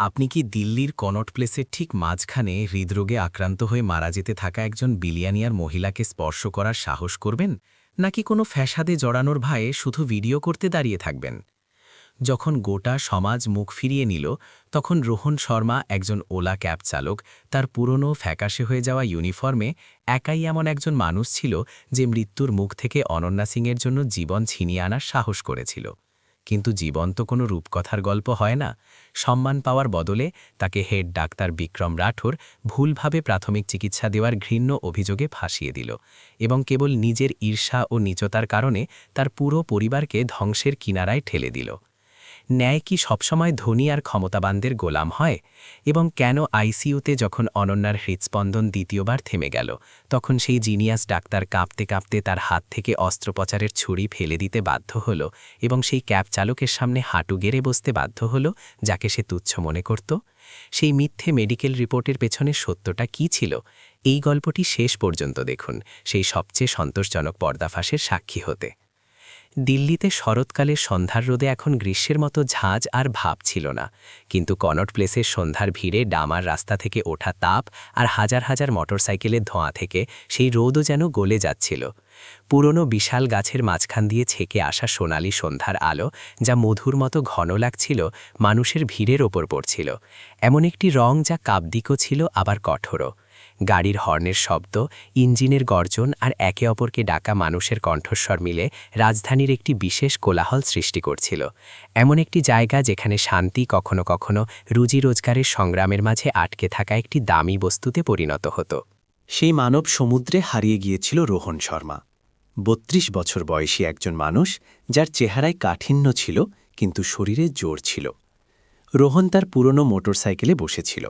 আপনি কি দিল্লির কনট প্লেসের ঠিক মাঝখানে হৃদরোগে আক্রান্ত হয়ে মারা যেতে থাকা একজন বিলিয়ানিয়ার মহিলাকে স্পর্শ করার সাহস করবেন, নাকি কোনো ফ্যাসাদে জড়ানোর ভয়ে শুধু ভিডিও করতে দাঁড়িয়ে থাকবেন? যখন গোটা সমাজ মুখ ফিরিয়ে নিল, তখন রোহন শর্মা, একজন ওলা ক্যাব চালক, তার পুরনো ফ্যাকাশে হয়ে যাওয়া ইউনিফর্মে একাই এমন একজন মানুষ ছিল যে মৃত্যুর মুখ থেকে অনন্যা সিংয়ের জন্য জীবন ছিনিয়ে আনার সাহস করেছিল। কিন্তু জীবন তো কোনো রূপকথার গল্প হয় না। সম্মান পাওয়ার বদলে তাকে হেড ডাক্তার বিক্রম রাঠোর ভুলভাবে প্রাথমিক চিকিৎসা দেওয়ার ঘৃণ্য অভিযোগে ফাঁসিয়ে দিল এবং কেবল নিজের ঈর্ষা ও নীচতার কারণে তার পুরো পরিবারকে ধ্বংসের কিনারায় ঠেলে দিল। ন্যায় কি সবসময় ধনী আর ক্ষমতাবানদের গোলাম হয়? এবং কেন আইসিইউতে যখন অনন্যার হৃৎস্পন্দন দ্বিতীয়বার থেমে গেল, তখন সেই জিনিয়াস ডাক্তার কাঁপতে কাঁপতে তার হাত থেকে অস্ত্রোপচারের ছুরি ফেলে দিতে বাধ্য হল এবং সেই ক্যাব চালকের সামনে হাঁটু গেড়ে বসতে বাধ্য হল, যাকে সে তুচ্ছ মনে করত? সেই মিথ্যে মেডিকেল রিপোর্টের পেছনে সত্যটা কী ছিল? এই গল্পটি শেষ পর্যন্ত দেখুন, সেই সবচেয়ে সন্তোষজনক পর্দাফাঁসের সাক্ষী হতে। দিল্লিতে শরৎকালের সন্ধ্যার রোদে এখন গ্রীষ্মের মতো ঝাঁজ আর ভাব ছিল না, কিন্তু কনট প্লেসের সন্ধ্যার ভিড়ে ডামার রাস্তা থেকে ওঠা তাপ আর হাজার হাজার মোটরসাইকেলের ধোঁয়া থেকে সেই রোদও যেন গলে যাচ্ছিল। পুরনো বিশাল গাছের মাঝখান দিয়ে ছেকে আসা সোনালি সন্ধ্যার আলো, যা মধুর মতো ঘন লাগছিল, মানুষের ভিড়ের ওপর পড়ছিল। এমন একটি রং যা কাব্যিকও ছিল আবার কঠোরও। গাড়ির হর্নের শব্দ, ইঞ্জিনের গর্জন আর একে অপরকে ডাকা মানুষের কণ্ঠস্বর মিলে রাজধানীর একটি বিশেষ কোলাহল সৃষ্টি করছিল। এমন একটি জায়গা যেখানে শান্তি কখনো কখনো রুজি রোজগারের সংগ্রামের মাঝে আটকে থাকা একটি দামি বস্তুতে পরিণত হতো। সেই মানব সমুদ্রে হারিয়ে গিয়েছিল রোহন শর্মা। ৩২ বছর বয়সী একজন মানুষ, যার চেহারায় কাঠিন্য ছিল কিন্তু শরীরে জোর ছিল। রোহন তার পুরনো মোটরসাইকেলে বসেছিল,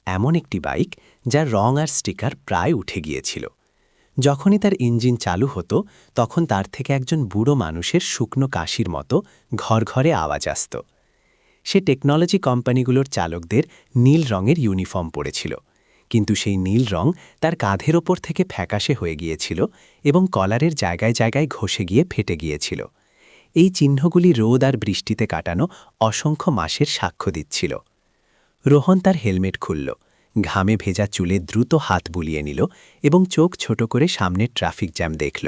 এমন একটি বাইক যার রং আর স্টিকার প্রায় উঠে গিয়েছিল। যখনই তার ইঞ্জিন চালু হতো, তখন তার থেকে একজন বুড়ো মানুষের শুকনো কাশির মতো ঘর ঘরে আওয়াজ আসত। সে টেকনোলজি কোম্পানিগুলোর চালকদের নীল রঙের ইউনিফর্ম পরেছিল, কিন্তু সেই নীল রং তার কাঁধের ওপর থেকে ফ্যাকাশে হয়ে গিয়েছিল এবং কলারের জায়গায় জায়গায় ঘষে গিয়ে ফেটে গিয়েছিল। এই চিহ্নগুলি রোদ আর বৃষ্টিতে কাটানো অসংখ্য মাসের সাক্ষ্য দিচ্ছিল। রোহন তার হেলমেট খুলল, ঘামে ভেজা চুলে দ্রুত হাত বুলিয়ে নিল এবং চোখ ছোট করে সামনের ট্রাফিক জ্যাম দেখল।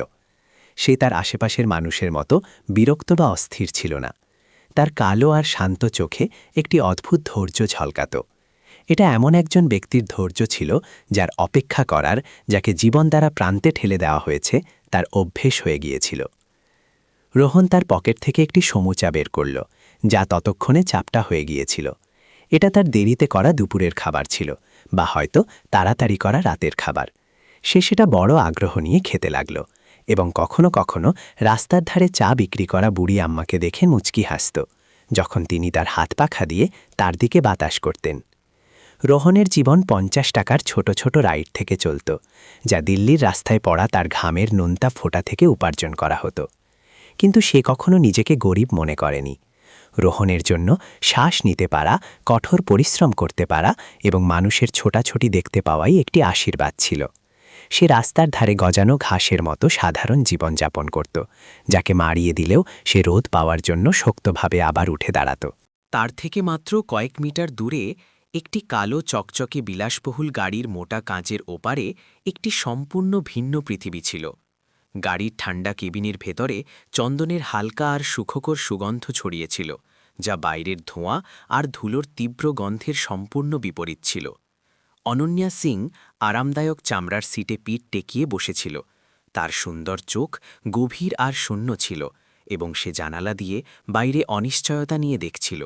সে তার আশেপাশের মানুষের মতো বিরক্ত বা অস্থির ছিল না। তার কালো আর শান্ত চোখে একটি অদ্ভুত ধৈর্য ঝলকাত। এটা এমন একজন ব্যক্তির ধৈর্য ছিল যার অপেক্ষা করার, যাকে জীবন দ্বারা প্রান্তে ঠেলে দেওয়া হয়েছে, তার অভ্যেস হয়ে গিয়েছিল। রোহন তার পকেট থেকে একটি সমুচা বের করল, যা ততক্ষণে চাপটা হয়ে গিয়েছিল। এটা তার দেরিতে করা দুপুরের খাবার ছিল, বা হয়তো তাড়াতাড়ি করা রাতের খাবার। সে সেটা বড় আগ্রহ নিয়ে খেতে লাগল এবং কখনো কখনো রাস্তার ধারে চা বিক্রি করা বুড়ি আম্মাকে দেখে মুচকি হাসত, যখন তিনি তার হাত পাখা দিয়ে তার দিকে বাতাস করতেন। রোহনের জীবন ৫০ টাকার ছোট ছোট রাইড থেকে চলত, যা দিল্লির রাস্তায় পড়া তার ঘামের নোনতা ফোঁটা থেকে উপার্জন করা হতো। কিন্তু সে কখনো নিজেকে গরিব মনে করেনি। রোহনের জন্য শ্বাস নিতে পারা, কঠোর পরিশ্রম করতে পারা এবং মানুষের ছোটাছুটি দেখতে পাওয়াই একটি আশীর্বাদ ছিল। সে রাস্তার ধারে গজানো ঘাসের মতো সাধারণ জীবনযাপন করত, যাকে মারিয়ে দিলেও সে রোদ পাওয়ার জন্য শক্তভাবে আবার উঠে দাঁড়াত। তার থেকে মাত্র কয়েক মিটার দূরে একটি কালো চকচকে বিলাসবহুল গাড়ির মোটা কাঁচের ওপারে একটি সম্পূর্ণ ভিন্ন পৃথিবী ছিল। গাড়ির ঠান্ডা কেবিনের ভেতরে চন্দনের হালকা আর সুখকর সুগন্ধ ছড়িয়েছিল, যা বাইরের ধোঁয়া আর ধুলোর তীব্র গন্ধের সম্পূর্ণ বিপরীত ছিল। অনন্যা সিং আরামদায়ক চামড়ার সিটে পিঠ টেকিয়ে বসেছিল। তার সুন্দর চোখ গভীর আর শূন্য ছিল এবং সে জানালা দিয়ে বাইরে অনিশ্চয়তা নিয়ে দেখছিল।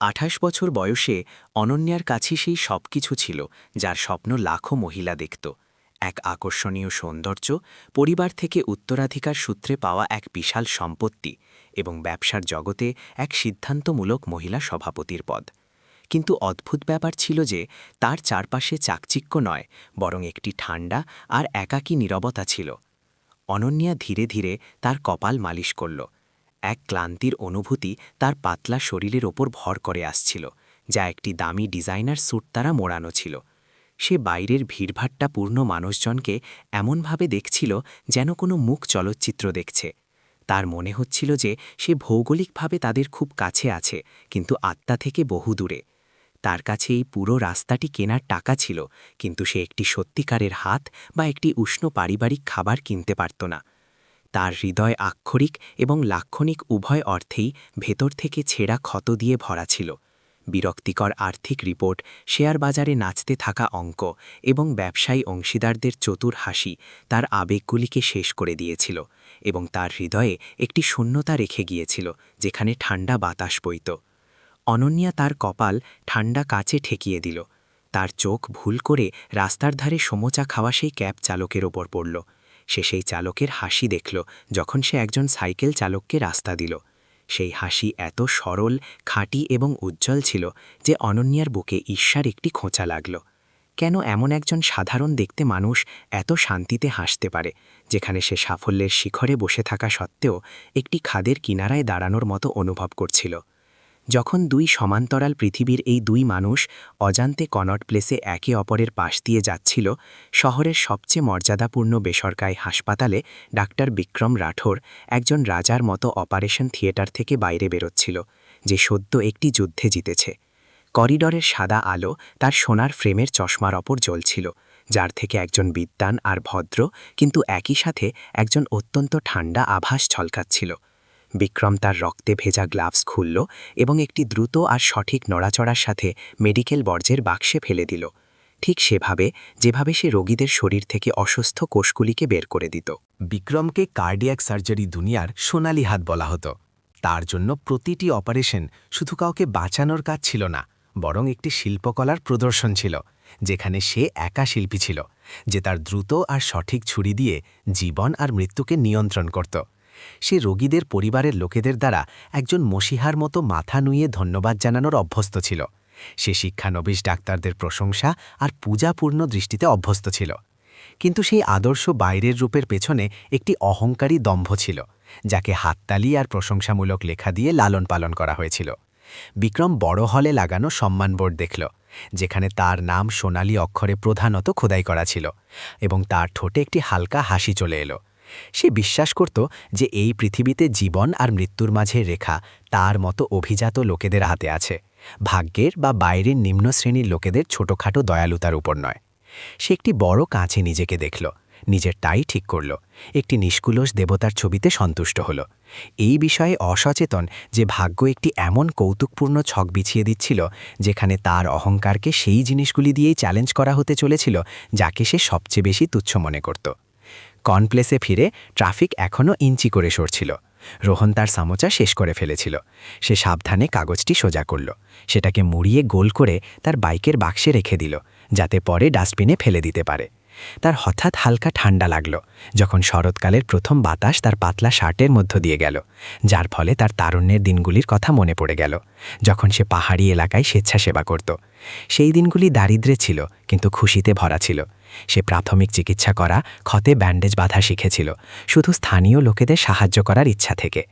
২৮ বছর বয়সে অনন্যার কাছে সেই সব কিছু ছিল যার স্বপ্ন লাখো মহিলা দেখত: এক আকর্ষণীয় সৌন্দর্য, পরিবার থেকে উত্তরাধিকার সূত্রে পাওয়া এক বিশাল সম্পত্তি এবং ব্যবসার জগতে এক সিদ্ধান্তমূলক মহিলা সভাপতির পদ। কিন্তু অদ্ভুত ব্যাপার ছিল যে তার চারপাশে চাকচিক্য নয়, বরং একটি ঠান্ডা আর একাকী নীরবতা ছিল। অনন্যা ধীরে ধীরে তার কপাল মালিশ করল। এক ক্লান্তির অনুভূতি তার পাতলা শরীরের ওপর ভর করে আসছিল, যা একটি দামি ডিজাইনার স্যুট দ্বারা মোড়ানো ছিল। সে বাইরের ভিড়ভাট্টা পূর্ণ মানুষজনকে এমনভাবে দেখছিল যেন কোনো মুখ চলচ্চিত্র দেখছে। তার মনে হচ্ছিল যে সে ভৌগোলিকভাবে তাদের খুব কাছে আছে, কিন্তু আত্মা থেকে বহু দূরে। তার কাছে এই পুরো রাস্তাটি কেনার টাকা ছিল, কিন্তু সে একটি সত্যিকারের হাত বা একটি উষ্ণ পারিবারিক খাবার কিনতে পারত না। তার হৃদয় আক্ষরিক এবং লাক্ষণিক উভয় অর্থেই ভেতর থেকে ছেঁড়া ক্ষত দিয়ে ভরা ছিল। বিরক্তিকর আর্থিক রিপোর্ট, শেয়ার বাজারে নাচতে থাকা অঙ্ক এবং ব্যবসায়ী অংশীদারদের চতুর হাসি তার আবেগগুলিকে শেষ করে দিয়েছিল এবং তার হৃদয়ে একটি শূন্যতা রেখে গিয়েছিল যেখানে ঠান্ডা বাতাস বইত। অনন্যা তার কপাল ঠান্ডা কাচে ঠেকিয়ে দিল। তার চোখ ভুল করে রাস্তার ধারে সমোচা খাওয়া সেই ক্যাব চালকের ওপর পড়ল। সে সেই চালকের হাসি দেখল যখন সে একজন সাইকেল চালককে রাস্তা দিল। সেই হাসি এত সরল, খাঁটি এবং উজ্জ্বল ছিল যে অনন্যার বুকে ঈর্ষার একটি খোঁচা লাগল। কেন এমন একজন সাধারণ দেখতে মানুষ এত শান্তিতে হাসতে পারে, যেখানে সে সাফল্যের শিখরে বসে থাকা সত্ত্বেও একটি খাদের কিনারায় দাঁড়ানোর মতো অনুভব করছিল। যখন দুই সমান্তরাল পৃথিবীর এই দুই মানুষ অজান্তে কনট প্লেসে একে অপরের পাশ দিয়ে যাচ্ছিল, শহরের সবচেয়ে মর্যাদাপূর্ণ বেসরকারি হাসপাতালে ডাক্তার বিক্রম রাঠোর একজন রাজার মতো অপারেশন থিয়েটার থেকে বাইরে বেরোচ্ছিল, যে সদ্য একটি যুদ্ধে জিতেছে। করিডরের সাদা আলো তার সোনার ফ্রেমের চশমার ওপর জ্বলছিল, যার থেকে একজন বিদ্বান আর ভদ্র কিন্তু একই সাথে একজন অত্যন্ত ঠান্ডা আভাস ঝলকাচ্ছিল। বিক্রম তার রক্তে ভেজা গ্লাভস খুলল এবং একটি দ্রুত আর সঠিক নড়াচড়ার সাথে মেডিকেল বর্জ্যের বাক্সে ফেলে দিল, ঠিক সেভাবে যেভাবে সে রোগীদের শরীর থেকে অসুস্থ কোষগুলিকে বের করে দিত। বিক্রমকে কার্ডিয়াক সার্জারি দুনিয়ার সোনালি হাত বলা হতো। তার জন্য প্রতিটি অপারেশন শুধু কাউকে বাঁচানোর কাজ ছিল না, বরং একটি শিল্পকলার প্রদর্শন ছিল, যেখানে সে একা শিল্পী ছিল, যে তার দ্রুত আর সঠিক ছুরি দিয়ে জীবন আর মৃত্যুকে নিয়ন্ত্রণ করত। সে রোগীদের পরিবারের লোকেদের দ্বারা একজন মসিহার মতো মাথা নুইয়ে ধন্যবাদ জানানোর অভ্যস্ত ছিল। সে শিক্ষানবিশ ডাক্তারদের প্রশংসা আর পূজাপূর্ণ দৃষ্টিতে অভ্যস্ত ছিল। কিন্তু সেই আদর্শ বাইরের রূপের পেছনে একটি অহংকারী দম্ভ ছিল, যাকে হাততালি আর প্রশংসামূলক লেখা দিয়ে লালন পালন করা হয়েছিল। বিক্রম বড় হলে লাগানো সম্মানবোর্ড দেখল, যেখানে তার নাম সোনালি অক্ষরে প্রধানত খোদাই করা ছিল, এবং তার ঠোঁটে একটি হালকা হাসি চলে এলো। সে বিশ্বাস করত যে এই পৃথিবীতে জীবন আর মৃত্যুর মাঝে রেখা তার মতো অভিজাত লোকেদের হাতে আছে, ভাগ্যের বা বাইরের নিম্ন শ্রেণীর লোকেদের ছোটখাটো দয়ালুতার উপর নয়। সে একটি বড় কাঁচে নিজেকে দেখল, নিজের টাই ঠিক করল, একটি নিষ্কুলস দেবতার ছবিতে সন্তুষ্ট হল, এই বিষয়ে অসচেতন যে ভাগ্য একটি এমন কৌতুকপূর্ণ ছক বিছিয়ে দিচ্ছিল, যেখানে তার অহংকারকে সেই জিনিসগুলি দিয়েই চ্যালেঞ্জ করা হতে চলেছিল যাকে সে সবচেয়ে বেশি তুচ্ছ মনে করত। কনপ্লেসে ফিরে ট্রাফিক এখনও ইঞ্চি করে সরছিল। রোহন তার সামোচা শেষ করে ফেলেছিল। সে সাবধানে কাগজটি সোজা করল, সেটাকে মুড়িয়ে গোল করে তার বাইকের বাক্সে রেখে দিল, যাতে পরে ডাস্টবিনে ফেলে দিতে পারে। তার হঠাৎ হালকা ঠান্ডা লাগল যখন শরৎকালের প্রথম বাতাস তার পাতলা শার্টের মধ্য দিয়ে গেল, যার ফলে তার তারুণ্যের দিনগুলির কথা মনে পড়ে গেল, যখন সে পাহাড়ি এলাকায় স্বেচ্ছাসেবা করত। সেই দিনগুলি দারিদ্র্যে ছিল, কিন্তু খুশিতে ভরা ছিল। সে প্রাথমিক চিকিৎসা করা, ক্ষতে ব্যান্ডেজ বাঁধা শিখেছিল, শুধু স্থানীয় লোকেদের সাহায্য করার ইচ্ছা থেকে।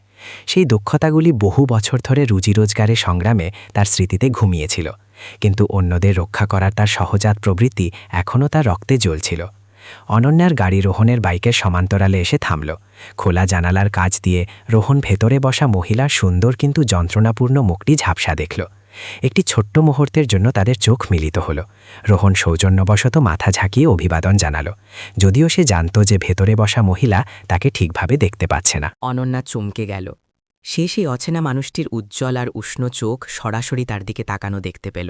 সেই দক্ষতাগুলি বহু বছর ধরে রুজি রোজগারের সংগ্রামে তার স্মৃতিতে ঘুমিয়েছিল, কিন্তু অন্যদের রক্ষা করার তার সহজাত প্রবৃত্তি এখনও তার রক্তে জ্বলছিল। অনন্যার গাড়ি রোহনের বাইকের সমান্তরালে এসে থামল। খোলা জানালার কাচ দিয়ে রোহন ভেতরে বসা মহিলার সুন্দর কিন্তু যন্ত্রণাপূর্ণ মুখটি ঝাপসা দেখল। একটি ছোট্ট মুহূর্তের জন্য তাদের চোখ মিলিত হল। রোহন সৌজন্যবশত মাথা ঝাঁকিয়ে অভিবাদন জানালো, যদিও সে জানত যে ভেতরে বসা মহিলা তাকে ঠিকভাবে দেখতে পাচ্ছে না। অনন্যা চমকে গেল। সে সেই অচেনা মানুষটির উজ্জ্বল আর উষ্ণ চোখ সরাসরি তার দিকে তাকানো দেখতে পেল,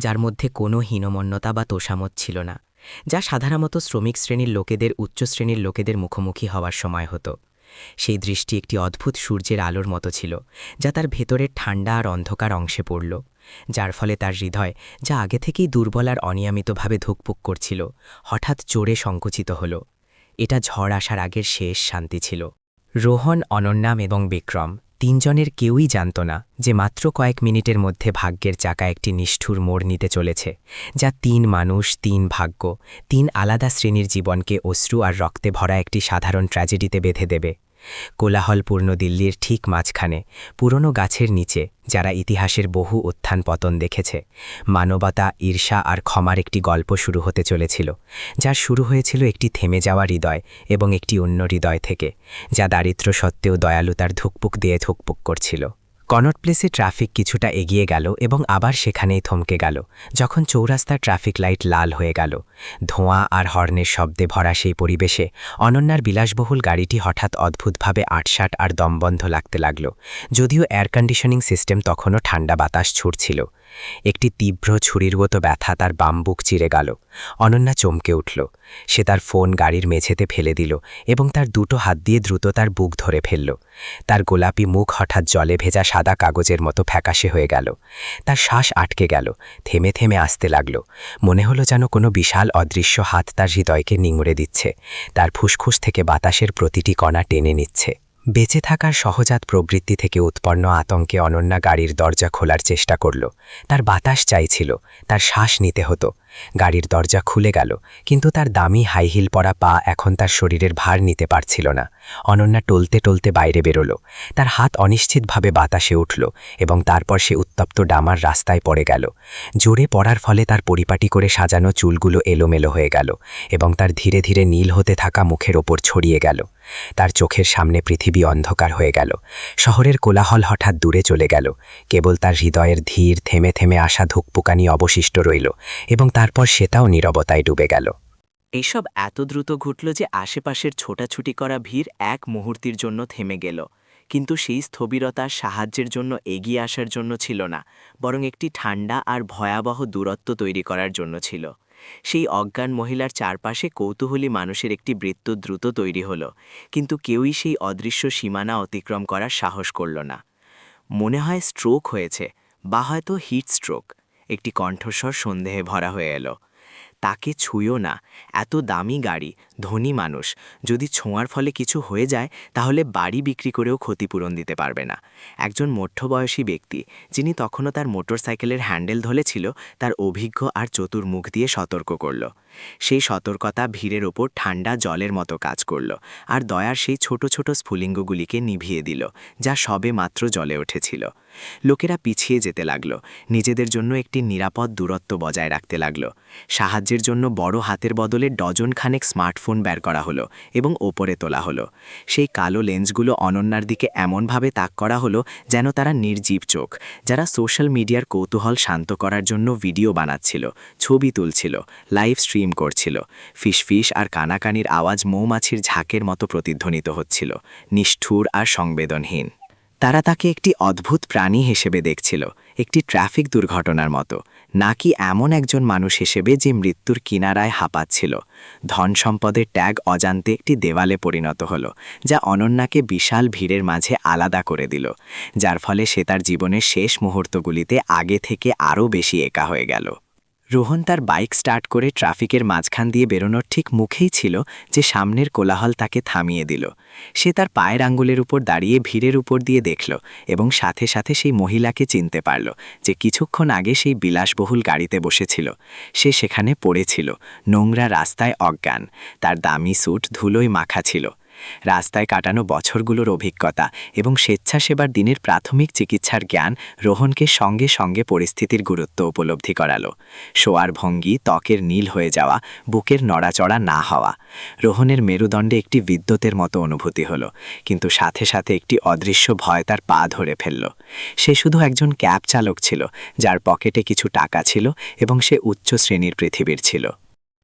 যার মধ্যে কোনো হীনমন্যতা বা তোষামত ছিল না, যা সাধারণত শ্রমিক শ্রেণীর লোকেদের উচ্চ শ্রেণীর লোকেদের মুখোমুখি হওয়ার সময় হতো। সেই দৃষ্টি একটি অদ্ভুত সূর্যের আলোর মতো ছিল, যা তার ভেতরের ঠান্ডা আর অন্ধকার অংশে পড়ল, যার ফলে তার হৃদয়, যা আগে থেকেই দুর্বল আর অনিয়মিতভাবে ধুকপুক করছিল, হঠাৎ জোরে সংকুচিত হল। এটা ঝড় আসার আগের শেষ শান্তি ছিল। রোহন, অনন্যা এবং বিক্রম তিনজনের কেউই জানত না যে মাত্র কয়েক মিনিটের মধ্যে ভাগ্যের চাকা একটি নিষ্ঠুর মোড় নিতে চলেছে, যা তিন মানুষ, তিন ভাগ্য, তিন আলাদা শ্রেণীর জীবনকে অশ্রু আর রক্তে ভরা একটি সাধারণ ট্র্যাজেডিতে বেঁধে দেবে। কোলাহলপূর্ণ দিল্লির ঠিক মাঝখানে, পুরনো গাছের নিচে, যারা ইতিহাসের বহু উত্থান পতন দেখেছে, মানবতা, ঈর্ষা আর ক্ষমার একটি গল্প শুরু হতে চলেছিল, যা শুরু হয়েছিল একটি থেমে যাওয়া হৃদয় এবং একটি অন্য হৃদয় থেকে, যা দারিদ্র্য সত্ত্বেও দয়ালুতার ধুকপুক দিয়ে ধুকপুক করছিল। কনট প্লেসে ট্রাফিক কিছুটা এগিয়ে গেল এবং আবার সেখানেই থমকে গেল যখন চৌরাস্তার ট্রাফিক লাইট লাল হয়ে গেল। ধোঁয়া আর হর্নের শব্দে ভরা সেই পরিবেশে অনন্যার বিলাসবহুল গাড়িটি হঠাৎ অদ্ভুতভাবে আটসাট আর দমবন্ধ লাগতে লাগল, যদিও এয়ার কন্ডিশনিং সিস্টেম তখনও ঠান্ডা বাতাস ছুটছিল। একটি তীব্র ছুরির মতো ব্যথা তার বাম বুক চিরে গেল। অনন্যা চমকে উঠল। সে তার ফোন গাড়ির মেঝেতে ফেলে দিল এবং তার দুটো হাত দিয়ে দ্রুত তার বুক ধরে ফেলল। তার গোলাপি মুখ হঠাৎ জলে ভেজা সাদা কাগজের মতো ফ্যাকাশে হয়ে গেল। তার শ্বাস আটকে গেল, থেমে থেমে আসতে লাগল। মনে হলো যেন কোনো বিশাল অদৃশ্য হাত তার হৃদয়কে নিংড়ে দিচ্ছে, তার ফুসফুস থেকে বাতাসের প্রতিটি কণা টেনে নিচ্ছে। বেঁচে থাকার সহজাত প্রবৃত্তি থেকে উৎপন্ন আতঙ্কে অনন্যা গাড়ির দরজা খোলার চেষ্টা করল। তার বাতাস চাইছিল, তার শ্বাস নিতে হতো। গাড়ির দরজা খুলে গেল, কিন্তু তার দামি হাইহিল পরা পা এখন তার শরীরের ভার নিতে পারছিল না। অনন্যা টলতে টলতে বাইরে বেরোল। তার হাত অনিশ্চিতভাবে বাতাসে উঠল এবং তারপর সে উত্তপ্ত ডামার রাস্তায় পড়ে গেল। জোরে পড়ার ফলে তার পরিপাটি করে সাজানো চুলগুলো এলোমেলো হয়ে গেল এবং তার ধীরে ধীরে নীল হতে থাকা মুখের ওপর ছড়িয়ে গেল। তার চোখের সামনে পৃথিবী অন্ধকার হয়ে গেল। শহরের কোলাহল হঠাৎ দূরে চলে গেল। কেবল তার হৃদয়ের ধীর থেমে থেমে আসা ধুকপুকানি অবশিষ্ট রইল এবং তারপর সেটাও নীরবতায় ডুবে গেল। এইসব এত দ্রুত ঘটল যে আশেপাশের ছোটাছুটি করা ভিড় এক মুহূর্তের জন্য থেমে গেল, কিন্তু সেই স্থবিরতা সাহায্যের জন্য এগিয়ে আসার জন্য ছিল না, বরং একটি ঠান্ডা আর ভয়াবহ দূরত্ব তৈরি করার জন্য ছিল। সেই অজ্ঞান মহিলার চারপাশে কৌতূহলী মানুষের একটি বৃত্ত দ্রুত তৈরি হল, কিন্তু কেউই সেই অদৃশ্য সীমানা অতিক্রম করার সাহস করল না। মনে হয় স্ট্রোক হয়েছে, বা হয়তো হিট স্ট্রোক। একটি কণ্ঠস্বর সন্দেহে ভরা হয়ে এলো। তাকে ছুঁয়ো না, এত দামি গাড়ি, ধনী মানুষ, যদি ছোঁয়ার ফলে কিছু হয়ে যায় তাহলে বাড়ি বিক্রি করেও ক্ষতিপূরণ দিতে পারবে না। একজন মধ্যবয়সী ব্যক্তি, যিনি তখনও তার মোটরসাইকেলের হ্যান্ডেল ধরেছিল, তার অভিজ্ঞ আর চতুর মুখ দিয়ে সতর্ক করল। সেই সতর্কতা ভিড়ের ওপর ঠান্ডা জলের মতো কাজ করল আর দয়ার সেই ছোট ছোট স্ফুলিঙ্গগুলিকে নিভিয়ে দিল, যা সবে মাত্র জ্বলে উঠেছিল। লোকেরা পিছিয়ে যেতে লাগল, নিজেদের জন্য একটি নিরাপদ দূরত্ব বজায় রাখতে লাগল। সাহায্যের জন্য বড় হাতের বদলে ডজনখানেক স্মার্টফোন বের করা হলো এবং ওপরে তোলা হলো। সেই কালো লেন্সগুলো অনন্যার দিকে এমনভাবে তাক করা হলো যেন তারা নির্জীব চোখ, যারা সোশ্যাল মিডিয়ার কৌতূহল শান্ত করার জন্য ভিডিও বানাচ্ছিল, ছবি তুলছিল, লাইভ স্ট্রিম করছিল। ফিসফিস আর কানাকানির আওয়াজ মৌমাছির ঝাঁকের মতো প্রতিধ্বনিত হচ্ছিল, নিষ্ঠুর আর সংবেদনহীন। তারা তাকে একটি অদ্ভুত প্রাণী হিসেবে দেখছিল, একটি ট্রাফিক দুর্ঘটনার মতো, নাকি এমন একজন মানুষ হিসেবে যে মৃত্যুর কিনারায় হাঁপাচ্ছিল। ধন সম্পদের ট্যাগ অজান্তে একটি দেওয়ালে পরিণত হলো, যা অনন্যাকে বিশাল ভিড়ের মাঝে আলাদা করে দিল, যার ফলে সে তার জীবনের শেষ মুহূর্তগুলিতে আগে থেকে আরও বেশি একা হয়ে গেল। রোহন তার বাইক স্টার্ট করে ট্রাফিকের মাঝখান দিয়ে বেরোনোর ঠিক মুখেই ছিল যে সামনের কোলাহল তাকে থামিয়ে দিল। সে তার পায়ের আঙ্গুলের উপর দাঁড়িয়ে ভিড়ের উপর দিয়ে দেখল এবং সাথে সাথে সেই মহিলাকে চিনতে পারল, যে কিছুক্ষণ আগে সেই বিলাসবহুল গাড়িতে বসেছিল। সে সেখানে পড়েছিল, নোংরা রাস্তায় অজ্ঞান, তার দামি স্যুট ধুলোয় মাখা ছিল। রাস্তায় কাটানো বছরগুলোর অভিজ্ঞতা এবং স্বেচ্ছাসেবার দিনের প্রাথমিক চিকিৎসার জ্ঞান রোহনকে সঙ্গে সঙ্গে পরিস্থিতির গুরুত্ব উপলব্ধি করালো। শোয়ার ভঙ্গি, ত্বকের নীল হয়ে যাওয়া, বুকের নড়াচড়া না হওয়া। রোহনের মেরুদণ্ডে একটি বিদ্যুতের মতো অনুভূতি হলো, কিন্তু সাথে সাথে একটি অদৃশ্য ভয় তার পা ধরে ফেলল। সে শুধু একজন ক্যাব চালক ছিল, যার পকেটে কিছু টাকা ছিল এবং সে উচ্চ শ্রেণীর পৃথিবীর ছিল।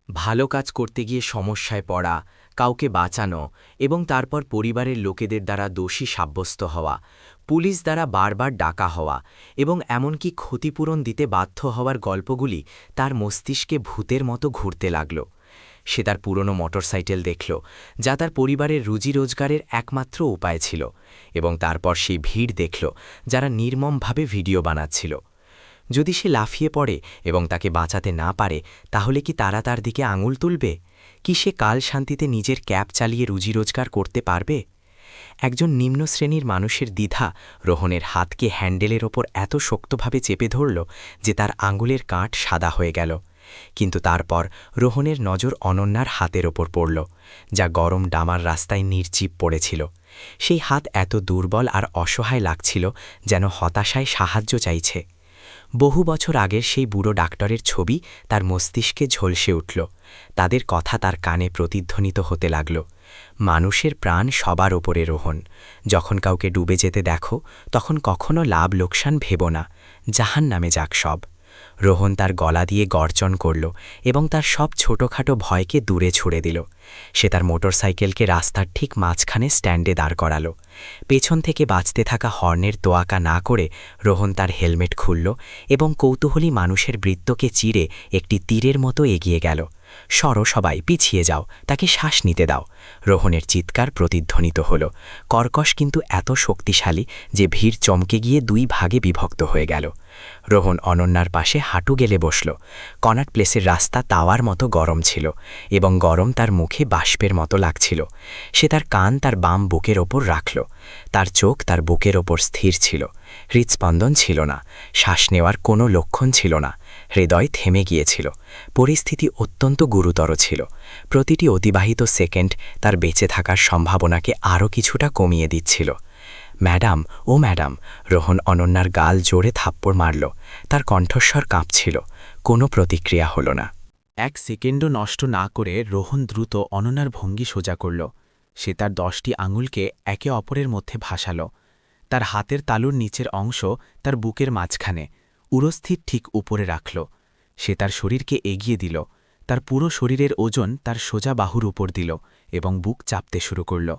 ভালো কাজ করতে গিয়ে সমস্যায় পড়া, কাউকে বাঁচানো এবং তারপর পরিবারের লোকেদের দ্বারা দোষী সাব্যস্ত হওয়া, পুলিশ দ্বারা বারবার ডাকা হওয়া এবং এমনকি ক্ষতিপূরণ দিতে বাধ্য হওয়ার গল্পগুলি তার মস্তিষ্কে ভূতের মতো ঘুরতে লাগল। সে তার পুরনো মোটরসাইকেল দেখল, যা তার পরিবারের রুজি রোজগারের একমাত্র উপায় ছিল, এবং তারপর সেই ভিড় দেখল যারা নির্মমভাবে ভিডিও বানাচ্ছিল। যদি সে লাফিয়ে পড়ে এবং তাকে বাঁচাতে না পারে, তাহলে কি তারা তার দিকে আঙুল তুলবে? কি সে কাল শান্তিতে নিজের ক্যাব চালিয়ে রুজি রোজগার করতে পারবে? একজন নিম্ন শ্রেণীর মানুষের দ্বিধা রোহনের হাতকে হ্যান্ডেলের ওপর এত শক্তভাবে চেপে ধরল যে তার আঙুলের কাঠ সাদা হয়ে গেল। কিন্তু তারপর রোহনের নজর অনন্যার হাতের ওপর পড়ল, যা গরম ডামার রাস্তায় নির্জীব পড়েছিল। সেই হাত এত দুর্বল আর অসহায় লাগছিল, যেন হতাশায় সাহায্য চাইছে। বহু বছর আগের সেই বুড়ো ডাক্তারের ছবি তার মস্তিষ্কে ঝলসে উঠল। তাদের কথা তার কানে প্রতিধ্বনিত হতে লাগল। মানুষের প্রাণ সবার ওপরে রোহন। যখন কাউকে ডুবে যেতে দেখো তখন কখনো লাভ লোকসান ভেবো না, জাহান্নামে যাক সব। রোহন তার গলা দিয়ে গর্জন করল এবং তার সব ছোটখাটো ভয়কে দূরে ছুড়ে দিল। সে তার মোটরসাইকেলকে রাস্তার ঠিক মাঝখানে স্ট্যান্ডে দাঁড় করালো। পেছন থেকে বাজতে থাকা হর্নের তোয়াক্কা না করে রোহন তার হেলমেট খুলল এবং কৌতূহলী মানুষের বৃত্তকে চিরে একটি তীরের মতো এগিয়ে গেল। সরো সবাই, পিছিয়ে যাও, তাকে শ্বাস নিতে দাও। রোহনের চিৎকার প্রতিধ্বনিত হল, কর্কশ কিন্তু এত শক্তিশালী যে ভিড় চমকে গিয়ে 2 ভাগে বিভক্ত হয়ে গেল। রোহন অনন্যার পাশে হাঁটু গেলে বসল। কনাট প্লেসের রাস্তা তাওয়ার মতো গরম ছিল এবং গরম তার মুখে বাষ্পের মতো লাগছিল। সে তার কান তার বাম বুকের ওপর রাখল। তার চোখ তার বুকের ওপর স্থির ছিল। হৃৎস্পন্দন ছিল না, শ্বাস নেওয়ার কোনো লক্ষণ ছিল না। হৃদয় থেমে গিয়েছিল। পরিস্থিতি অত্যন্ত গুরুতর ছিল। প্রতিটি অতিবাহিত সেকেন্ড তার বেঁচে থাকার সম্ভাবনাকে আরও কিছুটা কমিয়ে দিচ্ছিল। ম্যাডাম, ও ম্যাডাম! রোহন অনন্যার গাল জোরে থাপ্পড় মারল। তার কণ্ঠস্বর কাঁপছিল। কোনো প্রতিক্রিয়া হল না। 1 সেকেন্ডও নষ্ট না করে রোহন দ্রুত অনন্যার ভঙ্গি সোজা করল। সে তার 10টি আঙুলকে একে অপরের মধ্যে ভাসাল। তার হাতের তালুর নিচের অংশ তার বুকের মাঝখানে, উরস্থির ঠিক উপরে রাখল। সে তার শরীরকে এগিয়ে দিল। তার পুরো শরীরের ওজন তার সোজা বাহুর উপর দিল এবং বুক চাপতে শুরু করল।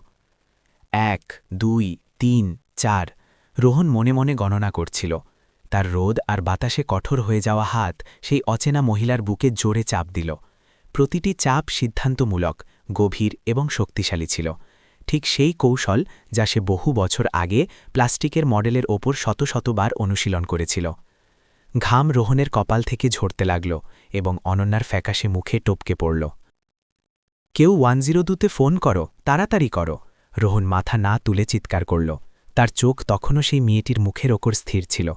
1, 2, 3, 4 রোহন মনে মনে গণনা করছিল। তার রোদ আর বাতাসে কঠোর হয়ে যাওয়া হাত সেই অচেনা মহিলার বুকে জোরে চাপ দিল। প্রতিটি চাপ সিদ্ধান্তমূলক, গভীর এবং শক্তিশালী ছিল। ঠিক সেই কৌশল যা সে বহু বছর আগে প্লাস্টিকের মডেলের ওপর শত শতবার অনুশীলন করেছিল। ঘাম রোহনের কপাল থেকে ঝরতে লাগল এবং অনন্যার ফ্যাকাশে মুখে টপকে পড়ল। কেউ 102-তে ফোন করো, তাড়াতাড়ি করো! রোহন মাথা না তুলে চিৎকার করল। তার চোখ তখনও সেই মেয়েটির মুখের ওপর স্থির ছিল।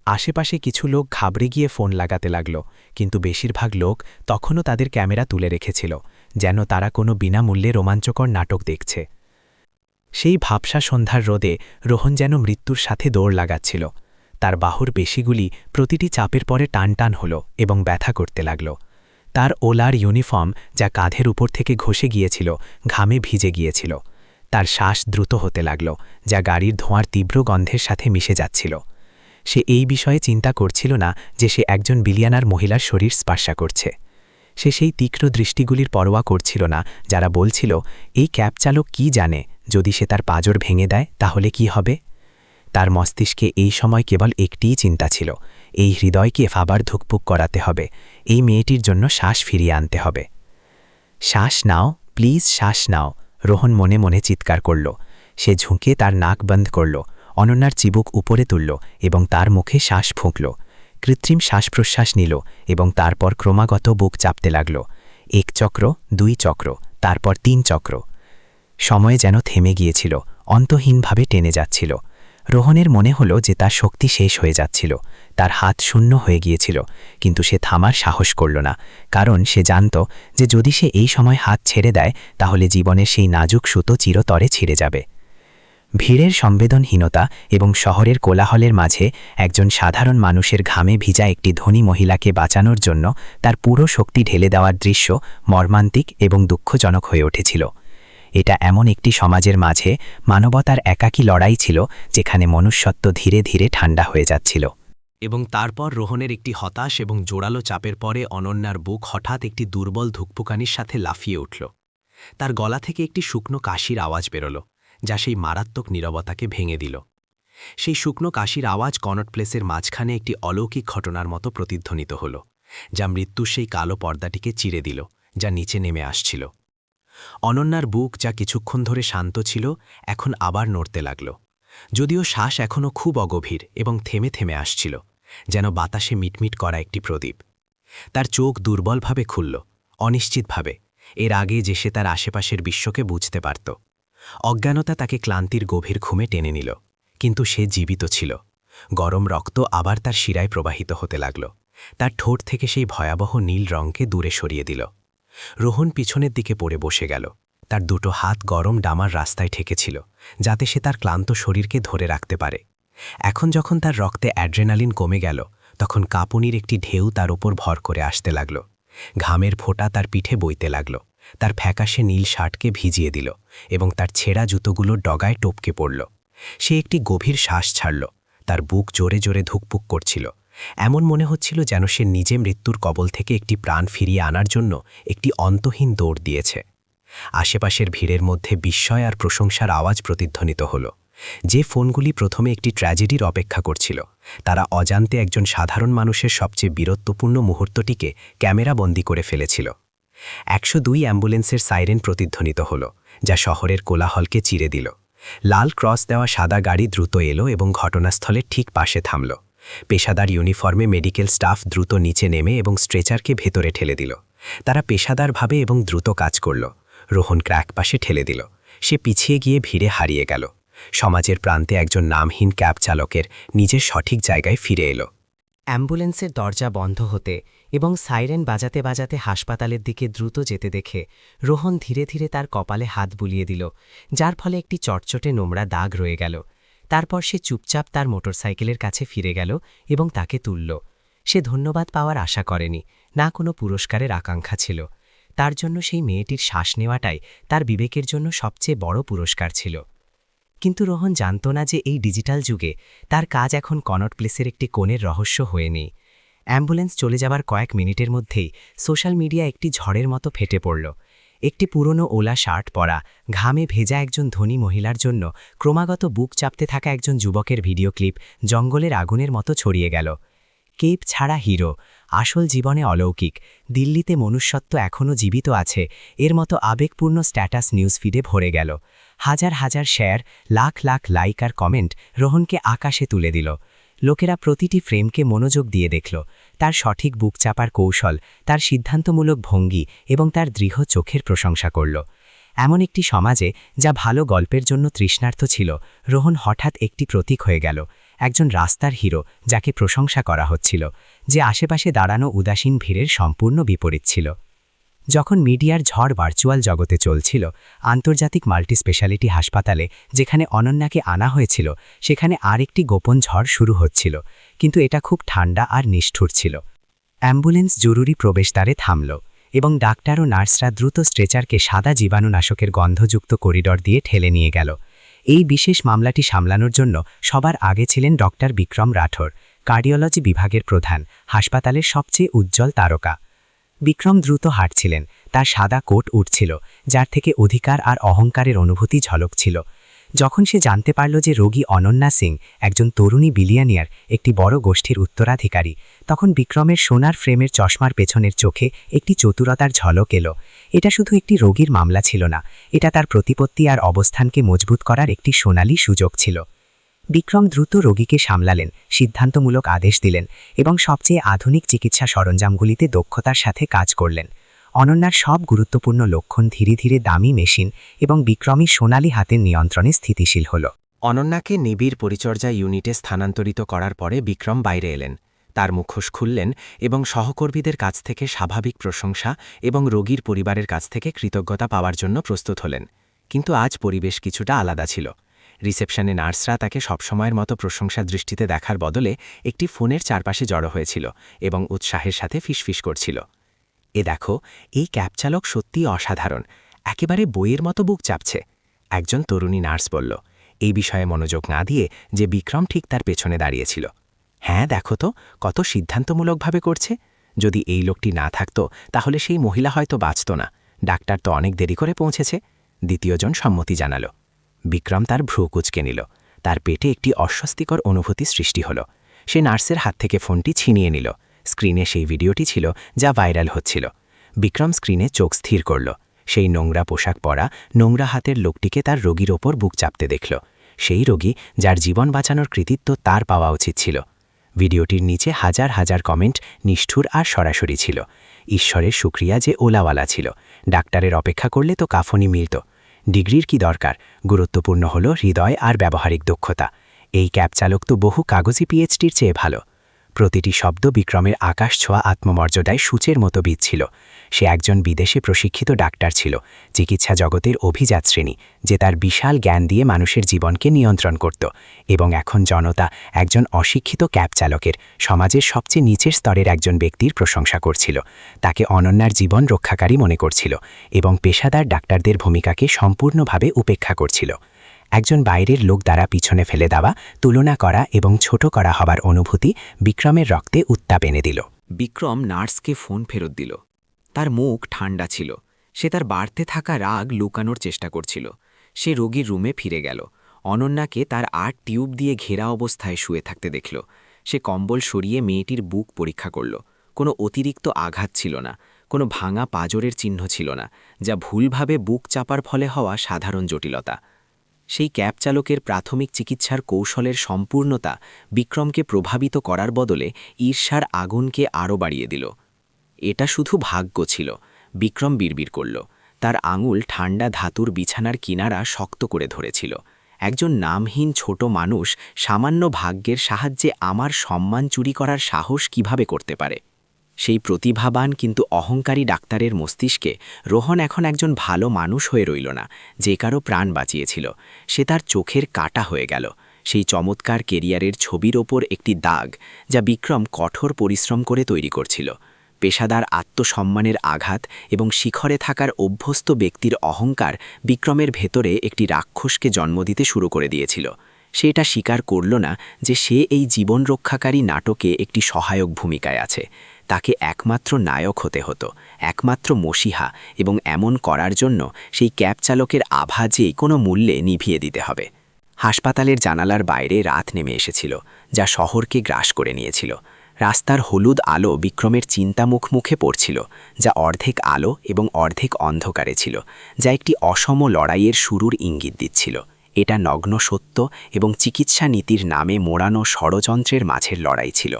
আশেপাশে কিছু লোক ঘাবড়ে গিয়ে ফোন লাগাতে লাগল, কিন্তু বেশিরভাগ লোক তখনও তাদের ক্যামেরা তুলে রেখেছিল, যেন তারা কোনো বিনামূল্যে রোমাঞ্চকর নাটক দেখছে। সেই ভাবসা সন্ধ্যার রোদে রোহন যেন মৃত্যুর সাথে দৌড় লাগাচ্ছিল। তার বাহুর পেশিগুলি প্রতিটি চাপের পরে টান টান হল এবং ব্যথা করতে লাগল। তার ওলার ইউনিফর্ম, যা কাঁধের উপর থেকে ঘষে গিয়েছিল, ঘামে ভিজে গিয়েছিল। তার শ্বাস দ্রুত হতে লাগল, যা গাড়ির ধোঁয়ার তীব্র গন্ধের সাথে মিশে যাচ্ছিল। সে এই বিষয়ে চিন্তা করছিল না যে সে একজন বিলিয়নার মহিলার শরীর স্পর্শ করছে। সে সেই তীক্ষ্ণ দৃষ্টিগুলির পরোয়া করছিল না যারা বলছিল, এই ক্যাব চালক কি জানে, যদি সে তার পাঁজর ভেঙে দেয় তাহলে কি হবে? তার মস্তিষ্কে এই সময় কেবল একটিই চিন্তা ছিল, এই হৃদয়কে আবার ধুকপুক করাতে হবে, এই মেয়েটির জন্য শ্বাস ফিরিয়ে আনতে হবে। শ্বাস নাও, প্লিজ শ্বাস নাও! রোহন মনে মনে চিৎকার করল। সে ঝুঁকে তার নাক বন্ধ করল, অনন্যার চিবুক উপরে তুলল এবং তার মুখে শ্বাস ফুঁকল। কৃত্রিম শ্বাস-প্রশ্বাস নিল এবং তারপর ক্রমাগত বুক চাপতে লাগল। 1 চক্র, 2 চক্র, তারপর 3 চক্র। সময় যেন থেমে গিয়েছিল, অন্তহীনভাবে টেনে যাচ্ছিল। রোহনের মনে হল যে তার শক্তি শেষ হয়ে যাচ্ছিল, তার হাত শূন্য হয়ে গিয়েছিল, কিন্তু সে থামার সাহস করল না, কারণ সে জানত যে যদি সে এই সময় হাত ছেড়ে দেয় তাহলে জীবনের সেই নাজুক সুতো চিরতরে ছিঁড়ে যাবে। ভিড়ের সংবেদনহীনতা এবং শহরের কোলাহলের মাঝে একজন সাধারণ মানুষের ঘামে ভিজা একটি ধনী মহিলাকে বাঁচানোর জন্য তার পুরো শক্তি ঢেলে দেওয়ার দৃশ্য মর্মান্তিক এবং দুঃখজনক হয়ে উঠেছিল। এটা এমন একটি সমাজের মাঝে মানবতার একাকী লড়াই ছিল, যেখানে মনুষ্যত্ব ধীরে ধীরে ঠান্ডা হয়ে যাচ্ছিল। এবং তারপর রোহনের একটি হতাশ এবং জোরালো চাপের পরে অনন্যার বুক হঠাৎ একটি দুর্বল ধুকপুকানির সাথে লাফিয়ে উঠল। তার গলা থেকে একটি শুকনো কাশির আওয়াজ বেরোল, যা সেই মারাত্মক নীরবতাকে ভেঙে দিল। সেই শুকনো কাশির আওয়াজ কনট প্লেসের মাঝখানে একটি অলৌকিক ঘটনার মতো প্রতিধ্বনিত হল, যা মৃত্যুর সেই কালো পর্দাটিকে চিরে দিল, যা নিচে নেমে আসছিল। অনন্যার বুক, যা কিছুক্ষণ ধরে শান্ত ছিল, এখন আবার নড়তে লাগল, যদিও শ্বাস এখনও খুব অগভীর এবং থেমে থেমে আসছিল, যেন বাতাসে মিটমিট করা একটি প্রদীপ। তার চোখ দুর্বলভাবে খুলল, অনিশ্চিতভাবে, এর আগে যে সে তার আশেপাশের বিশ্বকে বুঝতে পারত। অজ্ঞানতা তাকে ক্লান্তির গভীর ঘুমে টেনে নিল, কিন্তু সে জীবিত ছিল। গরম রক্ত আবার তার শিরায় প্রবাহিত হতে লাগল। তার ঠোঁট থেকে সেই ভয়াবহ নীল রঙকে দূরে সরিয়ে দিল। রোহন পিছনের দিকে পড়ে বসে গেল। তার 2 হাত গরম ডামার রাস্তায় ঠেকেছিল, যাতে সে তার ক্লান্ত শরীরকে ধরে রাখতে পারে। এখন যখন তার রক্তে অ্যাড্রেনালিন কমে গেল, তখন কাঁপুনির একটি ঢেউ তার ওপর ভর করে আসতে লাগল। ঘামের ফোঁটা তার পিঠে বইতে লাগল, তার ফ্যাকাশে নীল শার্টকে ভিজিয়ে দিল এবং তার ছেঁড়া জুতোগুলো ডগায় টপকে পড়ল। সে একটি গভীর শ্বাস ছাড়ল। তার বুক জোরে জোরে ধুকপুক করছিল। এমন মনে হচ্ছিল যেন সে নিজে মৃত্যুর কবল থেকে একটি প্রাণ ফিরিয়ে আনার জন্য একটি অন্তহীন দৌড় দিয়েছে। আশেপাশের ভিড়ের মধ্যে বিস্ময় আর প্রশংসার আওয়াজ প্রতিধ্বনিত হল। যে ফোনগুলি প্রথমে একটি ট্র্যাজেডির অপেক্ষা করছিল, তারা অজান্তে একজন সাধারণ মানুষের সবচেয়ে বীরত্বপূর্ণ মুহূর্তটিকে ক্যামেরাবন্দি করে ফেলেছিল। 102 অ্যাম্বুলেন্সের সাইরেন প্রতিধ্বনিত হল, যা শহরের কোলাহলকে চিরে দিল। লাল ক্রস দেওয়া সাদা গাড়ি দ্রুত এলো এবং ঘটনাস্থলের ঠিক পাশে থামল। পেশাদার ইউনিফর্মে মেডিকেল স্টাফ দ্রুত নিচে নেমে এবং স্ট্রেচারকে ভেতরে ঠেলে দিল। তারা পেশাদারভাবে এবং দ্রুত কাজ করল। রোহন ক্র্যাক পাশে ঠেলে দিল। সে পিছিয়ে গিয়ে ভিড়ে হারিয়ে গেল। সমাজের প্রান্তে একজন নামহীন ক্যাব চালকের নিজের সঠিক জায়গায় ফিরে এলো। অ্যাম্বুলেন্সের দরজা বন্ধ হতে এবং সাইরেন বাজাতে বাজাতে হাসপাতালের দিকে দ্রুত যেতে দেখে রোহন ধীরে ধীরে তার কপালে হাত বুলিয়ে দিল, যার ফলে একটি চটচটে নোংরা দাগ রয়ে গেল। তারপর সে চুপচাপ তার মোটরসাইকেলের কাছে ফিরে গেল এবং তাকে তুলল। সে ধন্যবাদ পাওয়ার আশা করেনি, না কোনো পুরস্কারের আকাঙ্ক্ষা ছিল। তার জন্য সেই মেয়েটির শ্বাস নেওয়াটাই তার বিবেকের জন্য সবচেয়ে বড় পুরস্কার ছিল। কিন্তু রোহন জানত না যে এই ডিজিটাল যুগে তার কাজ এখন কনট প্লেসের একটি কোণের রহস্য হয়ে নেই। অ্যাম্বুলেন্স চলে যাবার কয়েক মিনিটের মধ্যেই সোশ্যাল মিডিয়া একটি ঝড়ের মতো ফেটে পড়ল। একটি পুরনো ওলা শার্ট পরা, ঘামে ভেজা একজন ধনী মহিলার জন্য ক্রমাগত বুক চাপতে থাকা একজন যুবকের ভিডিও ক্লিপ জঙ্গলের আগুনের মতো ছড়িয়ে গেল। কেপ ছাড়া হিরো, আসল জীবনে অলৌকিক, দিল্লিতে মনুষ্যত্ব এখনও জীবিত আছে, এর মতো আবেগপূর্ণ স্ট্যাটাস নিউজ ফিডে ভরে গেল। হাজার হাজার শেয়ার, লাখ লাখ লাইক আর কমেন্ট রোহনকে আকাশে তুলে দিল। লোকেরা প্রতিটি ফ্রেমকে মনোযোগ দিয়ে দেখল, তার সঠিক বুক চাপার কৌশল, তার সিদ্ধান্তমূলক ভঙ্গি এবং তার দৃঢ় চোখের প্রশংসা করল। এমন একটি সমাজে যা ভালো গল্পের জন্য তৃষ্ণার্ত ছিল, রোহন হঠাৎ একটি প্রতীক হয়ে গেল, একজন রাস্তার হিরো যাকে প্রশংসা করা হচ্ছিল, যে আশেপাশে দাঁড়ানো উদাসীন ভিড়ের সম্পূর্ণ বিপরীত ছিল। যখন মিডিয়ার ঝড় ভার্চুয়াল জগতে চলছিল, আন্তর্জাতিক মাল্টিস্পেশালিটি হাসপাতালে যেখানে অনন্যাকে আনা হয়েছিল, সেখানে আরেকটি গোপন ঝড় শুরু হচ্ছিল, কিন্তু এটা খুব ঠান্ডা আর নিষ্ঠুর ছিল। অ্যাম্বুলেন্স জরুরি প্রবেশদ্বারে থামল এবং ডাক্তার ও নার্সরা দ্রুত স্ট্রেচারকে সাদা জীবাণুনাশকের গন্ধযুক্ত করিডর দিয়ে ঠেলে নিয়ে গেল। এই বিশেষ মামলাটি সামলানোর জন্য সবার আগে ছিলেন ডক্টর বিক্রম রাঠোর, কার্ডিওলজি বিভাগের প্রধান, হাসপাতালের সবচেয়ে উজ্জ্বল তারকা। বিক্রম দ্রুত হাঁটছিলেন, তার সাদা কোট উঠছিল, যার থেকে অধিকার আর অহংকারের অনুভূতি ঝলকছিল। যখন সে জানতে পারল যে রোগী অনন্যা সিং একজন তরুণী বিলিয়নিয়ার, একটি বড় গোষ্ঠীর উত্তরাধিকারী, তখন বিক্রমের সোনার ফ্রেমের চশমার পেছনের চোখে একটি চতুরতার ঝলক এলো। এটা শুধু একটি রোগীর মামলা ছিল না, এটা তার প্রতিপত্তি আর অবস্থানকে মজবুত করার একটি সোনালী সুযোগ ছিল। বিক্রম দ্রুত রোগীকে সামলালেন, সিদ্ধান্তমূলক আদেশ দিলেন এবং সবচেয়ে আধুনিক চিকিৎসা সরঞ্জামগুলিতে দক্ষতার সাথে কাজ করলেন। অনন্যার সব গুরুত্বপূর্ণ লক্ষণ ধীরে ধীরে দামি মেশিন এবং বিক্রমী সোনালী হাতের নিয়ন্ত্রণে স্থিতিশীল হল। অনন্যাকে নিবিড় পরিচর্যা ইউনিটে স্থানান্তরিত করার পরে বিক্রম বাইরে এলেন। তার মুখোশ খুললেন এবং সহকর্মীদের কাছ থেকে স্বাভাবিক প্রশংসা এবং রোগীর পরিবারের কাছ থেকে কৃতজ্ঞতা পাওয়ার জন্য প্রস্তুত হলেন। কিন্তু আজ পরিবেশ কিছুটা আলাদা ছিল। রিসেপশনে নার্সরা তাকে সবসময়ের মতো প্রশংসা দৃষ্টিতে দেখার বদলে একটি ফোনের চারপাশে জড়ো হয়েছিল এবং উৎসাহের সাথে ফিসফিস করছিল। এ দেখো, এই ক্যাব চালক সত্যিই অসাধারণ, একেবারে বইয়ের মতো বুক চাপছে, একজন তরুণী নার্স বলল, এই বিষয়ে মনোযোগ না দিয়ে যে বিক্রম ঠিক তার পেছনে দাঁড়িয়েছিল। হ্যাঁ, দেখো তো কত সিদ্ধান্তমূলকভাবে করছে। যদি এই লোকটি না থাকত তাহলে সেই মহিলা হয়তো বাঁচত না। ডাক্তার তো অনেক দেরি করে পৌঁছেছে। দ্বিতীয়জন সম্মতি জানাল। বিক্রম তার ভ্রু কুঁচকে নিল। তার পেটে একটি অস্বস্তিকর অনুভূতি সৃষ্টি হল। সে নার্সের হাত থেকে ফোনটি ছিনিয়ে নিল। স্ক্রিনে সেই ভিডিওটি ছিল যা ভাইরাল হচ্ছিল। বিক্রম স্ক্রিনে চোখ স্থির করল। সেই নোংরা পোশাক পরা, নোংরা হাতের লোকটিকে তার রোগীর ওপর বুক চাপতে দেখল। সেই রোগী যার জীবন বাঁচানোর কৃতিত্ব তার পাওয়া উচিত ছিল। ভিডিওটির নিচে হাজার হাজার কমেন্ট নিষ্ঠুর আর সরাসরি ছিল। ঈশ্বরের শুক্রিয়া যে ওলাওয়ালা ছিল, ডাক্তারের অপেক্ষা করলে তো কাফনি মিলত। ডিগ্রির কি দরকার, গুরুত্বপূর্ণ হল হৃদয় আর ব্যবহারিক দক্ষতা। এই ক্যাব চালক তো বহু কাগজি পিএইচডির চেয়ে ভালো। প্রতিটি শব্দ বিক্রমের আকাশ ছোঁয়া আত্মমর্যাদায় সূচের মতো বিচ্ছিল। সে একজন বিদেশে প্রশিক্ষিত ডাক্তার ছিল, চিকিৎসা জগতের অভিজাত শ্রেণী, যে তার বিশাল জ্ঞান দিয়ে মানুষের জীবনকে নিয়ন্ত্রণ করত। এবং এখন জনতা একজন অশিক্ষিত ক্যাব চালকের, সমাজের সবচেয়ে নিচের স্তরের একজন ব্যক্তির প্রশংসা করছিল। তাকে অনন্যার জীবন রক্ষাকারী মনে করছিল এবং পেশাদার ডাক্তারদের ভূমিকাকে সম্পূর্ণভাবে উপেক্ষা করছিল। একজন বাইরের লোক দ্বারা পিছনে ফেলে দেওয়া, তুলনা করা এবং ছোট করা হবার অনুভূতি বিক্রমের রক্তে উত্তাপ এনে দিল। বিক্রম নার্সকে ফোন ফেরত দিল। তার মুখ ঠান্ডা ছিল। সে তার বাড়তে থাকা রাগ লুকানোর চেষ্টা করছিল। সে রোগীর রুমে ফিরে গেল। অনন্যাকে তার টিউব দিয়ে ঘেরা অবস্থায় শুয়ে থাকতে দেখল। সে কম্বল সরিয়ে মেয়েটির বুক পরীক্ষা করল। কোনো অতিরিক্ত আঘাত ছিল না, কোনো ভাঙা পাঁজরের চিহ্ন ছিল না, যা ভুলভাবে বুক চাপার ফলে হওয়া সাধারণ জটিলতা। সেই ক্যাব চালকের প্রাথমিক চিকিৎসার কৌশলের সম্পূর্ণতা বিক্রমকে প্রভাবিত করার বদলে ঈর্ষার আগুনকে আরও বাড়িয়ে দিল। এটা শুধু ভাগ্য ছিল, বিক্রম বিড়বিড় করল। তার আঙুল ঠান্ডা ধাতুর বিছানার কিনারা শক্ত করে ধরেছিল। একজন নামহীন ছোট মানুষ সামান্য ভাগ্যের সাহায্যে আমার সম্মান চুরি করার সাহস কিভাবে করতে পারে? সেই প্রতিভাবান কিন্তু অহংকারী ডাক্তারের মস্তিষ্কে রোহন এখন একজন ভালো মানুষ হয়ে রইল না, যে কারো প্রাণ বাঁচিয়েছিল। সে তার চোখের কাটা হয়ে গেল, সেই চমৎকার কেরিয়ারের ছবির ওপর একটি দাগ, যা বিক্রম কঠোর পরিশ্রম করে তৈরি করছিল। পেশাদার আত্মসম্মানের আঘাত এবং শিখরে থাকার অভ্যস্ত ব্যক্তির অহংকার বিক্রমের ভেতরে একটি রাক্ষসকে জন্ম দিতে শুরু করে দিয়েছিল। সে এটা স্বীকার করল না যে সে এই জীবন রক্ষাকারী নাটকে একটি সহায়ক ভূমিকায় আছে। তাকে একমাত্র নায়ক হতে হতো, একমাত্র মসিহা, এবং এমন করার জন্য সেই ক্যাব চালকের আভা যে কোনো মূল্যে নিভিয়ে দিতে হবে। হাসপাতালের জানালার বাইরে রাত নেমে এসেছিল, যা শহরকে গ্রাস করে নিয়েছিল। রাস্তার হলুদ আলো বিক্রমের চিন্তামুখ মুখে পড়ছিল, যা অর্ধেক আলো এবং অর্ধেক অন্ধকারে ছিল, যা একটি অসম লড়াইয়ের শুরুর ইঙ্গিত দিচ্ছিল। এটা নগ্ন সত্য এবং চিকিৎসা নীতির নামে মোড়ানো ষড়যন্ত্রের মাঝের লড়াই ছিল।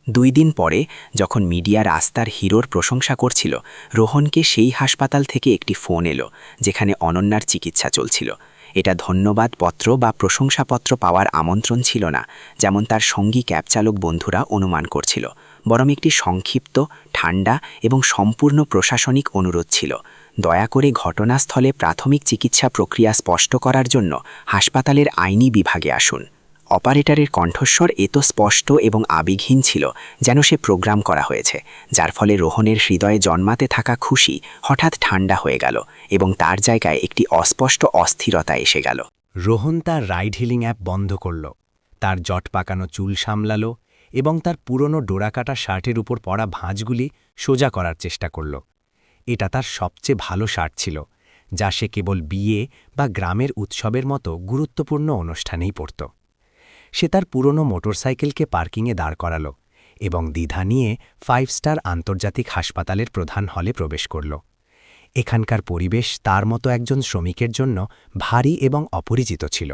2 দিন পরে, যখন মিডিয়া রাস্তার হিরোর প্রশংসা করছিল, রোহনকে সেই হাসপাতাল থেকে একটি ফোন এলো যেখানে অনন্যার চিকিৎসা চলছিল। এটা ধন্যবাদপত্র বা প্রশংসাপত্র পাওয়ার আমন্ত্রণ ছিল না, যেমন তার সঙ্গী ক্যাব চালক বন্ধুরা অনুমান করছিল, বরং একটি সংক্ষিপ্ত, ঠান্ডা এবং সম্পূর্ণ প্রশাসনিক অনুরোধ ছিল। দয়া করে ঘটনাস্থলে প্রাথমিক চিকিৎসা প্রক্রিয়া স্পষ্ট করার জন্য হাসপাতালের আইনি বিভাগে আসুন। অপারেটরের কণ্ঠস্বর এত স্পষ্ট এবং আবেগহীন ছিল, যেন সে প্রোগ্রাম করা হয়েছে, যার ফলে রোহনের হৃদয়ে জন্মাতে থাকা খুশি হঠাৎ ঠান্ডা হয়ে গেল এবং তার জায়গায় একটি অস্পষ্ট অস্থিরতা এসে গেল। রোহন তার রাইড হিলিং অ্যাপ বন্ধ করল, তার জট পাকানো চুল সামলালো এবং তার পুরনো ডোরাকাটা শার্টের উপর পড়া ভাঁজগুলি সোজা করার চেষ্টা করল। এটা তার সবচেয়ে ভালো শার্ট ছিল, যা সে কেবল বিয়ে বা গ্রামের উৎসবের মতো গুরুত্বপূর্ণ অনুষ্ঠানেই পরত। সে তার পুরনো মোটরসাইকেলকে পার্কিংয়ে দাঁড় করাল এবং দ্বিধা নিয়ে 5 স্টার আন্তর্জাতিক হাসপাতালের প্রধান হলে প্রবেশ করল। এখানকার পরিবেশ তার মতো একজন শ্রমিকের জন্য ভারী এবং অপরিচিত ছিল।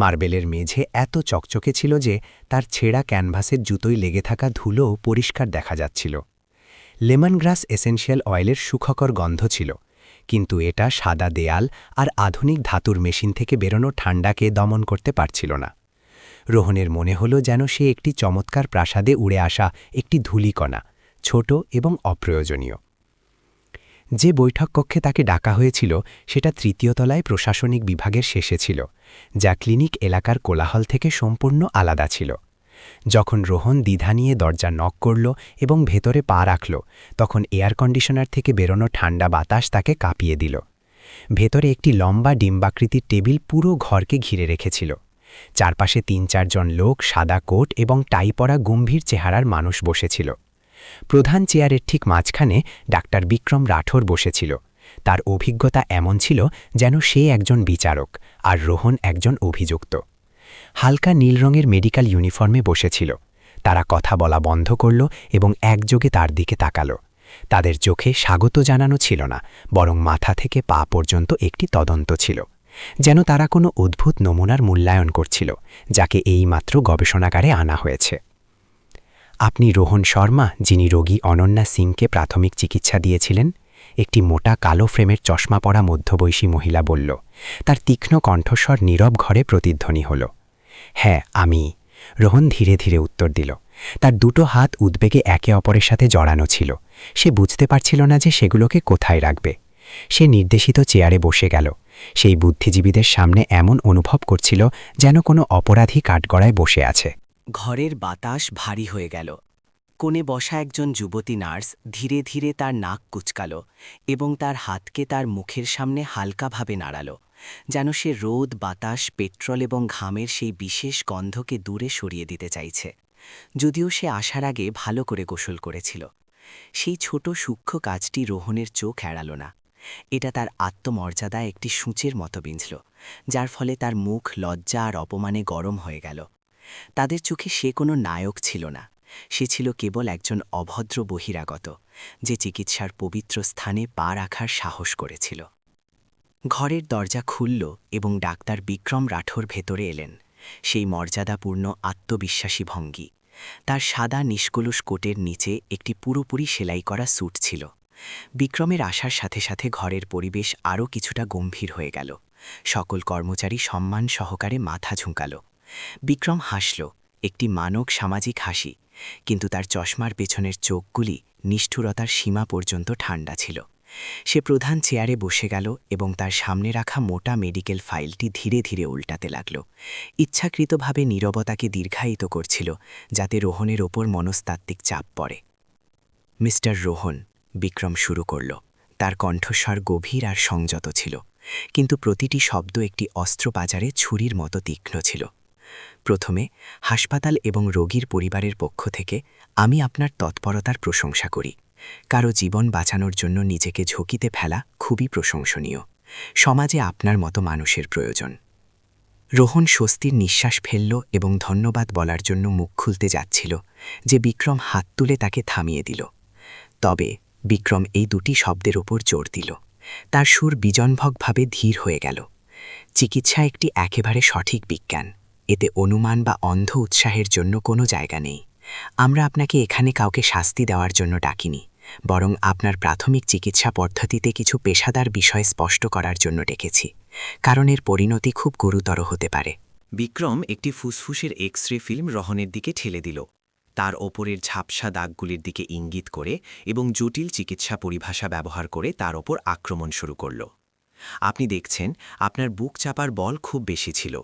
মার্বেলের মেঝে এত চকচকে ছিল যে তার ছেঁড়া ক্যানভাসের জুতোয় লেগে থাকা ধুলোও পরিষ্কার দেখা যাচ্ছিল। লেমনগ্রাস এসেনশিয়াল অয়েলের সুখকর গন্ধ ছিল, কিন্তু এটা সাদা দেয়াল আর আধুনিক ধাতুর মেশিন থেকে বেরোনো ঠান্ডাকে দমন করতে পারছিল না। রোহনের মনে হল যেন সে একটি চমৎকার প্রাসাদে উড়ে আসা একটি ধূলিকণা, ছোট এবং অপ্রয়োজনীয়। যে বৈঠক কক্ষে তাকে ডাকা হয়েছিল সেটা 3য় তলায় প্রশাসনিক বিভাগের শেষে ছিল, যা ক্লিনিক এলাকার কোলাহল থেকে সম্পূর্ণ আলাদা ছিল। যখন রোহন দ্বিধা নিয়ে দরজা নক করল এবং ভেতরে পা রাখল, তখন এয়ার কন্ডিশনার থেকে বেরোনো ঠান্ডা বাতাস তাকে কাঁপিয়ে দিল। ভেতরে একটি লম্বা ডিম্বাকৃতির টেবিল পুরো ঘরকে ঘিরে রেখেছিল। চারপাশে 3-4 জন লোক সাদা কোট এবং টাই পরা গম্ভীর চেহারার মানুষ বসেছিল। প্রধান চেয়ারের ঠিক মাঝখানে ডাক্তার বিক্রম রাঠোর বসেছিল। তার অভিজ্ঞতা এমন ছিল যেন সে একজন বিচারক আর রোহন একজন অভিযুক্ত। হালকা নীল রঙের মেডিকেল ইউনিফর্মে বসেছিল। তারা কথা বলা বন্ধ করল এবং একযোগে তার দিকে তাকাল। তাদের চোখে স্বাগত জানানো ছিল না, বরং মাথা থেকে পা পর্যন্ত একটি তদন্ত ছিল, যেন তারা কোনো অদ্ভুত নমুনার মূল্যায়ন করছিল, যাকে এইমাত্র গবেষণাগারে আনা হয়েছে। আপনি রোহন শর্মা, যিনি রোগী অনন্যা সিংকে প্রাথমিক চিকিৎসা দিয়েছিলেন? একটি মোটা কালো ফ্রেমের চশমা পরা মধ্যবয়সী মহিলা বলল। তার তীক্ষ্ণ কণ্ঠস্বর নীরব ঘরে প্রতিধ্বনি হল। হ্যাঁ, আমি। রোহন ধীরে ধীরে উত্তর দিল, তার দুটো হাত উদ্বেগে একে অপরের সাথে জড়ানো ছিল। সে বুঝতে পারছিল না যে সেগুলোকে কোথায় রাখবে। সে নির্দেশিত চেয়ারে বসে গেল। সেই বুদ্ধিজীবীদের সামনে এমন অনুভব করছিল যেন কোনো অপরাধী কাঠগড়ায় বসে আছে। ঘরের বাতাস ভারী হয়ে গেল। কোণে বসা একজন যুবতী নার্স ধীরে ধীরে তার নাক কুচকাল এবং তার হাতকে তার মুখের সামনে হালকাভাবে নাড়াল, যেন সে রোদ, বাতাস, পেট্রোল এবং ঘামের সেই বিশেষ গন্ধকে দূরে সরিয়ে দিতে চাইছে। যদিও সে আসার আগে ভালো করে গোসল করেছিল। সেই ছোট সূক্ষ্ম কাজটি রোহনের চোখ এড়াল না। এটা তার আত্মমর্যাদায় একটি সূঁচের মতো বিঁধল, যার ফলে তার মুখ লজ্জা আর অপমানে গরম হয়ে গেল। তাদের চোখে সে কোনো নায়ক ছিল না। সে ছিল কেবল একজন অভদ্র বহিরাগত, যে চিকিৎসার পবিত্র স্থানে পা রাখার সাহস করেছিল। ঘরের দরজা খুলল এবং ডাক্তার বিক্রম রাঠোর ভেতরে এলেন, সেই মর্যাদাপূর্ণ আত্মবিশ্বাসী ভঙ্গি। তার সাদা নিষ্কলুষ কোটের নিচে একটি পুরোপুরি সেলাই করা স্যুট ছিল। বিক্রমের আসার সাথে সাথে ঘরের পরিবেশ আরও কিছুটা গম্ভীর হয়ে গেল। সকল কর্মচারী সম্মান সহকারে মাথা ঝুঁকাল। বিক্রম হাসল, একটি মানক সামাজিক হাসি, কিন্তু তার চশমার পেছনের চোখগুলি নিষ্ঠুরতার সীমা পর্যন্ত ঠান্ডা ছিল। সে প্রধান চেয়ারে বসে গেল এবং তার সামনে রাখা মোটা মেডিকেল ফাইলটি ধীরে ধীরে উল্টাতে লাগল। ইচ্ছাকৃতভাবে নীরবতাকে দীর্ঘায়িত করছিল, যাতে রোহনের ওপর মনস্তাত্ত্বিক চাপ পড়ে। মিস্টার রোহন, বিক্রম শুরু করল। তার কণ্ঠস্বর গভীর আর সংযত ছিল, কিন্তু প্রতিটি শব্দ একটি অস্ত্রবাজারে ছুরির মতো তীক্ষ্ণ ছিল। প্রথমে, হাসপাতাল এবং রোগীর পরিবারের পক্ষ থেকে আমি আপনার তৎপরতার প্রশংসা করি। কারো জীবন বাঁচানোর জন্য নিজেকে ঝুঁকিতে ফেলা খুবই প্রশংসনীয়। সমাজে আপনার মতো মানুষের প্রয়োজন। রোহন স্বস্তির নিঃশ্বাস ফেলল এবং ধন্যবাদ বলার জন্য মুখ খুলতে যাচ্ছিল, যে বিক্রম হাত তুলে তাকে থামিয়ে দিল। তবে বিক্রম এই দুটি শব্দের ওপর জোর দিল। তার সুর বিজনভকভাবে ধীর হয়ে গেল। চিকিৎসা একটি একেবারে সঠিক বিজ্ঞান। এতে অনুমান বা অন্ধ উৎসাহের জন্য কোনো জায়গা নেই। আমরা আপনাকে এখানে কাউকে শাস্তি দেওয়ার জন্য ডাকিনি, বরং আপনার প্রাথমিক চিকিৎসা পদ্ধতিতে কিছু পেশাদার বিষয় স্পষ্ট করার জন্য ডেকেছি, কারণ এর পরিণতি খুব গুরুতর হতে পারে। বিক্রম একটি ফুসফুসের এক্স-রে ফিল্ম রোহনের দিকে ঠেলে দিল, তার ওপরের ঝাপসা দাগগুলির দিকে ইঙ্গিত করে এবং জটিল চিকিৎসা পরিভাষা ব্যবহার করে তার ওপর আক্রমণ শুরু করল। আপনি দেখছেন, আপনার বুক চাপার বল খুব বেশি ছিল।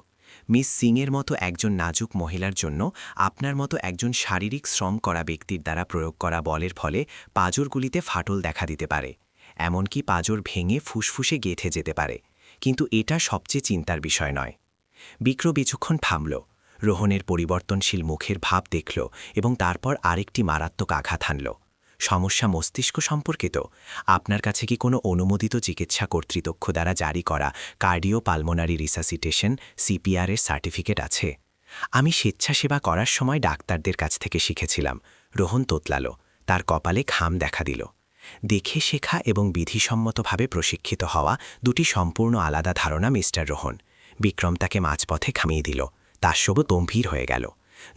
মিস সিংয়ের মতো একজন নাজুক মহিলার জন্য আপনার মতো একজন শারীরিক শ্রম করা ব্যক্তির দ্বারা প্রয়োগ করা বলের ফলে পাঁজরগুলিতে ফাটল দেখা দিতে পারে, এমনকি পাঁজর ভেঙে ফুসফুসে গেঁথে যেতে পারে। কিন্তু এটা সবচেয়ে চিন্তার বিষয় নয়। বিক্রম কিছুক্ষণ থামল, রোহনের পরিবর্তনশীল মুখের ভাব দেখল এবং তারপর আরেকটি মারাত্মক আঘাত হানল। সমস্যা মস্তিষ্ক সম্পর্কিত। আপনার কাছে কি কোনো অনুমোদিত চিকিৎসা কর্তৃপক্ষ দ্বারা জারি করা কার্ডিও পালমোনারি রিসাসিটেশন সিপিআর-এর সার্টিফিকেট আছে? আমি স্বেচ্ছাসেবা করার সময় ডাক্তারদের কাছ থেকে শিখেছিলাম। রোহন তোতলাল, তার কপালে ঘাম দেখা দিল। দেখে শেখা এবং বিধিসম্মতভাবে প্রশিক্ষিত হওয়া দুটি সম্পূর্ণ আলাদা ধারণা, মিস্টার রোহন। বিক্রম তাকে মাঝপথে থামিয়ে দিল। তার সব গম্ভীর হয়ে গেল।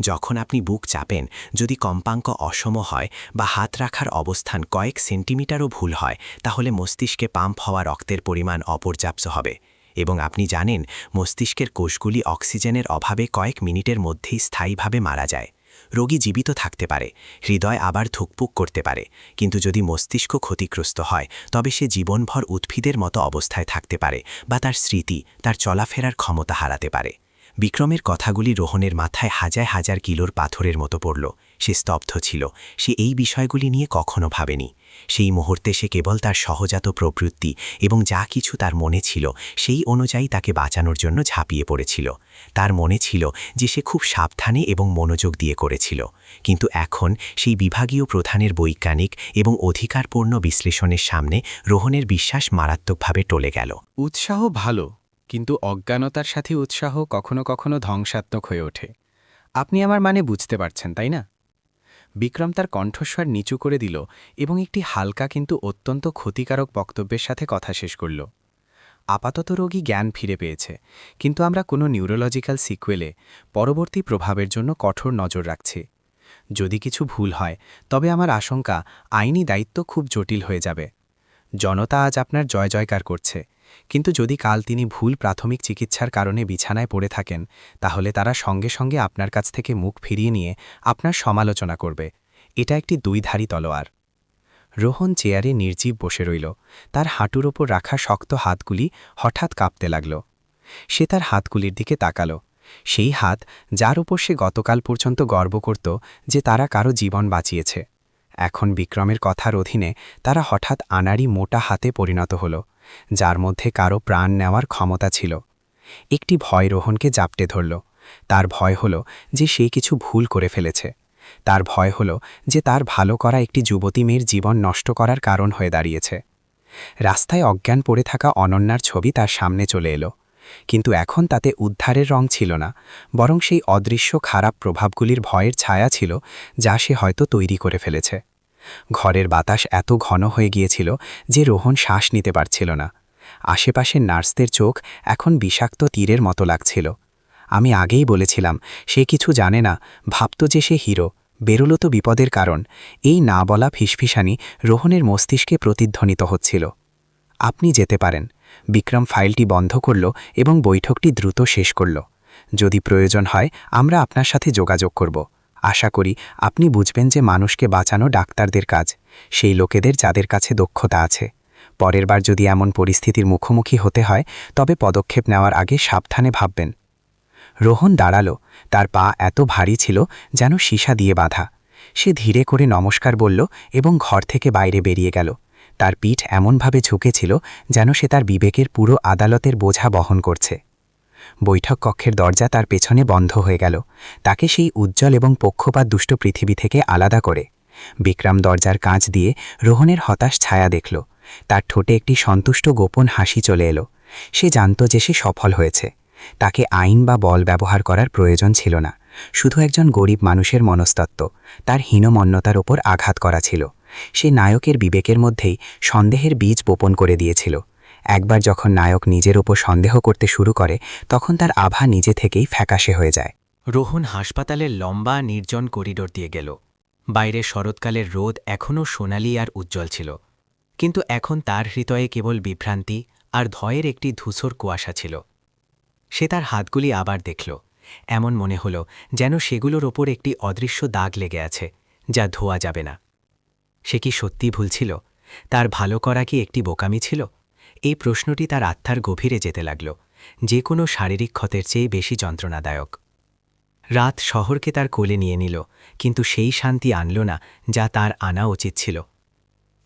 যখন আপনি বুক চাপেন, যদি কম্পাঙ্ক অসম হয় বা হাত রাখার অবস্থান কয়েক সেন্টিমিটারও ভুল হয়, তাহলে মস্তিষ্কে পাম্প হওয়া রক্তের পরিমাণ অপর্যাপ্ত হবে এবং আপনি জানেন মস্তিষ্কের কোষগুলি অক্সিজেনের অভাবে কয়েক মিনিটের মধ্যেই স্থায়ীভাবে মারা যায়। রোগী জীবিত থাকতে পারে, হৃদয় আবার ধুকপুক করতে পারে, কিন্তু যদি মস্তিষ্ক ক্ষতিগ্রস্ত হয় তবে সে জীবনভর উদ্ভিদের মতো অবস্থায় থাকতে পারে বা তার স্মৃতি, তার চলাফেরার ক্ষমতা হারাতে পারে। বিক্রমের কথাগুলি রোহনের মাথায় হাজার হাজার কিলোর পাথরের মতো পড়ল। সে স্তব্ধ ছিল। সে এই বিষয়গুলি নিয়ে কখনো ভাবেনি। সেই মুহূর্তে সে কেবল তার সহজাত প্রবৃত্তি এবং যা কিছু তার মনে ছিল সেই অনুযায়ী তাকে বাঁচানোর জন্য ঝাঁপিয়ে পড়েছিল। তার মনে ছিল যে সে খুব সাবধানে এবং মনোযোগ দিয়ে করেছিল, কিন্তু এখন সেই বিভাগীয় প্রধানের বৈজ্ঞানিক এবং অধিকারপূর্ণ বিশ্লেষণের সামনে রোহনের বিশ্বাস মারাত্মকভাবে টলে গেল। উৎসাহ ভালো, কিন্তু অজ্ঞানতার সাথে উৎসাহ কখনো কখনো ধ্বংসাত্মক হয়ে ওঠে। আপনি আমার মানে বুঝতে পারছেন, তাই না? বিক্রম তার কণ্ঠস্বর নিচু করে দিল এবং একটি হালকা কিন্তু অত্যন্ত ক্ষতিকারক বক্তব্যের সাথে কথা শেষ করল। আপাতত রোগী জ্ঞান ফিরে পেয়েছে, কিন্তু আমরা কোনো নিউরোলজিক্যাল সিকুয়েলে পরবর্তী প্রভাবের জন্য কঠোর নজর রাখছি। যদি কিছু ভুল হয় তবে আমার আশঙ্কা আইনি দায়িত্ব খুব জটিল হয়ে যাবে। জনতা আজ আপনার জয় জয়কার করছে, কিন্তু যদি কাল তিনি ভুল প্রাথমিক চিকিৎসার কারণে বিছানায় পড়ে থাকেন তাহলে তারা সঙ্গে সঙ্গে আপনার কাছ থেকে মুখ ফিরিয়ে নিয়ে আপনার সমালোচনা করবে। এটা একটি দুইধারী তলোয়ার। রোহন চেয়ারে নির্জীব বসে রইল। তার হাঁটুর ওপর রাখা শক্ত হাতগুলি হঠাৎ কাঁপতে লাগল। সে তার হাতগুলির দিকে তাকাল, সেই হাত যার ওপর সে গতকাল পর্যন্ত গর্ব করত যে তারা কারো জীবন বাঁচিয়েছে। এখন বিক্রমের কথার অধীনে তারা হঠাৎ আনাড়ি মোটা হাতে পরিণত হল, যার মধ্যে কারো প্রাণ নেওয়ার ক্ষমতা ছিল। একটি ভয় রোহনকে জাপটে ধরল। তার ভয় হল যে সে কিছু ভুল করে ফেলেছে। তার ভয় হল যে তার ভালো করা একটি যুবতী মেয়ের জীবন নষ্ট করার কারণ হয়ে দাঁড়িয়েছে। রাস্তায় অজ্ঞান পড়ে থাকা অনন্যার ছবি তার সামনে চলে এলো, কিন্তু এখন তাতে উদ্ধারের রং ছিল না, বরং সেই অদৃশ্য খারাপ প্রভাবগুলির ভয়ের ছায়া ছিল যা সে হয়তো তৈরি করে ফেলেছে। ঘরের বাতাস এত ঘন হয়ে গিয়েছিল যে রোহন শ্বাস নিতে পারছিল না। আশেপাশের নার্সদের চোখ এখন বিষাক্ত তীরের মতো লাগছিল। আমি আগেই বলেছিলাম সে কিছু জানে না, ভাবত যে সে হিরো, বেরোলো তো বিপদের কারণ। এই না বলা ফিসফিসানি রোহনের মস্তিষ্কে প্রতিধ্বনিত হচ্ছিল। আপনি যেতে পারেন। বিক্রম ফাইলটি বন্ধ করল এবং বৈঠকটি দ্রুত শেষ করল। যদি প্রয়োজন হয় আমরা আপনার সাথে যোগাযোগ করব। আশা করি আপনি বুঝবেন যে মানুষকে বাঁচানো ডাক্তারদের কাজ, সেই লোকেদের যাদের কাছে দক্ষতা আছে। পরের বার যদি এমন পরিস্থিতির মুখোমুখি হতে হয় তবে পদক্ষেপ নেওয়ার আগে সাবধানে ভাববেন। রোহন দাঁড়াল। তার পা এত ভারী ছিল যেন সীসা দিয়ে বাঁধা। সে ধীরে করে নমস্কার বলল এবং ঘর থেকে বাইরে বেরিয়ে গেল। তার পিঠ এমনভাবে ঝুঁকেছিল যেন সে তার বিবেকের পুরো আদালতের বোঝা বহন করছে। বৈঠক কক্ষের দরজা তার পেছনে বন্ধ হয়ে গেল, তাকে সেই উজ্জ্বল এবং পক্ষপাত দুষ্ট পৃথিবী থেকে আলাদা করে। বিক্রম দরজার কাঁচ দিয়ে রোহনের হতাশ ছায়া দেখল। তার ঠোঁটে একটি সন্তুষ্ট গোপন হাসি চলে এলো। সে জানত যে সে সফল হয়েছে। তাকে আইন বা বল ব্যবহার করার প্রয়োজন ছিল না, শুধু একজন গরিব মানুষের মনস্তত্ত্ব তার হীনমন্যতার ওপর আঘাত করা ছিল। সে নায়কের বিবেকের মধ্যেই সন্দেহের বীজ বপন করে দিয়েছিল। একবার যখন নায়ক নিজের ওপর সন্দেহ করতে শুরু করে তখন তার আভা নিজে থেকেই ফ্যাকাশে হয়ে যায়। রোহন হাসপাতালের লম্বা নির্জন করিডোর দিয়ে গেল। বাইরে শরৎকালের রোদ এখনও সোনালি আর উজ্জ্বল ছিল, কিন্তু এখন তার হৃদয়ে কেবল বিভ্রান্তি আর ভয়ের একটি ধূসর কুয়াশা ছিল। সে তার হাতগুলি আবার দেখল। এমন মনে হল যেন সেগুলোর ওপর একটি অদৃশ্য দাগ লেগে আছে, যা ধোয়া যাবে না। সে কি সত্যি ভুল ছিল? তার ভালো করা কি একটি বোকামি ছিল? এই প্রশ্নটি তার আত্মার গভীরে যেতে লাগল, যে কোনো শারীরিক ক্ষতের চেয়ে বেশি যন্ত্রণাদায়ক। রাত শহরকে তার কোলে নিয়ে নিল, কিন্তু সেই শান্তি আনল না যা তার আনা উচিত ছিল।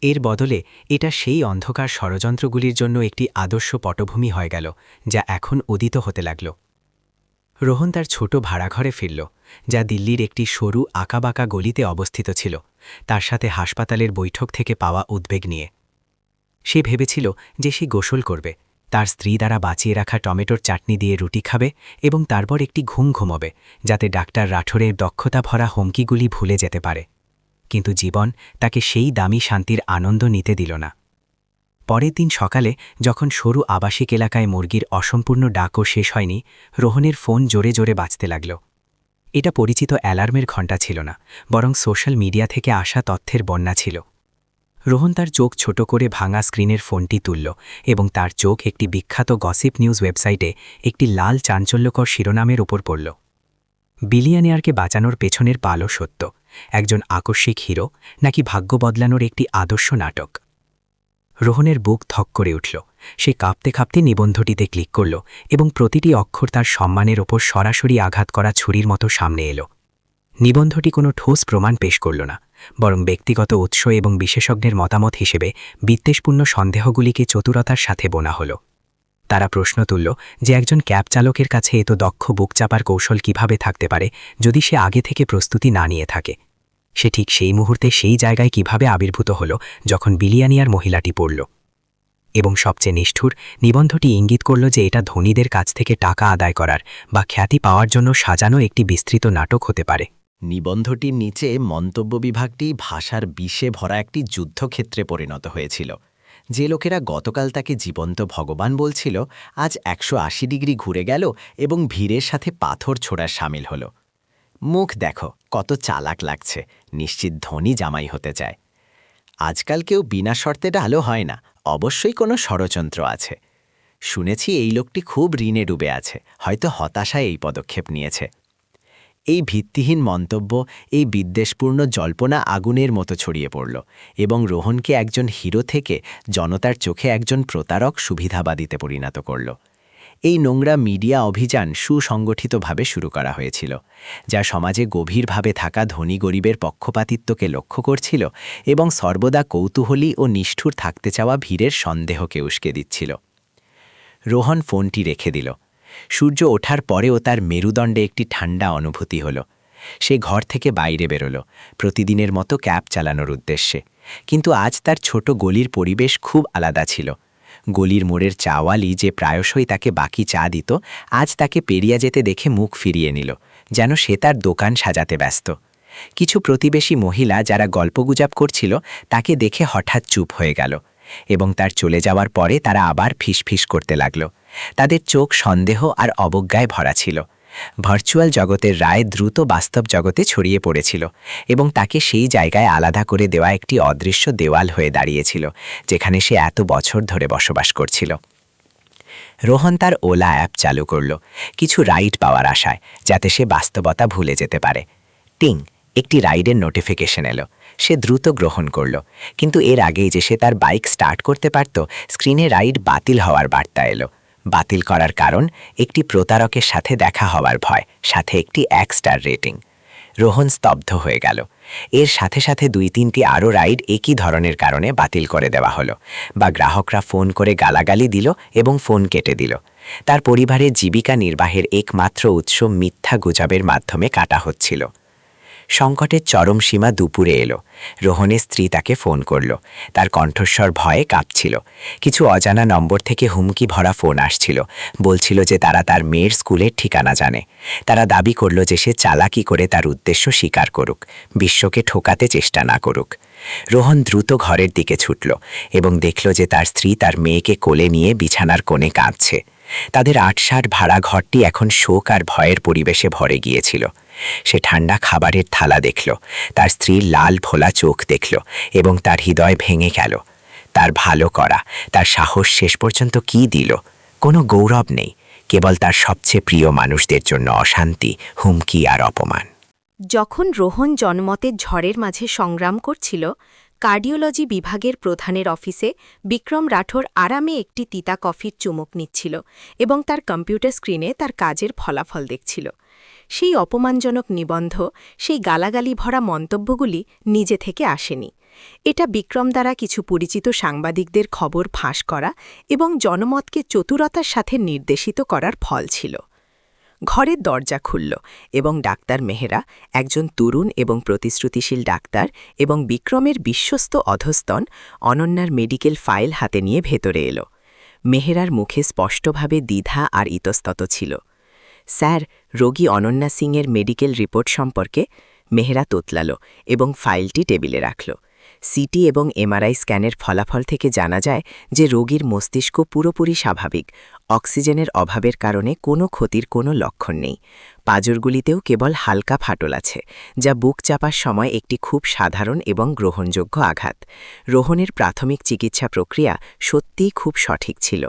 এর বদলে এটা সেই অন্ধকার ষড়যন্ত্রগুলির জন্য একটি আদর্শ পটভূমি হয়ে গেল, যা এখন উদিত হতে লাগল। রোহন তার ছোট ভাড়াঘরে ফিরল, যা দিল্লির একটি সরু আঁকাবাঁকা গলিতে অবস্থিত ছিল, তার সাথে হাসপাতালের বৈঠক থেকে পাওয়া উদ্বেগ নিয়ে। সে ভেবেছিল যে সে গোসল করবে, তার স্ত্রী দ্বারা বাঁচিয়ে রাখা টমেটোর চাটনি দিয়ে রুটি খাবে এবং তারপর একটি ঘুম ঘুমোবে, যাতে ডাক্তার রাঠোরের দক্ষতা ভরা হুমকিগুলি ভুলে যেতে পারে। কিন্তু জীবন তাকে সেই দামি শান্তির আনন্দ নিতে দিল না। পরের দিন সকালে যখন সরু আবাসিক এলাকায় মুরগির অসম্পূর্ণ ডাকও শেষ হয়নি, রোহনের ফোন জোরে জোরে বাজতে লাগল। এটা পরিচিত অ্যালার্মের ঘণ্টা ছিল না, বরং সোশ্যাল মিডিয়া থেকে আসা তথ্যের বন্যা ছিল। রোহন তার চোখ ছোট করে ভাঙা স্ক্রিনের ফোনটি তুলল এবং তার চোখ একটি বিখ্যাত গসিপ নিউজ ওয়েবসাইটে একটি লাল চাঞ্চল্যকর শিরোনামের ওপর পড়ল। বিলিয়নিয়ারকে বাঁচানোর পেছনের পালও সত্য, একজন আকস্মিক হিরো নাকি ভাগ্য বদলানোর একটি আদর্শ নাটক? রোহনের বুক থক করে উঠল। সে কাঁপতে কাঁপতে নিবন্ধটিতে ক্লিক করল এবং প্রতিটি অক্ষর তার সম্মানের ওপর সরাসরি আঘাত করা ছুরির মতো সামনে এলো। নিবন্ধটি কোনো ঠোস প্রমাণ পেশ করল না, বরং ব্যক্তিগত উৎস এবং বিশেষজ্ঞের মতামত হিসেবে বিদ্বেষপূর্ণ সন্দেহগুলিকে চতুরতার সাথে বোনা হল। তারা প্রশ্ন তুলল যে একজন ক্যাব চালকের কাছে এত দক্ষ বুক চাপার কৌশল কিভাবে থাকতে পারে যদি সে আগে থেকে প্রস্তুতি না নিয়ে থাকে। সে ঠিক সেই মুহূর্তে সেই জায়গায় কিভাবে আবির্ভূত হল যখন বিলিয়নিয়ার মহিলাটি পড়ল। এবং সবচেয়ে নিষ্ঠুর, নিবন্ধটি ইঙ্গিত করল যে এটা ধনীদের কাছ থেকে টাকা আদায় করার বা খ্যাতি পাওয়ার জন্য সাজানো একটি বিস্তৃত নাটক হতে পারে। নিবন্ধটির নিচে মন্তব্য বিভাগটি ভাষার বিষে ভরা একটি যুদ্ধক্ষেত্রে পরিণত হয়েছিল। যে লোকেরা গতকাল তাকে জীবন্ত ভগবান বলছিল, আজ 180 ডিগ্রি ঘুরে গেল এবং ভিড়ের সাথে পাথর ছোড়ার সামিল হল। মুখ দেখো, কত চালাক লাগছে, নিশ্চিত ধনী জামাই হতে চায়। আজকাল কেউ বিনা শর্তে ডালো হয় না, অবশ্যই কোনো ষড়যন্ত্র আছে। শুনেছি এই লোকটি খুব ঋণে ডুবে আছে, হয়তো হতাশায় এই পদক্ষেপ নিয়েছে। এই ভিত্তিহীন মন্তব্য, এই বিদ্বেষপূর্ণ জল্পনা আগুনের মতো ছড়িয়ে পড়ল এবং রোহনকে একজন হিরো থেকে জনতার চোখে একজন প্রতারক সুবিধাবাদীতে পরিণত করল। এই নোংরা মিডিয়া অভিযান সুসংগঠিতভাবে শুরু করা হয়েছিল, যা সমাজে গভীরভাবে থাকা ধনী গরিবের পক্ষপাতিত্বকে লক্ষ্য করছিল এবং সর্বদা কৌতূহলী ও নিষ্ঠুর থাকতে চাওয়া ভিড়ের সন্দেহকে উস্কে দিচ্ছিল। রোহন ফোনটি রেখে দিল। সূর্য ওঠার পরেও তার মেরুদণ্ডে একটি ঠান্ডা অনুভূতি হল। সে ঘর থেকে বাইরে বেরোল, প্রতিদিনের মতো ক্যাব চালানোর উদ্দেশ্যে। কিন্তু আজ তার ছোট গলির পরিবেশ খুব আলাদা ছিল। গলির মোড়ের চাওয়ালি, যে প্রায়শই তাকে বাকি চা দিত, আজ তাকে পেরিয়ে যেতে দেখে মুখ ফিরিয়ে নিল, যেন সে তার দোকান সাজাতে ব্যস্ত। কিছু প্রতিবেশী মহিলা যারা গল্পগুজব করছিল তাকে দেখে হঠাৎ চুপ হয়ে গেল এবং তার চলে যাওয়ার পরে তারা আবার ফিসফিস করতে লাগল। তাদের চোখ সন্দেহ আর অবজ্ঞায় ভরা ছিল। ভার্চুয়াল জগতের রায় দ্রুত বাস্তব জগতে ছড়িয়ে পড়েছিল এবং তাকে সেই জায়গায় আলাদা করে দেওয়া একটি অদৃশ্য দেওয়াল হয়ে দাঁড়িয়েছিল, যেখানে সে এত বছর ধরে বসবাস করছিল। রোহন তার ওলা অ্যাপ চালু করল, কিছু রাইড পাওয়ার আশায়, যাতে সে বাস্তবতা ভুলে যেতে পারে। টিং, একটি রাইডের নোটিফিকেশন এলো। সে দ্রুত গ্রহণ করল, কিন্তু এর আগেই যে সে তার বাইক স্টার্ট করতে পারত, স্ক্রিনে রাইড বাতিল হওয়ার বার্তা এলো। বাতিল করার কারণ একটি প্রতারকের সাথে দেখা হওয়ার ভয়, সাথে একটি 1 স্টার রেটিং। রোহন স্তব্ধ হয়ে গেল। এর সাথে সাথে 2-3টি আরও রাইড একই ধরনের কারণে বাতিল করে দেওয়া হলো, বা গ্রাহকরা ফোন করে গালাগালি দিল এবং ফোন কেটে দিল। তার পরিবারের জীবিকা নির্বাহের একমাত্র উৎস মিথ্যা গুজবের মাধ্যমে কাটা হচ্ছিল। সংকটের চরম সীমা দুপুরে এলো। রোহনের স্ত্রী তাকে ফোন করল। তার কণ্ঠস্বর ভয়ে কাঁপছিল। কিছু অজানা নম্বর থেকে হুমকি ভরা ফোন আসছিল, বলছিল যে তারা তার মেয়ের স্কুলের ঠিকানা জানে। তারা দাবি করল যে সে চালাকি করে তার উদ্দেশ্য স্বীকার করুক, বিশ্বকে ঠোকাতে চেষ্টা না করুক। রোহন দ্রুত ঘরের দিকে ছুটল এবং দেখল যে তার স্ত্রী তার মেয়েকে কোলে নিয়ে বিছানার কোণে কাঁদছে। তাদের 8-60 ভাড়া ঘরটি এখন শোক আর ভয়ের পরিবেশে ভরে গিয়েছিল। সে ঠান্ডা খাবারের থালা দেখল, তার স্ত্রীর লাল ফোলা চোখ দেখল এবং তার হৃদয় ভেঙে গেল। তার ভালো করা, তার সাহস শেষ পর্যন্ত কি দিল? কোনো গৌরব নেই, কেবল তার সবচেয়ে প্রিয় মানুষদের জন্য অশান্তি, হুমকি আর অপমান। যখন রোহন জনমতের ঝড়ের মাঝে সংগ্রাম করছিল, কার্ডিওলজি বিভাগের প্রধানের অফিসে বিক্রম রাঠোর আরামে একটি তিতা কফির চুমুক নিচ্ছিল এবং তার কম্পিউটার স্ক্রিনে তার কাজের ফলাফল দেখছিল। সেই অপমানজনক নিবন্ধ, সেই গালাগালি ভরা মন্তব্যগুলি নিজে থেকে আসেনি। এটা বিক্রম দ্বারা কিছু পরিচিত সাংবাদিকদের খবর ফাঁস করা এবং জনমতকে চতুরতার সাথে নির্দেশিত করার ফল ছিল। ঘরের দরজা খুলল এবং ডাক্তার মেহরা, একজন তরুণ এবং প্রতিশ্রুতিশীল ডাক্তার এবং বিক্রমের বিশ্বস্ত অধস্তন, অনন্যার মেডিকেল ফাইল হাতে নিয়ে ভেতরে এলো। মেহরার মুখে স্পষ্টভাবে দ্বিধা আর ইতস্তত ছিল। স্যার, রোগী অনন্যা সিংয়ের মেডিকেল রিপোর্ট সম্পর্কে। মেহরা তোতলাল এবং ফাইলটি টেবিলে রাখল। সিটি এবং এমআরআই স্ক্যানের ফলাফল থেকে জানা যায় যে রোগীর মস্তিষ্ক পুরোপুরি স্বাভাবিক। অক্সিজেনের অভাবের কারণে কোনো ক্ষতির কোনো লক্ষণ নেই। পাঁজরগুলিতেও কেবল হালকা ফাটল আছে, যা বুক চাপার সময় একটি খুব সাধারণ এবং গ্রহণযোগ্য আঘাত। রোহনের প্রাথমিক চিকিৎসা প্রক্রিয়া সত্যিই খুব সঠিক ছিল।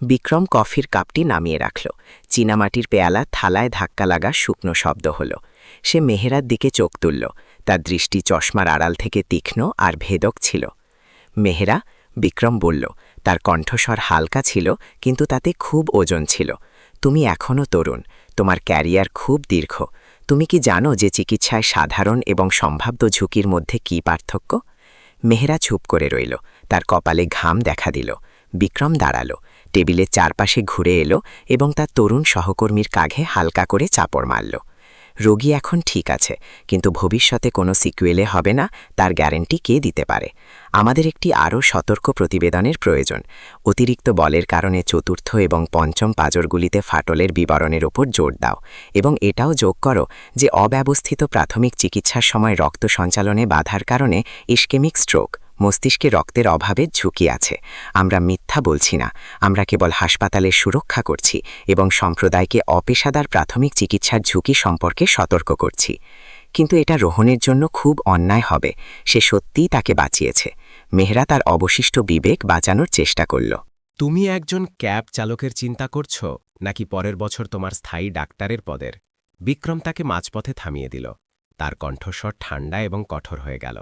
বিক্রম কফির কাপটি নামিয়ে রাখল। চীনামাটির পেয়ালা থালায় ধাক্কা লাগা শুকনো শব্দ হল। সে মেহেরার দিকে চোখ তুলল। তার দৃষ্টি চশমার আড়াল থেকে তীক্ষ্ণ আর ভেদক ছিল। মেহেরা, বিক্রম বলল। তার কণ্ঠস্বর হালকা ছিল, কিন্তু তাতে খুব ওজন ছিল। তুমি এখনও তরুণ, তোমার ক্যারিয়ার খুব দীর্ঘ। তুমি কি জানো যে চিকিৎসায় সাধারণ এবং সম্ভাব্য ঝুঁকির মধ্যে কী পার্থক্য? মেহেরা চুপ করে রইল। তার কপালে ঘাম দেখা দিল। বিক্রম দাঁড়াল, টেবিলের চারপাশে ঘুরে এলো এবং তার তরুণ সহকর্মীর কাঁধে হালকা করে চাপড় মারল। রোগী এখন ঠিক আছে, কিন্তু ভবিষ্যতে কোনো সিকুয়েলে হবে না তার গ্যারেন্টি কে দিতে পারে? আমাদের একটি আরও সতর্ক প্রতিবেদনের প্রয়োজন। অতিরিক্ত বলের কারণে চতুর্থ এবং পঞ্চম পাঁজরগুলিতে ফাটলের বিবরণের ওপর জোর দাও এবং এটাও যোগ করো যে অব্যবস্থিত প্রাথমিক চিকিৎসার সময় রক্ত সঞ্চালনে বাধার কারণে ইস্কেমিক স্ট্রোক, মস্তিষ্কে রক্তের অভাবের ঝুঁকি আছে। আমরা মিথ্যা বলছি না, আমরা কেবল হাসপাতালের সুরক্ষা করছি এবং সম্প্রদায়কে অপেশাদার প্রাথমিক চিকিৎসার ঝুঁকি সম্পর্কে সতর্ক করছি। কিন্তু এটা রোহনের জন্য খুব অন্যায় হবে। সে সত্যিই তাকে বাঁচিয়েছে। মেহরা তার অবশিষ্ট বিবেক বাঁচানোর চেষ্টা করল। তুমি একজন ক্যাব চালকের চিন্তা করছ নাকি পরের বছর তোমার স্থায়ী ডাক্তারের পদের? বিক্রম তাকে মাঝপথে থামিয়ে দিল। তার কণ্ঠস্বর ঠান্ডা এবং কঠোর হয়ে গেল।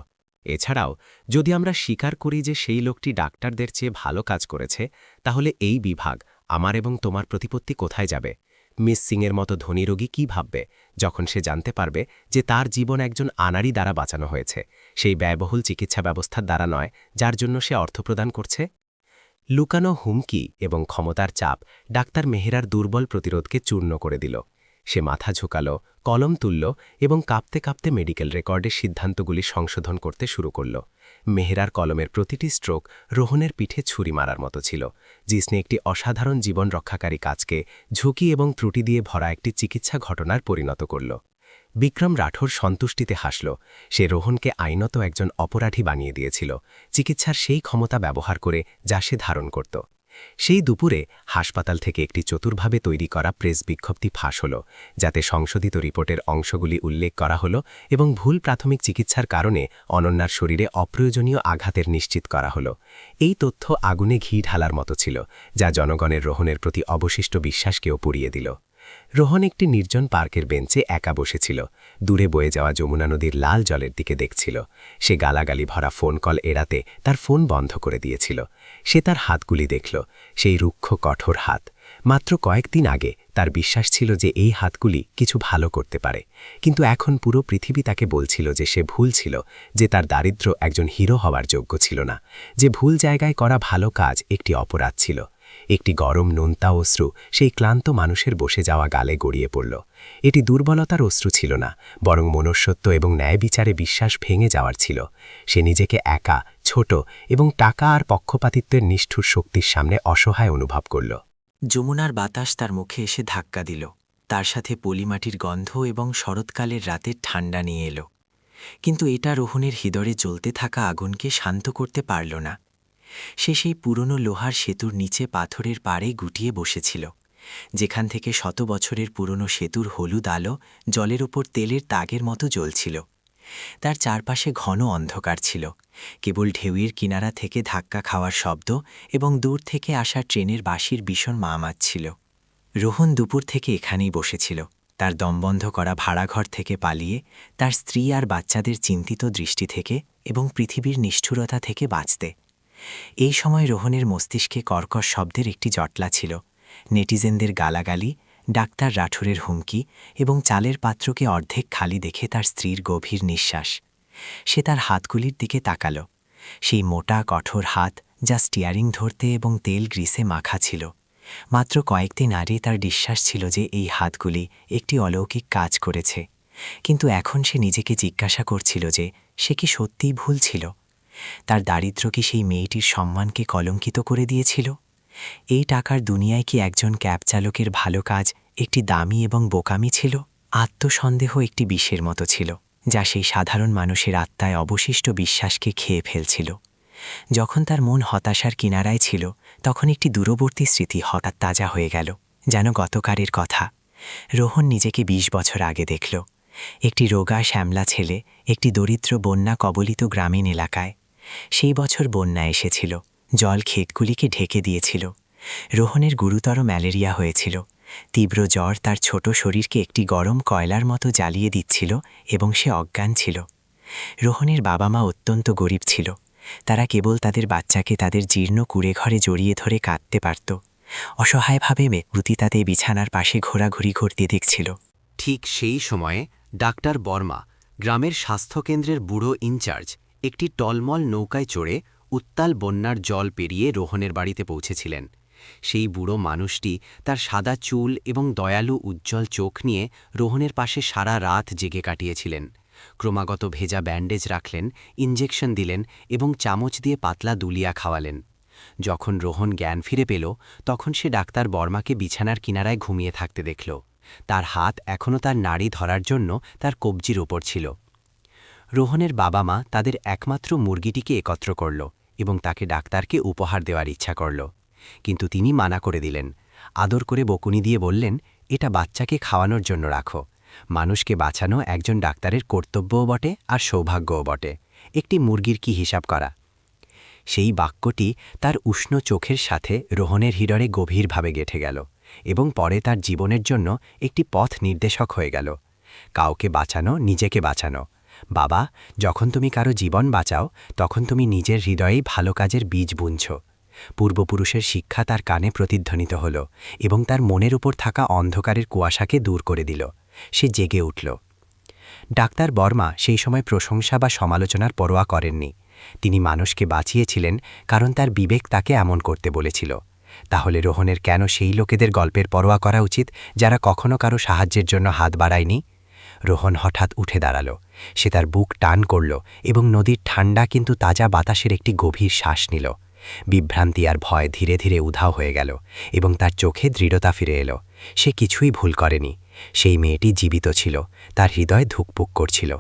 এছাড়াও যদি আমরা স্বীকার করি যে সেই লোকটি ডাক্তারদের চেয়ে ভালো কাজ করেছে, তাহলে এই বিভাগ আমার এবং তোমার প্রতিপত্তি কোথায় যাবে? মিস সিংয়ের মতো ধনী রোগী কী ভাববে যখন সে জানতে পারবে যে তার জীবন একজন আনাড়ি দ্বারা বাঁচানো হয়েছে, সেই ব্যয়বহুল চিকিৎসা ব্যবস্থার দ্বারা নয় যার জন্য সে অর্থ প্রদান করছে? লুকানো হুমকি এবং ক্ষমতার চাপ ডাক্তার মেহেরার দুর্বল প্রতিরোধকে চূর্ণ করে দিল। সে মাথা ঝুঁকাল, কলম তুলল এবং কাঁপতে কাঁপতে মেডিকেল রেকর্ডের সিদ্ধান্তগুলি সংশোধন করতে শুরু করল। মেহেরার কলমের প্রতিটি স্ট্রোক রোহনের পিঠে ছুরি মারার মতো ছিল। জিসনে একটি অসাধারণ জীবন রক্ষাকারী কাজকে ঝুঁকি এবং ত্রুটি দিয়ে ভরা একটি চিকিৎসা ঘটনার পরিণত করল। বিক্রম রাঠোর সন্তুষ্টিতে হাসল। সে রোহনকে আইনত একজন অপরাধী বানিয়ে দিয়েছিল, চিকিৎসার সেই ক্ষমতা ব্যবহার করে যা সে ধারণ করত। সেই দুপুরে হাসপাতাল থেকে একটি চতুরভাবে তৈরি করা প্রেস বিজ্ঞপ্তি ফাঁস হল, যাতে সংশোধিত রিপোর্টের অংশগুলি উল্লেখ করা হল এবং ভুল প্রাথমিক চিকিৎসার কারণে অনন্যার শরীরে অপ্রয়োজনীয় আঘাতের নিশ্চিত করা হল। এই তথ্য আগুনে ঘি ঢালার মতো ছিল, যা জনগণের রোহনের প্রতি অবশিষ্ট বিশ্বাসকেও পুড়িয়ে দিল। রোহন একটি নির্জন পার্কের বেঞ্চে একা বসেছিল, দূরে বয়ে যাওয়া যমুনা নদীর লাল জলের দিকে দেখছিল। সে গালাগালি ভরা ফোন কল এড়াতে তার ফোন বন্ধ করে দিয়েছিল। সে তার হাতগুলি দেখল, সেই রুক্ষ কঠোর হাত। মাত্র কয়েকদিন আগে তার বিশ্বাস ছিল যে এই হাতগুলি কিছু ভালো করতে পারে, কিন্তু এখন পুরো পৃথিবী তাকে বলছিল যে সে ভুল ছিল, যে তার দারিদ্র্য একজন হিরো হওয়ার যোগ্য ছিল না, যে ভুল জায়গায় করা ভালো কাজ একটি অপরাধ ছিল। একটি গরম নোনতা অশ্রু সেই ক্লান্ত মানুষের বসে যাওয়া গালে গড়িয়ে পড়ল। এটি দুর্বলতার অশ্রু ছিল না, বরং মনুষ্যত্ব এবং ন্যায় বিচারে বিশ্বাস ভেঙে যাওয়ার ছিল। সে নিজেকে একা, ছোট এবং টাকা আর পক্ষপাতিত্বের নিষ্ঠুর শক্তির সামনে অসহায় অনুভব করল। যমুনার বাতাস তার মুখে এসে ধাক্কা দিল, তার সাথে পলিমাটির গন্ধ এবং শরৎকালের রাতের ঠান্ডা নিয়ে এলো। কিন্তু এটা রোহনের হৃদয়ে জ্বলতে থাকা আগুনকে শান্ত করতে পারল না। সে সেই পুরনো লোহার সেতুর নিচে পাথরের পাড়ে গুটিয়ে বসেছিল, যেখান থেকে শত বছরের পুরনো সেতুর হলুদ আলো জলের ওপর তেলের দাগের মতো জ্বলছিল। তার চারপাশে ঘন অন্ধকার ছিল, কেবল ঢেউয়ের কিনারা থেকে ধাক্কা খাওয়ার শব্দ এবং দূর থেকে আসা ট্রেনের বাঁশির ভীষণ মামাত ছিল। রোহন দুপুর থেকে এখানেই বসেছিল, তার দমবন্ধ করা ভাড়াঘর থেকে পালিয়ে, তার স্ত্রী আর বাচ্চাদের চিন্তিত দৃষ্টি থেকে এবং পৃথিবীর নিষ্ঠুরতা থেকে বাঁচতে। এই সময় রোহনের মস্তিষ্কে কর্কশ শব্দের একটি জটলা ছিল, নেটিজেনদের গালাগালি, ডাক্তার রাঠোরের হুমকি এবং চালের পাত্রকে অর্ধেক খালি দেখে তার স্ত্রীর গভীর নিঃশ্বাস। সে তার হাতগুলির দিকে তাকাল, সেই মোটা কঠোর হাত যা স্টিয়ারিং ধরতে এবং তেল গ্রিসে মাখা ছিল। মাত্র কয়েকদিন আগে তার বিশ্বাস ছিল যে এই হাতগুলি একটি অলৌকিক কাজ করেছে, কিন্তু এখন সে নিজেকে জিজ্ঞাসা করছিল যে সে কি সত্যিই ভুল ছিল। তার দারিদ্র্য কি সেই মেয়েটির সম্মানকে কলঙ্কিত করে দিয়েছিল? এই টাকার দুনিয়ায় কি একজন ক্যাব চালকের ভালো কাজ একটি দামি এবং বোকামি ছিল? আত্মসন্দেহ একটি বিষের মতো ছিল, যা সেই সাধারণ মানুষের আত্মায় অবশিষ্ট বিশ্বাসকে খেয়ে ফেলছিল। যখন তার মন হতাশার কিনারায় ছিল, তখন একটি দূরবর্তী স্মৃতি হঠাৎ তাজা হয়ে গেল, যেন গতকালের কথা। রোহন নিজেকে ২০ বছর আগে দেখল, একটি রোগা শ্যামলা ছেলে, একটি দরিদ্র বন্যা কবলিত গ্রামীণ এলাকায়। সেই বছর বন্যা এসেছিল, জল ক্ষেতগুলিকে ঢেকে দিয়েছিল। রোহনের গুরুতর ম্যালেরিয়া হয়েছিল, তীব্র জ্বর তার ছোট শরীরকে একটি গরম কয়লার মতো জ্বালিয়ে দিচ্ছিল এবং সে অজ্ঞান ছিল। রোহনের বাবা মা অত্যন্ত গরিব ছিল, তারা কেবল তাদের বাচ্চাকে তাদের জীর্ণ কুঁড়েঘরে জড়িয়ে ধরে কাঁদতে পারত। অসহায়ভাবে মেঘ্রুতি তাদের বিছানার পাশে ঘোরাঘুরি করতে দেখছিল। ঠিক সেই সময়ে ডাক্তার বর্মা, গ্রামের স্বাস্থ্যকেন্দ্রের বুড়ো ইনচার্জ, একটি টলমল নৌকায় চড়ে উত্তাল বন্যার জল পেরিয়ে রোহনের বাড়িতে পৌঁছেছিলেন। সেই বুড়ো মানুষটি তার সাদা চুল এবং দয়ালু উজ্জ্বল চোখ নিয়ে রোহনের পাশে সারা রাত জেগে কাটিয়েছিলেন। ক্রমাগত ভেজা ব্যান্ডেজ রাখলেন, ইঞ্জেকশন দিলেন এবং চামচ দিয়ে পাতলা দুলিয়া খাওয়ালেন। যখন রোহন জ্ঞান ফিরে পেল, তখন সে ডাক্তার বর্মাকে বিছানার কিনারায় ঘুমিয়ে থাকতে দেখল। তার হাত এখনও তার নাড়ি ধরার জন্য তার কবজির ওপর ছিল। রোহনের বাবা মা তাদের একমাত্র মুরগিটিকে একত্র করল এবং তাকে ডাক্তারকে উপহার দেওয়ার ইচ্ছা করল, কিন্তু তিনি মানা করে দিলেন। আদর করে বকুনি দিয়ে বললেন, এটা বাচ্চাকে খাওয়ানোর জন্য রাখো। মানুষকে বাঁচানো একজন ডাক্তারের কর্তব্যও বটে আর সৌভাগ্যও বটে। একটি মুরগির কি হিসাব করা। সেই বাক্যটি তার উষ্ণ চোখের সাথে রোহনের হৃদয়ে গভীরভাবে গেঁথে গেল এবং পরে তার জীবনের জন্য একটি পথ নির্দেশক হয়ে গেল। কাউকে বাঁচানো, নিজেকে বাঁচানো। বাবা, যখন তুমি কারো জীবন বাঁচাও তখন তুমি নিজের হৃদয়েই ভালো কাজের বীজ বুনছ। পূর্বপুরুষের শিক্ষা তার কানে প্রতিধ্বনিত হল এবং তার মনের উপর থাকা অন্ধকারের কুয়াশাকে দূর করে দিল। সে জেগে উঠল। ডাক্তার বর্মা সেই সময় প্রশংসা বা সমালোচনার পরোয়া করেননি। তিনি মানুষকে বাঁচিয়েছিলেন কারণ তার বিবেক তাকে এমন করতে বলেছিল। তাহলে রোহনের কেন সেই লোকেদের গল্পের পরোয়া করা উচিত যারা কখনো কারো সাহায্যের জন্য হাত বাড়ায়নি? রোহন হঠাৎ উঠে দাঁড়াল। সে তার বুক টান করল এবং নদীর ঠান্ডা কিন্তু তাজা বাতাসের একটি গভীর শ্বাস নিল। বিভ্রান্তি আর ভয় ধীরে ধীরে উধাও হয়ে গেল এবং তার চোখে দৃঢ়তা ফিরে এলো। সে কিছুই ভুল করেনি। সেই মেয়েটি জীবিত ছিল, তার হৃদয় ধুকপুক করছিল।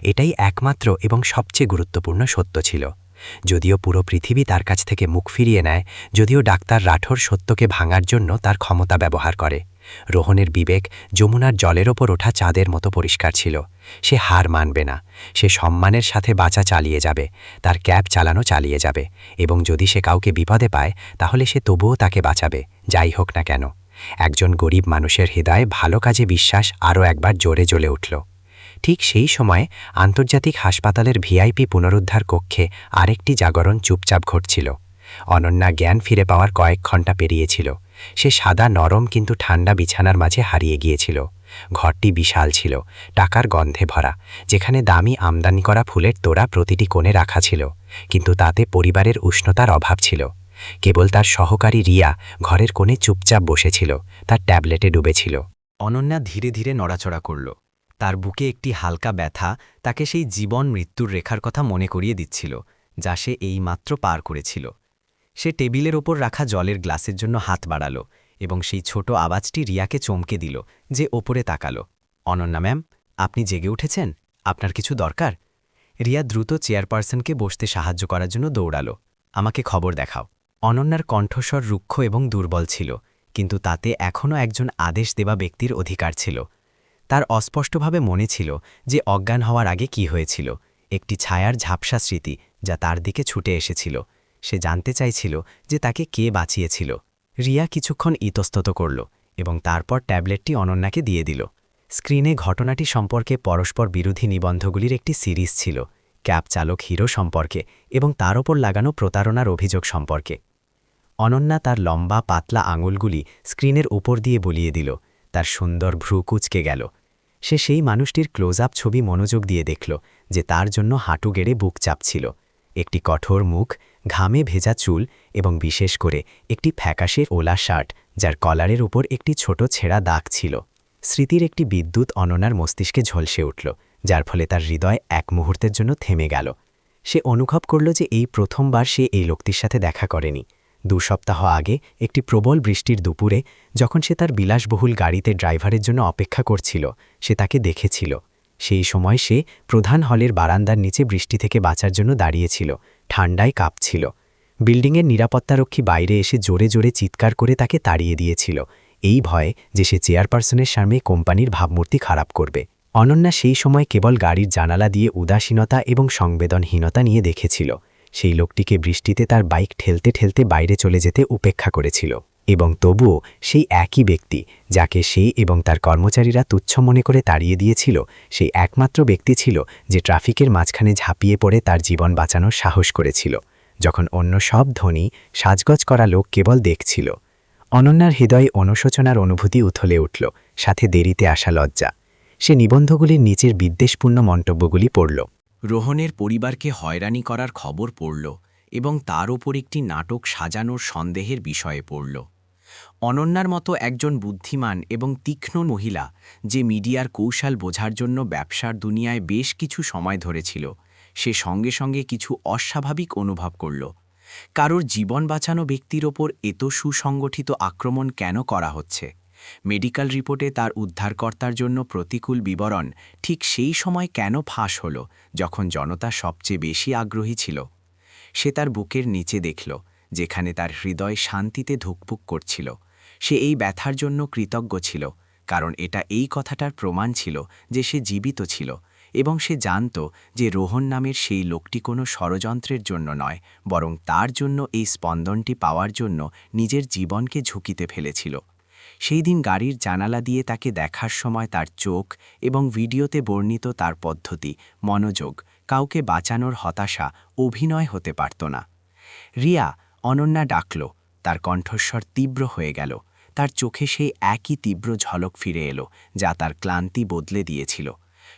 এটাই একমাত্র এবং সবচেয়ে গুরুত্বপূর্ণ সত্য ছিল। যদিও পুরো পৃথিবী তার কাছ থেকে মুখ ফিরিয়ে নেয়, যদিও ডাক্তার রাঠোর সত্যকে ভাঙার জন্য তার ক্ষমতা ব্যবহার করে, রোহনের বিবেক যমুনার জলের ওপর ওঠা চাঁদের মতো পরিষ্কার ছিল। সে হার মানবে না। সে সম্মানের সাথে বাঁচা চালিয়ে যাবে, তার ক্যাব চালানো চালিয়ে যাবে, এবং যদি সে কাউকে বিপদে পায় তাহলে সে তবুও তাকে বাঁচাবে, যাই হোক না কেন। একজন গরিব মানুষের হৃদয়ে ভালো কাজে বিশ্বাস আরও একবার জোরে জ্বলে উঠল। ঠিক সেই সময়ে আন্তর্জাতিক হাসপাতালের ভিআইপি পুনরুদ্ধার কক্ষে আরেকটি জাগরণ চুপচাপ ঘটছিল। অনন্যা জ্ঞান ফিরে পাওয়ার কয়েক ঘণ্টা পেরিয়েছিল। সে সাদা নরম কিন্তু ঠান্ডা বিছানার মাঝে হারিয়ে গিয়েছিল। ঘরটি বিশাল ছিল, টাকার গন্ধে ভরা, যেখানে দামি আমদানি করা ফুলের তোড়া প্রতিটি কোণে রাখা ছিল, কিন্তু তাতে পরিবারের উষ্ণতার অভাব ছিল। কেবল তার সহকারী রিয়া ঘরের কোণে চুপচাপ বসেছিল, তার ট্যাবলেটে ডুবেছিল। অনন্যা ধীরে ধীরে নড়াচড়া করল। তার বুকে একটি হালকা ব্যথা তাকে সেই জীবন মৃত্যুর রেখার কথা মনে করিয়ে দিচ্ছিল, যা সে এইমাত্র পার করেছিল। সে টেবিলের ওপর রাখা জলের গ্লাসের জন্য হাত বাড়াল এবং সেই ছোট আওয়াজটি রিয়াকে চমকে দিল, যে ওপরে তাকাল। অনন্যা ম্যাম, আপনি জেগে উঠেছেন? আপনার কিছু দরকার? রিয়া দ্রুত চেয়ারপারসনকে বসতে সাহায্য করার জন্য দৌড়াল। আমাকে খবর দেখাও। অনন্যার কণ্ঠস্বর রুক্ষ এবং দুর্বল ছিল, কিন্তু তাতে এখনও একজন আদেশ দেওয়া ব্যক্তির অধিকার ছিল। তার অস্পষ্টভাবে মনে ছিল যে অজ্ঞান হওয়ার আগে কি হয়েছিল, একটি ছায়ার ঝাপসা স্মৃতি যা তার দিকে ছুটে এসেছিল। সে জানতে চাইছিল যে তাকে কে বাঁচিয়েছিল। রিয়া কিছুক্ষণ ইতস্তত করল এবং তারপর ট্যাবলেটটি অনন্যাকে দিয়ে দিল। স্ক্রিনে ঘটনাটি সম্পর্কে পরস্পর বিরোধী নিবন্ধগুলির একটি সিরিজ ছিল, ক্যাব চালক হিরো সম্পর্কে এবং তার ওপর লাগানো প্রতারণার অভিযোগ সম্পর্কে। অনন্যা তার লম্বা পাতলা আঙুলগুলি স্ক্রিনের উপর দিয়ে বলিয়ে দিল। তার সুন্দর ভ্রু কুঁচকে গেল। সে সেই মানুষটির ক্লোজ আপ ছবি মনোযোগ দিয়ে দেখল, যে তার জন্য হাঁটু গেড়ে বুক চাপছিল। একটি কঠোর মুখ, ঘামে ভেজা চুল এবং বিশেষ করে একটি ফ্যাকাশে ওলা শার্ট যার কলারের উপর একটি ছোট ছেঁড়া দাগ ছিল। স্মৃতির একটি বিদ্যুৎ অনন্যার মস্তিষ্কে ঝলসে উঠল, যার ফলে তার হৃদয় এক মুহূর্তের জন্য থেমে গেল। সে অনুভব করল যে এই প্রথমবার সে এই লোকটির সাথে দেখা করেনি। 2 সপ্তাহ আগে একটি প্রবল বৃষ্টির দুপুরে, যখন সে তার বিলাসবহুল গাড়িতে ড্রাইভারের জন্য অপেক্ষা করছিল, সে তাকে দেখেছিল। সেই সময় সে প্রধান হলের বারান্দার নিচে বৃষ্টি থেকে বাঁচার জন্য দাঁড়িয়েছিল, ঠান্ডায় কাঁপছিল। বিল্ডিংয়ের নিরাপত্তারক্ষী বাইরে এসে জোরে জোরে চিৎকার করে তাকে তাড়িয়ে দিয়েছিল, এই ভয়ে যে সে চেয়ারপারসনের সামনে কোম্পানির ভাবমূর্তি খারাপ করবে। অনন্যা সেই সময় কেবল গাড়ির জানালা দিয়ে উদাসীনতা এবং সংবেদনহীনতা নিয়ে দেখেছিল। সেই লোকটিকে বৃষ্টিতে তার বাইক ঠেলতে ঠেলতে বাইরে চলে যেতে উপেক্ষা করেছিল, এবং তবুও সেই একই ব্যক্তি যাকে সে এবং তার কর্মচারীরা তুচ্ছ মনে করে তাড়িয়ে দিয়েছিল, সেই একমাত্র ব্যক্তি ছিল যে ট্রাফিকের মাঝখানে ঝাঁপিয়ে পড়ে তার জীবন বাঁচানোর সাহস করেছিল, যখন অন্য সব ধনী সাজগজ করা লোক কেবল দেখছিল। অনন্যার হৃদয়ে অনুশোচনার অনুভূতি উথলে উঠল, সাথে দেরিতে আসা লজ্জা। সে নিবন্ধগুলির নিচের বিদ্বেষপূর্ণ মন্তব্যগুলি পড়ল। রোহনের পরিবারকে হয়রানি করার খবর পড়ল এবং তার ওপর একটি নাটক সাজানোর সন্দেহের বিষয়ে পড়ল। অনন্যার মতো একজন বুদ্ধিমান এবং তীক্ষ্ণ মহিলা, যে মিডিয়ার কৌশল বোঝার জন্য ব্যবসার দুনিয়ায় বেশ কিছু সময় ধরেছিল, সে সঙ্গে সঙ্গে কিছু অস্বাভাবিক অনুভব করল। কারোর জীবন বাঁচানো ব্যক্তির ওপর এত সুসংগঠিত আক্রমণ কেন করা হচ্ছে? মেডিকেল রিপোর্টে তার উদ্ধারকর্তার জন্য প্রতিকূল বিবরণ ঠিক সেই সময় কেন ফাঁস হল, যখন জনতা সবচেয়ে বেশি আগ্রহী ছিল? সে তার বুকের নিচে দেখল, যেখানে তার হৃদয় শান্তিতে ধুকপুক করছিল। সে এই ব্যথার জন্য কৃতজ্ঞ ছিল, কারণ এটা এই কথাটার প্রমাণ ছিল যে সে জীবিত ছিল এবং সে জানত যে রোহন নামের সেই লোকটি কোনো ষড়যন্ত্রের জন্য নয়, বরং তার জন্য এই স্পন্দনটি পাওয়ার জন্য নিজের জীবনকে ঝুঁকিতে ফেলেছিল। সেই দিন গাড়ির জানালা দিয়ে তাকে দেখার সময় তার চোখ এবং ভিডিওতে বর্ণিত তার পদ্ধতি, মনোযোগ, কাউকে বাঁচানোর হতাশা অভিনয় হতে পারত না। রিয়া, অনন্যা ডাকল। তার কণ্ঠস্বর তীব্র হয়ে গেল। তার চোখে সেই একই তীব্র ঝলক ফিরে এলো যা তার ক্লান্তি বদলে দিয়েছিল।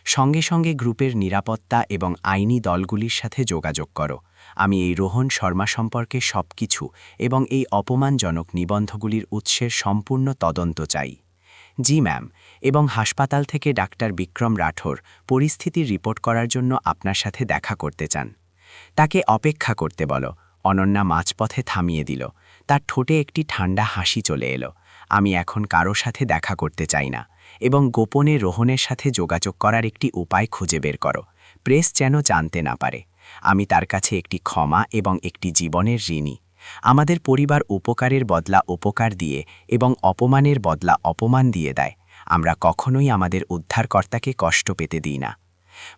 সঙ্গে সঙ্গে গ্রুপের নিরাপত্তা এবং আইনি দলগুলির সাথে যোগাযোগ করো। আমি এই রোহন শর্মা সম্পর্কে সবকিছু এবং এই অপমানজনক নিবন্ধগুলির উৎসের সম্পূর্ণ তদন্ত চাই। জি ম্যাম, এবং হাসপাতাল থেকে ডাক্তার বিক্রম রাঠোর পরিস্থিতির রিপোর্ট করার জন্য আপনার সাথে দেখা করতে চান। তাকে অপেক্ষা করতে বলো। অনন্যা মাঝপথে থামিয়ে দিল। তার ঠোঁটে একটি ঠান্ডা হাসি চলে এলো। আমি এখন কারো সাথে দেখা করতে চাই না, এবং গোপনে রোহনের সাথে যোগাযোগ করার একটি উপায় খুঁজে বের করো। প্রেস যেন জানতে না পারে। আমি তার কাছে একটি ক্ষমা এবং একটি জীবনের ঋণী। আমাদের পরিবার উপকারের বদলা উপকার দিয়ে এবং অপমানের বদলা অপমান দিয়ে দেয়। আমরা কখনোই আমাদের উদ্ধারকর্তাকে কষ্ট পেতে দিই না।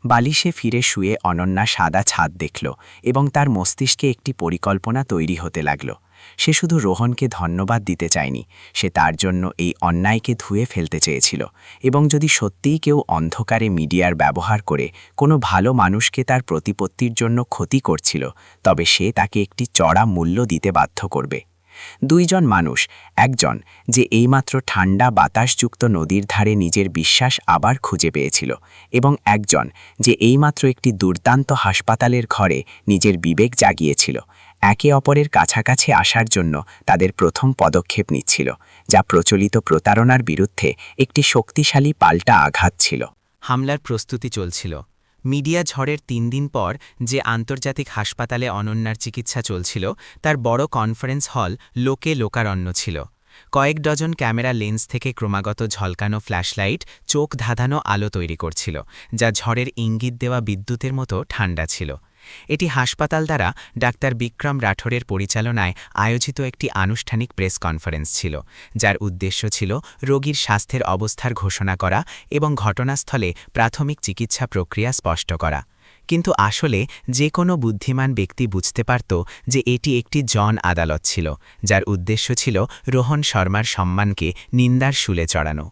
বালিশে ফিরে শুয়ে অনন্যা সাদা ছাদ দেখল এবং তার মস্তিষ্কে একটি পরিকল্পনা তৈরি হতে লাগল। সে শুধু রোহনকে ধন্যবাদ দিতে চায়নি, সে তার জন্য এই অন্যায়কে ধুয়ে ফেলতে চেয়েছিল। এবং যদি সত্যিই কেউ অন্ধকারে মিডিয়ার ব্যবহার করে কোনো ভালো মানুষকে তার প্রতিপত্তির জন্য ক্ষতি করছিল, তবে সে তাকে একটি চড়া মূল্য দিতে বাধ্য করবে। দুইজন মানুষ, একজন যে এইমাত্র ঠান্ডা বাতাসযুক্ত নদীর ধারে নিজের বিশ্বাস আবার খুঁজে পেয়েছিল, এবং একজন যে এইমাত্র একটি দুর্দান্ত হাসপাতালের ঘরে নিজের বিবেক জাগিয়েছিল, একে অপরের কাছাকাছি আসার জন্য তাদের প্রথম পদক্ষেপ নিচ্ছিল, যা প্রচলিত প্রতারণার বিরুদ্ধে একটি শক্তিশালী পাল্টা আঘাত ছিল। হামলার প্রস্তুতি চলছিল। মিডিয়া ঝড়ের 3 দিন পর যে আন্তর্জাতিক হাসপাতালে অনন্যার চিকিৎসা চলছিল তার বড় কনফারেন্স হল লোকে লোকারণ্য ছিল। কয়েক ডজন ক্যামেরা লেন্স থেকে ক্রমাগত ঝলকানো ফ্ল্যাশলাইট চোখ ধাঁধানো আলো তৈরি করছিল, যা ঝড়ের ইঙ্গিত দেওয়া বিদ্যুতের মতো ঠান্ডা ছিল। এটি হাসপাতাল দ্বারা ডাক্তার বিক্রম রাঠোরের পরিচালনায় আয়োজিত একটি আনুষ্ঠানিক প্রেস কনফারেন্স ছিল, যার উদ্দেশ্য ছিল রোগীর স্বাস্থ্যের অবস্থার ঘোষণা করা এবং ঘটনাস্থলে প্রাথমিক চিকিৎসা প্রক্রিয়া স্পষ্ট করা। কিন্তু আসলে যে কোনো বুদ্ধিমান ব্যক্তি বুঝতে পারত যে এটি একটি জন আদালত ছিল, যার উদ্দেশ্য ছিল রোহন শর্মার সম্মানকে নিন্দার শুলে চড়ানো।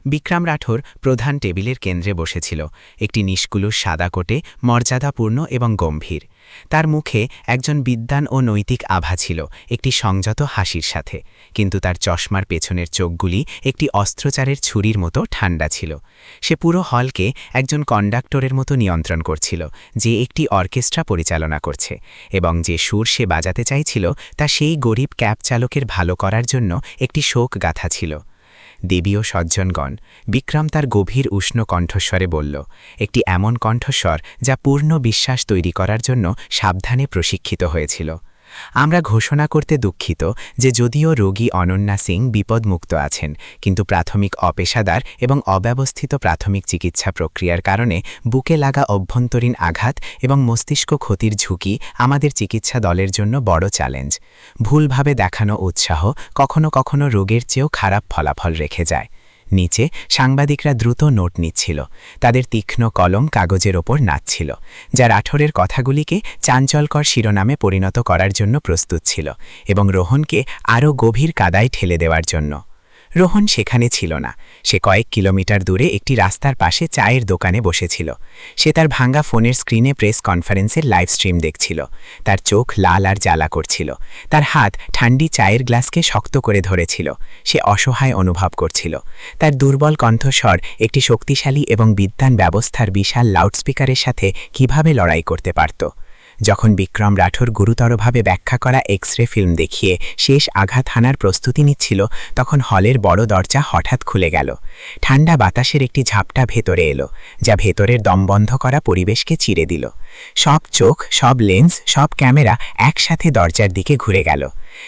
বিক্রম রাঠোর প্রধান টেবিলের কেন্দ্রে বসেছিল, একটি নিষ্কুলুষ সাদা কোটে, মর্যাদাপূর্ণ এবং গম্ভীর। তার মুখে একজন বিদ্বান ও নৈতিক আভা ছিল, একটি সংযত হাসির সাথে, কিন্তু তার চশমার পেছনের চোখগুলি একটি অস্ত্রচারের ছুরির মতো ঠান্ডা ছিল। সে পুরো হলকে একজন কন্ডাক্টরের মতো নিয়ন্ত্রণ করছিল, যে একটি অর্কেস্ট্রা পরিচালনা করছে, এবং যে সুর সে বাজাতে চাইছিল তা সেই গরিব ক্যাব চালকের ভালো করার জন্য একটি শোক গাথা ছিল। দেবী ও সজ্জনগণ, বিক্রম তার গভীর উষ্ণ কণ্ঠস্বরে বলল, একটি এমন কণ্ঠস্বর যা পূর্ণ বিশ্বাস তৈরি করার জন্য সাবধানে প্রশিক্ষিত হয়েছিল। আমরা ঘোষণা করতে দুঃখিত যে যদিও রোগী অনন্যা সিং বিপদমুক্ত আছেন, কিন্তু প্রাথমিক অপেশাদার এবং অব্যবস্থিত প্রাথমিক চিকিৎসা প্রক্রিয়ার কারণে বুকে লাগা অভ্যন্তরীণ আঘাত এবং মস্তিষ্ক ক্ষতির ঝুঁকি আমাদের চিকিৎসা দলের জন্য বড় চ্যালেঞ্জ। ভুলভাবে দেখানো উৎসাহ কখনো কখনো রোগের চেয়েও খারাপ ফলাফল রেখে যায়। নিচে সাংবাদিকরা দ্রুত নোট নিচ্ছিল। তাদের তীক্ষ্ণ কলম কাগজের ওপর নাচছিল, যা রাঠোরের কথাগুলিকে চাঞ্চল্যকর শিরোনামে পরিণত করার জন্য প্রস্তুত ছিল এবং রোহনকে আরও গভীর কাদায় ঠেলে দেওয়ার জন্য। রোহন সেখানে ছিল না। সে কয়েক কিলোমিটার দূরে একটি রাস্তার পাশে চায়ের দোকানে বসেছিল। সে তার ভাঙা ফোনের স্ক্রিনে প্রেস কনফারেন্সের লাইভ স্ট্রিম দেখছিল। তার চোখ লাল আর জ্বালা করছিল। তার হাত ঠান্ডি চায়ের গ্লাসকে শক্ত করে ধরেছিল। সে অসহায় অনুভব করছিল। তার দুর্বল কণ্ঠস্বর একটি শক্তিশালী এবং বিদ্বান ব্যবস্থার বিশাল লাউডস্পিকারের সাথে কিভাবে লড়াই করতে পারত। যখন বিক্রম রাঠোর গুরুতরভাবে ব্যাখ্যা করা এক্স-রে ফিল্ম দেখিয়ে শেষ আঘাত হানার প্রস্তুতি নিচ্ছিল, তখন হলের বড় দরজা হঠাৎ খুলে গেল। ঠান্ডা বাতাসের একটি ঝাপটা ভেতরে এলো, যা ভেতরের দম বন্ধ করা পরিবেশকে চিরে দিল। সব চোখ, সব লেন্স, সব ক্যামেরা একসাথে দরজার দিকে ঘুরে গেল।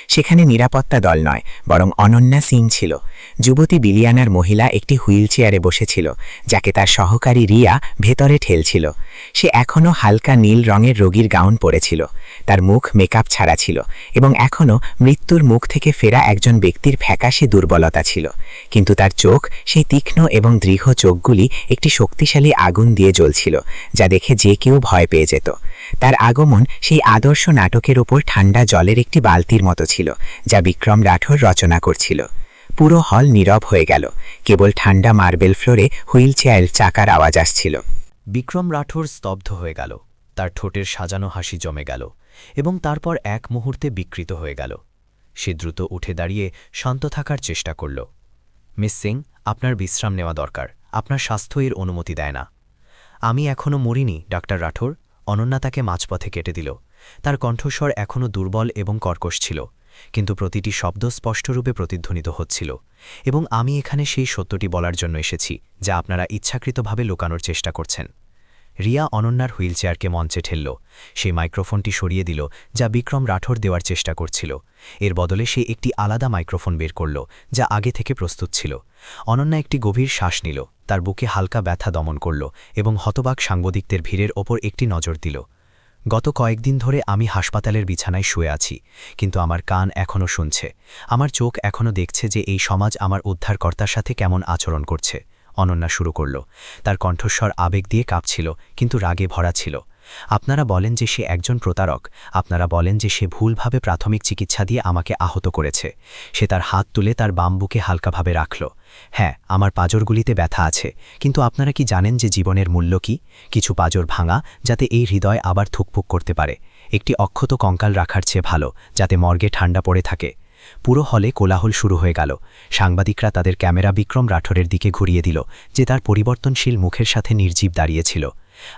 সেখানে নিরাপত্তা দল নয়, বরং অনন্যা সিং ছিল। যুবতী বিলিয়ানার মহিলা একটি হুইল চেয়ারে বসেছিল, যাকে তার সহকারী রিয়া ভেতরে ঠেলছিল। সে এখনও হালকা নীল রঙের রোগীর গাউন পরেছিল। তার মুখ মেকআপ ছাড়া ছিল এবং এখনও মৃত্যুর মুখ থেকে ফেরা একজন ব্যক্তির ফ্যাকাশে দুর্বলতা ছিল। কিন্তু তার চোখ, সেই তীক্ষ্ণ এবং দৃঢ় চোখগুলি একটি শক্তিশালী আগুন দিয়ে জ্বলছিল, যা দেখে যে কেউ ভয় পেয়ে যেত। তার আগমন সেই আদর্শ নাটকের ওপর ঠান্ডা জলের একটি বালতির মতো ছিল, যা বিক্রম রাঠোর রচনা করছিল। পুরো হল নীরব হয়ে গেল, কেবল ঠান্ডা মার্বেল ফ্লোরে হুইল চেয়ার চাকার আওয়াজ আসছিল। বিক্রম রাঠোর স্তব্ধ হয়ে গেল, তার ঠোঁটের সাজানো হাসি জমে গেল এবং তারপর এক মুহূর্তে বিকৃত হয়ে গেল। সে দ্রুত উঠে দাঁড়িয়ে শান্ত থাকার চেষ্টা করল। মিস সিং, আপনার বিশ্রাম নেওয়া দরকার, আপনার স্বাস্থ্য এর অনুমতি দেয় না। আমি এখনও মরিনি, ডাক্তার রাঠোর। অনন্যা তাকে মাঝপথে কেটে দিল। তার কণ্ঠস্বর এখনও দুর্বল এবং কর্কশ ছিল, কিন্তু প্রতিটি শব্দ স্পষ্টরূপে প্রতিধ্বনিত হচ্ছিল। এবং আমি এখানে সেই সত্যটি বলার জন্য এসেছি যা আপনারা ইচ্ছাকৃতভাবে লুকানোর চেষ্টা করছেন। রিয়া অনন্যার হুইলচেয়ারকে মঞ্চে ঠেলল। সেই মাইক্রোফোনটি সরিয়ে দিল যা বিক্রম রাঠোর দেওয়ার চেষ্টা করছিল। এর বদলে সে একটি আলাদা মাইক্রোফোন বের করল, যা আগে থেকে প্রস্তুত ছিল। অনন্যা একটি গভীর শ্বাস নিল, তার বুকে হালকা ব্যথা দমন করল এবং হতবাক সাংবাদিকদের ভিড়ের ওপর একটি নজর দিল। গত কয়েকদিন ধরে আমি হাসপাতালের বিছানায় শুয়ে আছি, কিন্তু আমার কান এখনও শুনছে, আমার চোখ এখনও দেখছে যে এই সমাজ আমার উদ্ধারকর্তার সাথে কেমন আচরণ করছে। অনন্যা শুরু করল। তার কণ্ঠস্বর আবেগ দিয়ে কাঁপছিল, কিন্তু রাগে ভরা ছিল। আপনারা বলেন যে সে একজন প্রতারক, আপনারা বলেন যে সে ভুলভাবে প্রাথমিক চিকিৎসা দিয়ে আমাকে আহত করেছে। সে তার হাত তুলে তার বাম বুকে হালকাভাবে রাখল। হ্যাঁ, আমার পাঁজরগুলিতে ব্যথা আছে, কিন্তু আপনারা কি জানেন যে জীবনের মূল্য কি? কিছু পাঁজর ভাঙা, যাতে এই হৃদয় আবার থুকপুক করতে পারে। একটি অক্ষত কঙ্কাল রাখার চেয়ে ভালো, যাতে মর্গে ঠান্ডা পড়ে থাকে। পুরো হলে কোলাহল শুরু হয়ে গেল। সাংবাদিকরা তাদের ক্যামেরা বিক্রম রাঠোরের দিকে ঘুরিয়ে দিল, যে তার পরিবর্তনশীল মুখের সাথে নির্জীব দাঁড়িয়েছিল।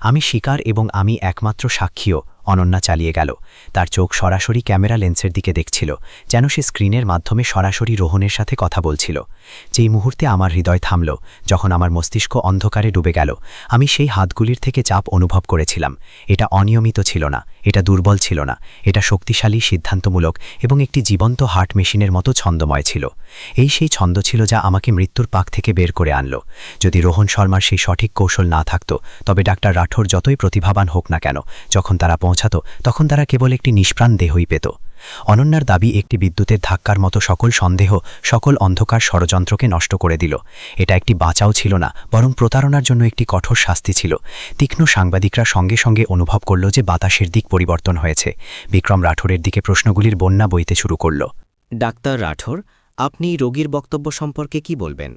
আমি শিকার এবং আমি একমাত্র সাক্ষীও, অনন্যা চালিয়ে গেল। তার চোখ সরাসরি ক্যামেরা লেন্সের দিকে দেখছিল, যেন সে স্ক্রিনের মাধ্যমে সরাসরি রোহনের সাথে কথা বলছিল। যেই মুহূর্তে আমার হৃদয় থামল, যখন আমার মস্তিষ্ক অন্ধকারে ডুবে গেল, আমি সেই হাতগুলির থেকে চাপ অনুভব করেছিলাম। এটা অনিয়মিত ছিল না, এটা দুর্বল ছিল না, এটা শক্তিশালী, সিদ্ধান্তমূলক এবং একটি জীবন্ত হার্ট মেশিনের মতো ছন্দময় ছিল। এই সেই ছন্দ ছিল যা আমাকে মৃত্যুর পাক থেকে বের করে আনল। যদি রোহন শর্মার সেই সঠিক কৌশল না থাকত, তবে ডাক্তার রাঠোর যতই প্রতিভাবান হোক না কেন, যখন তারা পৌঁছাত তখন তারা কেবল একটি নিষ্প্রাণ দেহই পেত। অনন্যার দাবি একটি বিদ্যুতের ধাক্কার মতো সকল সন্দেহ, সকল অন্ধকার ষড়যন্ত্রকে নষ্ট করে দিল। এটা একটি বাঁচাও ছিল না, বরং প্রতারণার জন্য একটি কঠোর শাস্তি ছিল। তীক্ষ্ণ সাংবাদিকরা সঙ্গে সঙ্গে অনুভব করল যে বাতাসের দিক পরিবর্তন হয়েছে। বিক্রম রাঠোরের দিকে প্রশ্নগুলির বন্যা বইতে শুরু করল। ডাক্তার রাঠোর, আপনি রোগীর বক্তব্য সম্পর্কে কি বলবেন?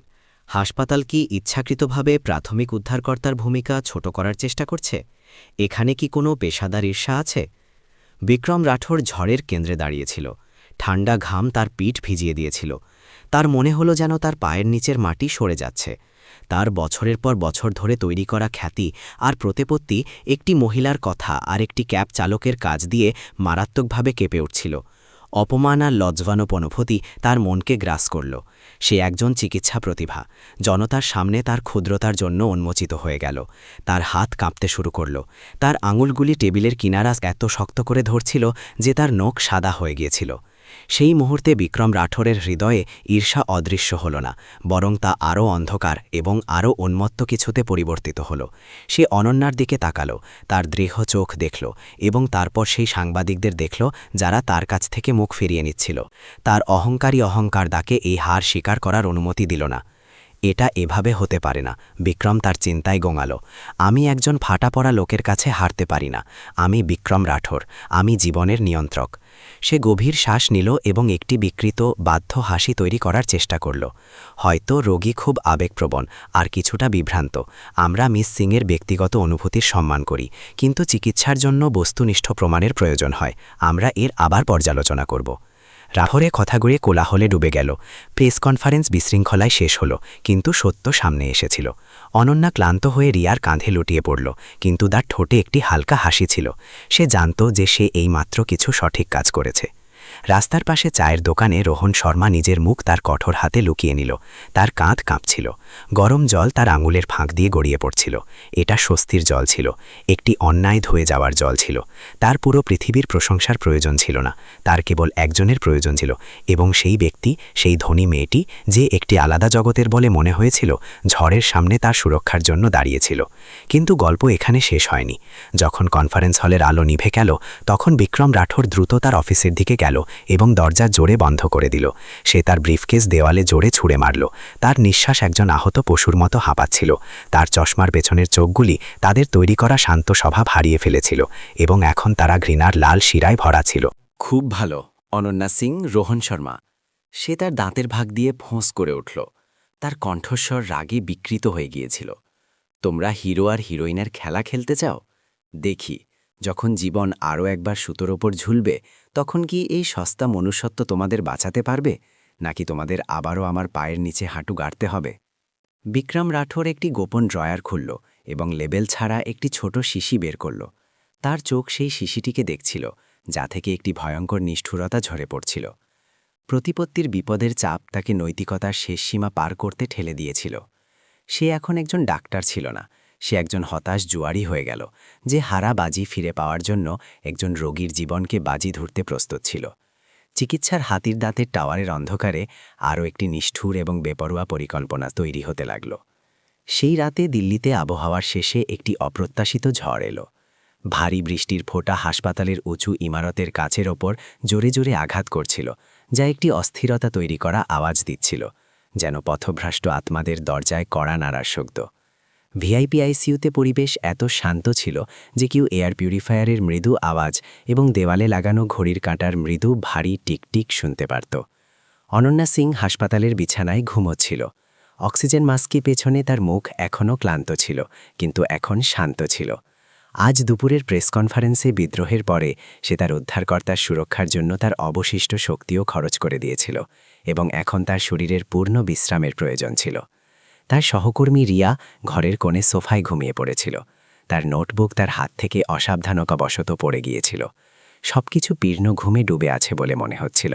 হাসপাতাল কি ইচ্ছাকৃতভাবে প্রাথমিক উদ্ধারকর্তার ভূমিকা ছোট করার চেষ্টা করছে? এখানে কি কোনো পেশাদার ঈর্ষা আছে? বিক্রম রাঠোর ঝড়ের কেন্দ্রে দাঁড়িয়েছিল। ঠান্ডা ঘাম তার পিঠ ভিজিয়ে দিয়েছিল। তার মনে হলো যেন তার পায়ের নিচের মাটি সরে যাচ্ছে। তার বছরের পর বছর ধরে তৈরি করা খ্যাতি আর প্রতিপত্তি একটি মহিলার কথা আর একটি ক্যাব চালকের কাজ দিয়ে মারাত্মকভাবে কেঁপে উঠছিল। অপমান আর লজ্জানো অনুভূতি তার মনকে গ্রাস করল। সে একজন চিকিৎসা প্রতিভা, জনতার সামনে তার ক্ষুদ্রতার জন্য উন্মোচিত হয়ে গেল। তার হাত কাঁপতে শুরু করল। তার আঙুলগুলি টেবিলের কিনারা এত শক্ত করে ধরছিল যে তার নখ সাদা হয়ে গিয়েছিল। সেই মুহূর্তে বিক্রম রাঠোরের হৃদয়ে ঈর্ষা অদৃশ্য হল না, বরং তা আরও অন্ধকার এবং আরও উন্মত্ত কিছুতে পরিবর্তিত হল। সে অনন্যার দিকে তাকাল, তার দৃঢ় চোখ দেখল এবং তারপর সেই সাংবাদিকদের দেখল যারা তার কাছ থেকে মুখ ফিরিয়ে নিচ্ছিল। তার অহংকারী অহংকার তাকে এই হার স্বীকার করার অনুমতি দিল না। এটা এভাবে হতে পারে না, বিক্রম তার চিন্তায় গোঙাল। আমি একজন ফাটা পড়া লোকের কাছে হারতে পারি না। আমি বিক্রম রাঠোর, আমি জীবনের নিয়ন্ত্রক। সে গভীর শ্বাস নিল এবং একটি বিকৃত, বাধ্য হাসি তৈরি করার চেষ্টা করল। হয়তো রোগী খুব আবেগপ্রবণ আর কিছুটা বিভ্রান্ত। আমরা মিস সিংয়ের ব্যক্তিগত অনুভূতির সম্মান করি, কিন্তু চিকিৎসার জন্য বস্তুনিষ্ঠ প্রমাণের প্রয়োজন হয়। আমরা এর আবার পর্যালোচনা করব। রাঠোরে কথাগুলি কোলাহলে ডুবে গেল। প্রেস কনফারেন্স বিশৃঙ্খলায় শেষ হল, কিন্তু সত্য সামনে এসেছিল। অনন্যা ক্লান্ত হয়ে রিয়ার কাঁধে লুটিয়ে পড়ল, কিন্তু তার ঠোঁটে একটি হালকা হাসি ছিল। সে জানত যে সে এইমাত্র কিছু সঠিক কাজ করেছে। রাস্তার পাশে চায়ের দোকানে রোহন শর্মা নিজের মুখ তার কঠোর হাতে লুকিয়ে নিল। তার কাঁধ কাঁপছিল। গরম জল তার আঙুলের ফাঁক দিয়ে গড়িয়ে পড়ছিল। এটা স্বস্তির জল ছিল, একটি অন্যায় ধুয়ে যাওয়ার জল ছিল। তার পুরো পৃথিবীর প্রশংসার প্রয়োজন ছিল না, তার কেবল একজনের প্রয়োজন ছিল, এবং সেই ব্যক্তি, সেই ধনী মেয়েটি, যে একটি আলাদা জগতের বলে মনে হয়েছিল, ঝড়ের সামনে তার সুরক্ষার জন্য দাঁড়িয়েছিল। কিন্তু গল্প এখানে শেষ হয়নি। যখন কনফারেন্স হলের আলো নিভে গেল, তখন বিক্রম রাঠোর দ্রুত তার অফিসের দিকে গেল এবং দরজা জোরে বন্ধ করে দিল। সে তার ব্রিফকেস দেওয়ালে জোরে ছুঁড়ে মারল। তার নিঃশ্বাস একজন আহত পশুর মতো হাঁপাচ্ছিল। তার চশমার পেছনের চোখগুলি তাদের তৈরি করা শান্ত স্বভাব হারিয়ে ফেলেছিল, এবং এখন তারা ঘৃণার লাল শিরায় ভরা ছিল। খুব ভালো, অনন্যা সিং, রোহন শর্মা। সে তার দাঁতের ভাগ দিয়ে ফোঁস করে উঠল। তার কণ্ঠস্বর রাগে বিকৃত হয়ে গিয়েছিল। তোমরা হিরো আর হিরোইনের খেলা খেলতে চাও? দেখি, যখন জীবন আরও একবার সুতোর ওপর ঝুলবে, তখন কি এই সস্তা মনুষ্যত্ব তোমাদের বাঁচাতে পারবে, নাকি তোমাদের আবারও আমার পায়ের নিচে হাঁটু গাড়তে হবে? বিক্রম রাঠোর একটি গোপন ড্রয়ার খুলল এবং লেবেল ছাড়া একটি ছোট শিশি বের করল। তার চোখ সেই শিশিটিকে দেখছিল, যা থেকে একটি ভয়ঙ্কর নিষ্ঠুরতা ঝরে পড়ছিল। প্রতিপত্তির বিপদের চাপ তাকে নৈতিকতার শেষ সীমা পার করতে ঠেলে দিয়েছিল। সে এখন একজন ডাক্তার ছিল না, সে একজন হতাশ জুয়ারি হয়ে গেল, যে হারা বাজি ফিরে পাওয়ার জন্য একজন রোগীর জীবনকে বাজি ধরতে প্রস্তুত ছিল। চিকিৎসার হাতির দাঁতের টাওয়ারের অন্ধকারে আরও একটি নিষ্ঠুর এবং বেপরোয়া পরিকল্পনা তৈরি হতে লাগল। সেই রাতে দিল্লিতে আবহাওয়ার শেষে একটি অপ্রত্যাশিত ঝড় এলো। ভারী বৃষ্টির ফোঁটা হাসপাতালের উঁচু ইমারতের কাছের ওপর জোরে জোরে আঘাত করছিল, যা একটি অস্থিরতা তৈরি করা আওয়াজ দিচ্ছিল, যেন পথভ্রষ্ট আত্মাদের দরজায় কড়া নাড়ার শব্দ। ভিআইপি আইসিইউতে পরিবেশ এত শান্ত ছিল যে কেউ এয়ার পিউরিফায়ারের মৃদু আওয়াজ এবং দেওয়ালে লাগানো ঘড়ির কাঁটার মৃদু ভারী টিকটিক শুনতে পারত। অনন্যা সিং হাসপাতালের বিছানায় ঘুমোচ্ছিল। অক্সিজেন মাস্কে পেছনে তার মুখ এখনও ক্লান্ত ছিল, কিন্তু এখন শান্ত ছিল। আজ দুপুরের প্রেস কনফারেন্সে বিদ্রোহের পরে সে তার উদ্ধারকর্তার সুরক্ষার জন্য তার অবশিষ্ট শক্তিও খরচ করে দিয়েছিল, এবং এখন তার শরীরের পূর্ণ বিশ্রামের প্রয়োজন ছিল। তার সহকর্মী রিয়া ঘরের কোণে সোফায় ঘুমিয়ে পড়েছিল। তার নোটবুক তার হাত থেকে অসাবধানতাবশত পড়ে গিয়েছিল। সবকিছু পীর্ণ ঘুমে ডুবে আছে বলে মনে হচ্ছিল,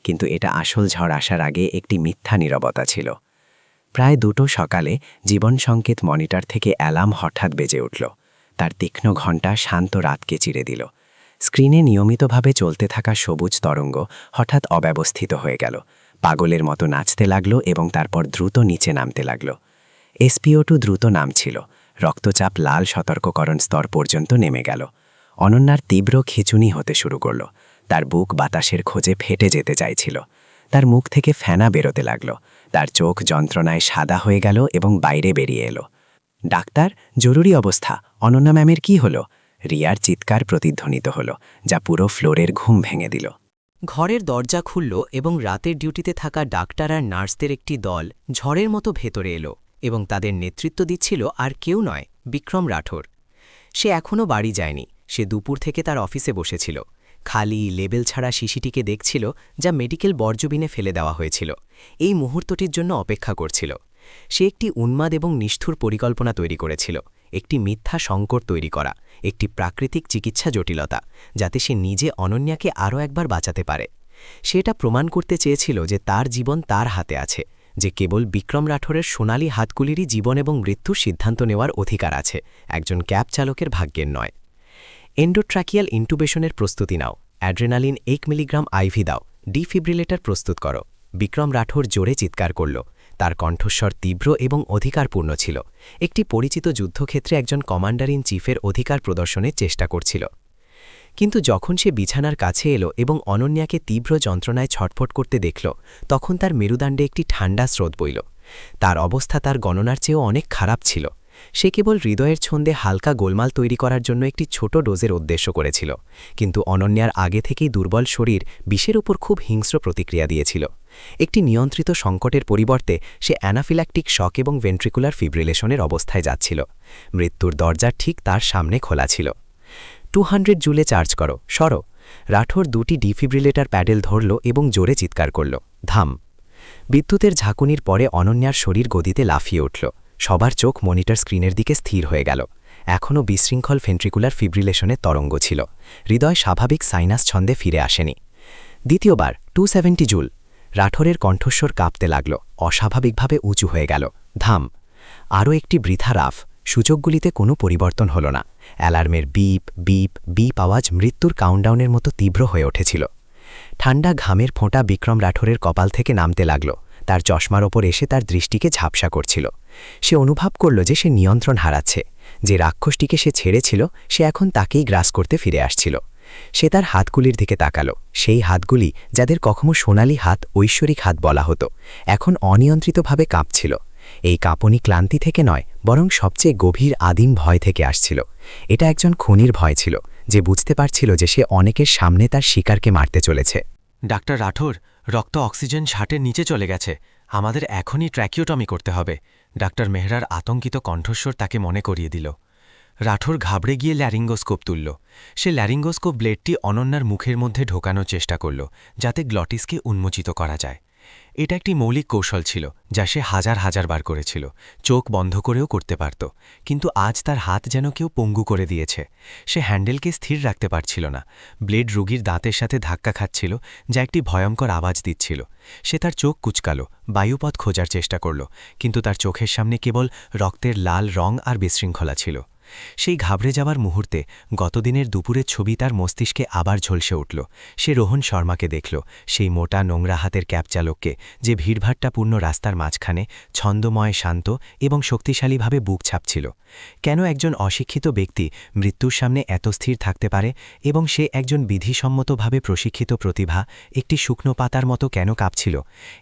কিন্তু এটা আসল ঝড় আসার আগে একটি মিথ্যা নীরবতা ছিল। প্রায় 2টো সকালে জীবন সংকেত মনিটর থেকে অ্যালার্ম হঠাৎ বেজে উঠল। তার তীক্ষ্ণ ঘণ্টা শান্ত রাতকে চিরে দিল। স্ক্রিনে নিয়মিতভাবে চলতে থাকা সবুজ তরঙ্গ হঠাৎ অব্যবস্থিত হয়ে গেল, পাগলের মতো নাচতে লাগল এবং তারপর দ্রুত নিচে নামতে লাগল। SpO2 দ্রুত নামছিল, রক্তচাপ লাল সতর্ককরণ স্তর পর্যন্ত নেমে গেল। অনন্যার তীব্র খিঁচুনি হতে শুরু করল। তার বুক বাতাসের খোঁজে ফেটে যেতে চাইছিল। তার মুখ থেকে ফেনা বেরোতে লাগল। তার চোখ যন্ত্রণায় সাদা হয়ে গেল এবং বাইরে বেরিয়ে এলো। ডাক্তার, জরুরি অবস্থা, অনন্যা ম্যামের কি হলো? রিয়ার চিৎকার প্রতিধ্বনিত হল, যা পুরো ফ্লোরের ঘুম ভেঙে দিল। ঘরের দরজা খুলল এবং রাতের ডিউটিতে থাকা ডাক্তার আর নার্সদের একটি দল ঝড়ের মতো ভেতরে এলো, এবং তাদের নেতৃত্ব দিচ্ছিল আর কেউ নয়, বিক্রম রাঠোর। সে এখনও বাড়ি যায়নি। সে দুপুর থেকে তার অফিসে বসেছিল, খালি লেবেল ছাড়া শিশিটিকে দেখছিল, যা মেডিকেল বর্জ্যবিনে ফেলে দেওয়া হয়েছিল। এই মুহূর্তটির জন্য অপেক্ষা করছিল। সে একটি উন্মাদ এবং নিষ্ঠুর পরিকল্পনা তৈরি করেছিল, একটি মিথ্যা সংকট তৈরি করা, একটি প্রাকৃতিক চিকিৎসা জটিলতা, যাতে সে নিজে অনন্যাকে আরও একবার বাঁচাতে পারে। সে এটা প্রমাণ করতে চেয়েছিল যে তার জীবন তার হাতে আছে, যে কেবল বিক্রম রাঠোরের সোনালি হাতগুলিরই জীবন এবং মৃত্যুর সিদ্ধান্ত নেওয়ার অধিকার আছে, একজন ক্যাব চালকের ভাগ্যের নয়। এন্ডোট্রাকিয়াল ইন্টুবেশনের প্রস্তুতি নাও, অ্যাড্রেনালিন 1 মিলিগ্রাম আইভি দাও, ডিফিব্রিলেটর প্রস্তুত করো। বিক্রম রাঠোর জোরে চিৎকার করল। তার কণ্ঠস্বর তীব্র এবং অধিকারপূর্ণ ছিল, একটি পরিচিত যুদ্ধক্ষেত্রে একজন কমান্ডার ইন চিফের অধিকার প্রদর্শনের চেষ্টা করছিল। কিন্তু যখন সে বিছানার কাছে এলো এবং অনন্যাকে তীব্র যন্ত্রণায় ছটফট করতে দেখল, তখন তার মেরুদণ্ডে একটি ঠান্ডা স্রোত বইল। তার অবস্থা তার গণনার চেয়েও অনেক খারাপ ছিল। সে কেবল হৃদয়ের ছন্দে হালকা গোলমাল তৈরি করার জন্য একটি ছোট ডোজের উদ্দেশ্য করেছিল, কিন্তু অনন্যার আগে থেকেই দুর্বল শরীর বিষের উপর খুব হিংস্র প্রতিক্রিয়া দিয়েছিল। একটি নিয়ন্ত্রিত সংকটের পরিবর্তে সে অ্যানাফিল্যাকটিক শক এবং ভেন্ট্রিকুলার ফিব্রিলেশনের অবস্থায় যাচ্ছিল। মৃত্যুর দরজা ঠিক তার সামনে খোলা ছিল। 200 জুলে চার্জ করো, সরো। রাঠোর 2টি ডিফিব্রিলেটর প্যাডেল ধরল এবং জোরে চিৎকার করল, ধাম। বিদ্যুতের ঝাঁকুনির পরে অনন্যার শরীর গদিতে লাফিয়ে উঠল। সবার চোখ মনিটর স্ক্রিনের দিকে স্থির হয়ে গেল। এখনও বিশৃঙ্খল ভেন্ট্রিকুলার ফিব্রিলেশনের তরঙ্গ ছিল। হৃদয় স্বাভাবিক সাইনাস ছন্দে ফিরে আসেনি। দ্বিতীয়বার 270 জুল। রাঠোরের কণ্ঠস্বর কাঁপতে লাগল, অস্বাভাবিকভাবে উঁচু হয়ে গেল। ধাম। আরও একটি বৃথা রাফ। সূচকগুলিতে কোনো পরিবর্তন হল না। অ্যালার্মের বিপ বিপ বিপ আওয়াজ মৃত্যুর কাউন্টডাউনের মতো তীব্র হয়ে উঠেছিল। ঠান্ডা ঘামের ফোঁটা বিক্রম রাঠোরের কপাল থেকে নামতে লাগল, তার চশমার ওপর এসে তার দৃষ্টিকে ঝাপসা করছিল। সে অনুভব করল যে সে নিয়ন্ত্রণ হারাচ্ছে। যে রাক্ষসটিকে সে ছেড়েছিল সে এখন তাকেই গ্রাস করতে ফিরে আসছিল। সে তার হাতগুলির দিকে তাকাল, সেই হাতগুলি যাদের কখনো সোনালি হাত, ঐশ্বরিক হাত বলা হতো, এখন অনিয়ন্ত্রিতভাবে কাঁপছিল। এই কাঁপনি ক্লান্তি থেকে নয়, বরং সবচেয়ে গভীর আদিম ভয় থেকে আসছিল। এটা একজন খুনির ভয় ছিল, যে বুঝতে পারছিল যে সে অনেকের সামনে তার শিকারকে মারতে চলেছে। ডাক্তার রাঠোর, রক্ত অক্সিজেন শার্টের নিচে চলে গেছে। আমাদের এখনই ট্র্যাকিওটমি করতে হবে। ডাক্তার মেহরার আতঙ্কিত কণ্ঠস্বর তাকে মনে করিয়ে দিল। রাঠোর ঘাবড়ে গিয়ে ল্যারিঙ্গোস্কোপ তুলল। সে ল্যারিঙ্গোস্কোপ ব্লেডটি অনন্যার মুখের মধ্যে ঢোকানোর চেষ্টা করল, যাতে গ্লটিসকে উন্মোচিত করা যায়। এটা একটি মৌলিক কৌশল ছিল, যা সে হাজার হাজার বার করেছিল, চোখ বন্ধ করেও করতে পারত। কিন্তু আজ তার হাত যেন কেউ পঙ্গু করে দিয়েছে। সে হ্যান্ডেলকে স্থির রাখতে পারছিল না। ব্লেড রোগীর দাঁতের সাথে ধাক্কা খাচ্ছিল, যা একটি ভয়ঙ্কর আওয়াজ দিচ্ছিল। সে তার চোখ কুচকাল, বায়ুপথ খোঁজার চেষ্টা করল, কিন্তু তার চোখের সামনে কেবল রক্তের লাল রং আর বিশৃঙ্খলা ছিল। সেই ঘাবড়ে যাওয়ার মুহূর্তে গতদিনের দুপুরের ছবি তার মস্তিষ্কে আবার ঝলসে উঠল। সে রোহন শর্মাকে দেখল, সেই মোটা নোংরা হাতের ক্যাব চালককে, যে ভিড়ভাট্টাপূর্ণ রাস্তার মাঝখানে ছন্দময়, শান্ত এবং শক্তিশালীভাবে বুক ছাপছিল। কেন একজন অশিক্ষিত ব্যক্তি মৃত্যুর সামনে এত স্থির থাকতে পারে, এবং সে একজন বিধিসম্মতভাবে প্রশিক্ষিত প্রতিভা একটি শুকনো পাতার মতো কেন কাঁপছিল?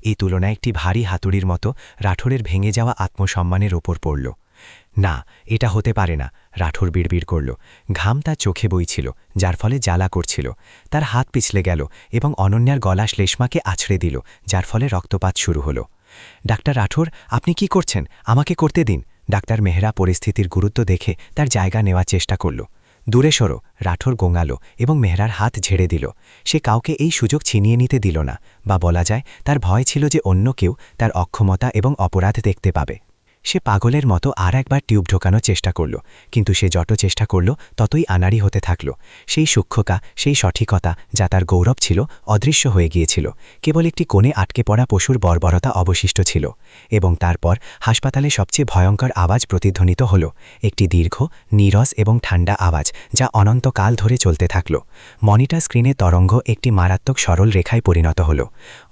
এই তুলনায় একটি ভারী হাতুড়ির মতো রাঠোরের ভেঙে যাওয়া আত্মসম্মানের ওপর পড়ল। না, এটা হতে পারে না, রাঠোর বিড়বিড় করল। ঘাম তার চোখে বইছিল, যার ফলে জ্বালা করছিল। তার হাত পিছলে গেল এবং অনন্যার গলা শ্লেষ্মাকে আছড়ে দিল, যার ফলে রক্তপাত শুরু হল। ডাক্তার রাঠোর, আপনি কি করছেন? আমাকে করতে দিন। ডাক্তার মেহরা পরিস্থিতির গুরুত্ব দেখে তার জায়গা নেওয়ার চেষ্টা করল। দূরে সরো, রাঠোর গোঙাল এবং মেহরার হাত ঝেড়ে দিল। সে কাউকে এই সুযোগ ছিনিয়ে নিতে দিল না, বা বলা যায় তার ভয় ছিল যে অন্য কেউ তার অক্ষমতা এবং অপরাধ দেখতে পাবে। সে পাগলের মতো আর একবার টিউব ঢোকানোর চেষ্টা করল, কিন্তু সে যত চেষ্টা করল ততই আনাড়ি হতে থাকল। সেই সূক্ষ্মতা, সেই সঠিকতা যা তার গৌরব ছিল, অদৃশ্য হয়ে গিয়েছিল। কেবল একটি কোণে আটকে পড়া পশুর বর্বরতা অবশিষ্ট ছিল। এবং তারপর হাসপাতালে সবচেয়ে ভয়ঙ্কর আওয়াজ প্রতিধ্বনিত হল, একটি দীর্ঘ, নীরস এবং ঠান্ডা আওয়াজ, যা অনন্তকাল ধরে চলতে থাকল। মনিটর স্ক্রিনে তরঙ্গ একটি মারাত্মক সরল রেখায় পরিণত হল।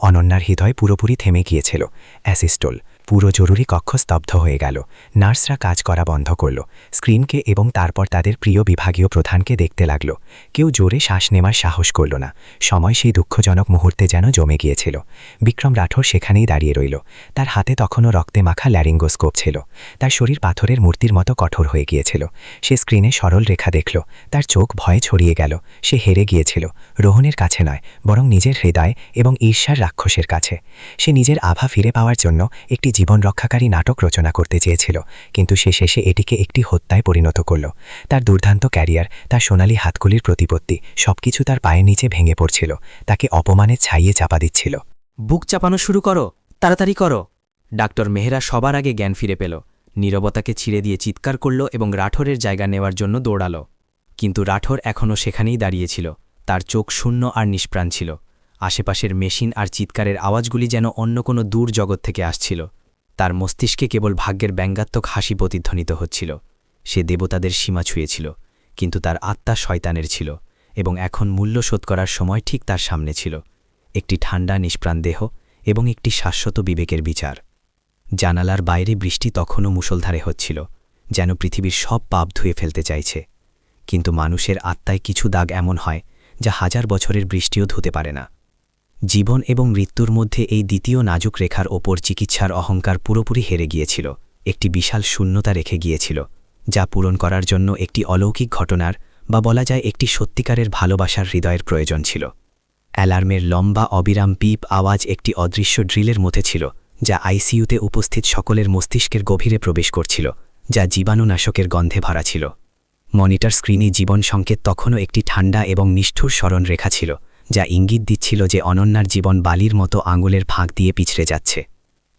অনন্যার হৃদয় পুরোপুরি থেমে গিয়েছিল। অ্যাসিস্টোল। পুরো জরুরি কক্ষ স্তব্ধ হয়ে গেল। নার্সরা কাজ করা বন্ধ করল, স্ক্রিনকে এবং তারপর তাদের প্রিয় বিভাগীয় প্রধানকে দেখতে লাগল। কেউ জোরে শ্বাস নেওয়ার সাহস করল না। সময় সেই দুঃখজনক মুহূর্তে যেন জমে গিয়েছিল। বিক্রম রাঠোর সেখানেই দাঁড়িয়ে রইল। তার হাতে তখনও রক্তে মাখা ল্যারিঙ্গোস্কোপ ছিল। তার শরীর পাথরের মূর্তির মতো কঠোর হয়ে গিয়েছিল। সে স্ক্রিনে সরল রেখা দেখল। তার চোখ ভয়ে ছড়িয়ে গেল। সে হেরে গিয়েছিল, রোহনের কাছে নয়, বরং নিজের হৃদয় এবং ঈর্ষার রাক্ষসের কাছে। সে নিজের আভা ফিরে পাওয়ার জন্য একটি জীবন রক্ষাকারী নাটক রচনা করতে চেয়েছিল, কিন্তু সে শেষে এটিকে একটি হত্যায় পরিণত করল। তার দুর্দান্ত ক্যারিয়ার, তার সোনালি হাতগুলির প্রতিপত্তি, সবকিছু তার পায়ের নিচে ভেঙে পড়ছিল, তাকে অপমানের ছাইয়ে চাপা দিচ্ছিল। বুক চাপানো শুরু করো, তাড়াতাড়ি করো। ডাক্তার মেহরা সবার আগে জ্ঞান ফিরে পেল। নীরবতাকে ছিঁড়ে দিয়ে চিৎকার করল এবং রাঠোরের জায়গা নেওয়ার জন্য দৌড়াল। কিন্তু রাঠোর এখনও সেখানেই দাঁড়িয়েছিল। তার চোখ শূন্য আর নিষ্প্রাণ ছিল। আশেপাশের মেশিন আর চিৎকারের আওয়াজগুলি যেন অন্য কোনো দূর জগৎ থেকে আসছিল। তার মস্তিষ্কে কেবল ভাগ্যের ব্যঙ্গাত্মক হাসি প্রতিধ্বনিত হচ্ছিল। সে দেবতাদের সীমা ছুঁয়েছিল, কিন্তু তার আত্মা শয়তানের ছিল, এবং এখন মূল্য শোধ করার সময় ঠিক তার সামনে ছিল। একটি ঠান্ডা নিষ্প্রাণ দেহ এবং একটি শাশ্বত বিবেকের বিচার। জানালার বাইরে বৃষ্টি তখনও মুষলধারে হচ্ছিল, যেন পৃথিবীর সব পাপ ধুয়ে ফেলতে চাইছে। কিন্তু মানুষের আত্মায় কিছু দাগ এমন হয়, যা হাজার বছরের বৃষ্টিও ধুতে পারে না। জীবন এবং মৃত্যুর মধ্যে এই দ্বিতীয় নাজুক রেখার ওপর চিকিৎসার অহংকার পুরোপুরি হেরে গিয়েছিল, একটি বিশাল শূন্যতা রেখে গিয়েছিল, যা পূরণ করার জন্য একটি অলৌকিক ঘটনার, বা বলা যায় একটি সত্যিকারের ভালোবাসার হৃদয়ের প্রয়োজন ছিল। অ্যালার্মের লম্বা অবিরাম পিপ আওয়াজ একটি অদৃশ্য ড্রিলের মধ্যে ছিল, যা আইসিইউতে উপস্থিত সকলের মস্তিষ্কের গভীরে প্রবেশ করছিল, যা জীবাণুনাশকের গন্ধে ভরা ছিল। মনিটর স্ক্রিনে জীবন সংকেত তখনও একটি ঠান্ডা এবং নিষ্ঠুর স্মরণ রেখা ছিল, যা ইঙ্গিত দিচ্ছিল যে অনন্যার জীবন বালির মতো আঙুলের ফাঁক দিয়ে পিছড়ে যাচ্ছে।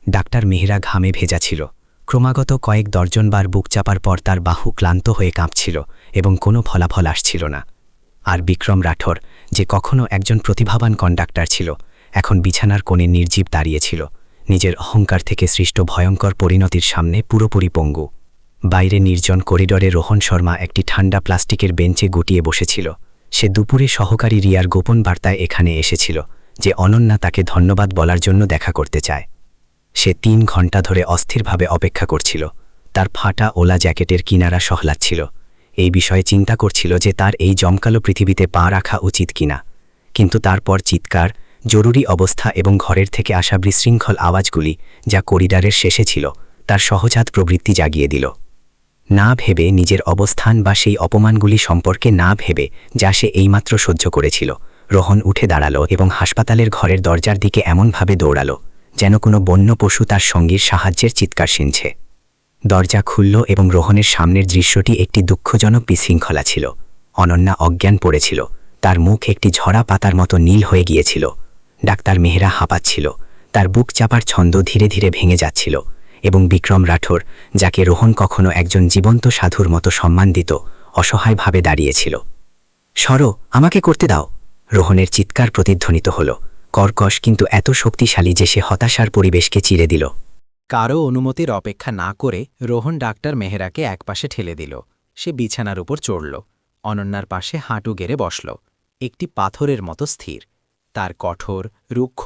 ডাক্তার মেহরা ঘামে ভেজা ছিল। ক্রমাগত কয়েক দর্জনবার বুক চাপার পর তার বাহু ক্লান্ত হয়ে কাঁপছিল এবং কোনো ফলাফল আসছিল না। আর বিক্রম রাঠোর, যে কখনো একজন প্রতিভাবান কন্ডাক্টর ছিল, এখন বিছানার কোণে নির্জীব দাঁড়িয়েছিল, নিজের অহংকার থেকে সৃষ্ট ভয়ঙ্কর পরিণতির সামনে পুরোপুরি পঙ্গু। বাইরে নির্জন করিডরে রোহন শর্মা একটি ঠান্ডা প্লাস্টিকের বেঞ্চে গুটিয়ে বসেছিল। সে দুপুরে সহকারী রিয়ার গোপন বার্তায় এখানে এসেছিল যে অনন্যা তাকে ধন্যবাদ বলার জন্য দেখা করতে চায়। সে 3 ঘণ্টা ধরে অস্থিরভাবে অপেক্ষা করছিল, তার ফাটা ওলা জ্যাকেটের কিনারা সহলাচ্ছিল, এই বিষয়ে চিন্তা করছিল যে তার এই জমকালো পৃথিবীতে পা রাখা উচিত কিনা। কিন্তু তারপর চিৎকার, জরুরি অবস্থা এবং ঘরের থেকে আসা বিশৃঙ্খল আওয়াজগুলি, যা করিডরের শেষে ছিল, তার সহজাত প্রবৃত্তি জাগিয়ে দিল। না ভেবে, নিজের অবস্থান বা সেই অপমানগুলি সম্পর্কে না ভেবে যা সে এইমাত্র সহ্য করেছিল, রোহন উঠে দাঁড়ালো এবং হাসপাতালের ঘরের দরজার দিকে এমনভাবে দৌড়ালো যেন কোনো বন্য পশু তার সঙ্গীর সাহায্যের চিৎকার শুনছে। দরজা খুলল এবং রোহনের সামনের দৃশ্যটি একটি দুঃখজনক বিশৃঙ্খলা ছিল। অনন্যা অজ্ঞান পড়েছিল, তার মুখ একটি ঝরা পাতার মতো নীল হয়ে গিয়েছিল। ডাক্তার মেহরা হাঁপাচ্ছিল, তার বুক চাপার ছন্দ ধীরে ধীরে ভেঙে যাচ্ছিল, এবং বিক্রম রাঠোর, যাকে রোহন কখনো একজন জীবন্ত সাধুর মতো সম্মান দিত, অসহায়ভাবে দাঁড়িয়েছিল। সরো, আমাকে করতে দাও। রোহনের চিৎকার প্রতিধ্বনিত হল, কর্কশ কিন্তু এত শক্তিশালী যে সে হতাশার পরিবেশকে চিরে দিল। কারও অনুমতির অপেক্ষা না করে রোহন ডাক্তার মেহরাকে একপাশে ঠেলে দিল। সে বিছানার উপর চড়ল, অনন্যার পাশে হাঁটু গেড়ে বসল, একটি পাথরের মতো স্থির। তার কঠোর, রুক্ষ,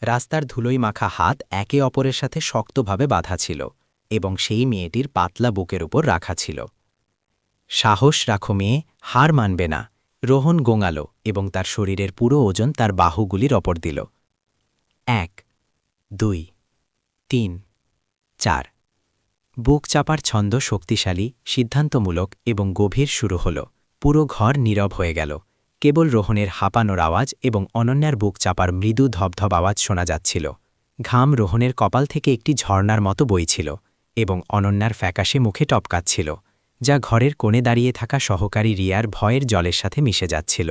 রাস্তার ধুলোই মাখা হাত একে অপরের সাথে শক্তভাবে বাঁধা ছিল, এবং সেই মেয়েটির পাতলা বুকের উপর রাখা ছিল। সাহস রাখো মেয়ে, হার মানবে না। রোহন গোঙাল এবং তার শরীরের পুরো ওজন তার বাহুগুলির ওপর দিল। 1, 2, 3, 4। বুক চাপার ছন্দ শক্তিশালী, সিদ্ধান্তমূলক এবং গভীর শুরু হল। পুরো ঘর নীরব হয়ে গেল, কেবল রোহনের হাঁপানোর আওয়াজ এবং অনন্যার বুক চাপার মৃদু ধবধব আওয়াজ শোনা যাচ্ছিল। ঘাম রোহনের কপাল থেকে একটি ঝর্ণার মতো বইছিল, এবং অনন্যার ফ্যাকাশে মুখে টপকাচ্ছিল, যা ঘরের কোণে দাঁড়িয়ে থাকা সহকারী রিয়ার ভয়ের জলের সাথে মিশে যাচ্ছিল।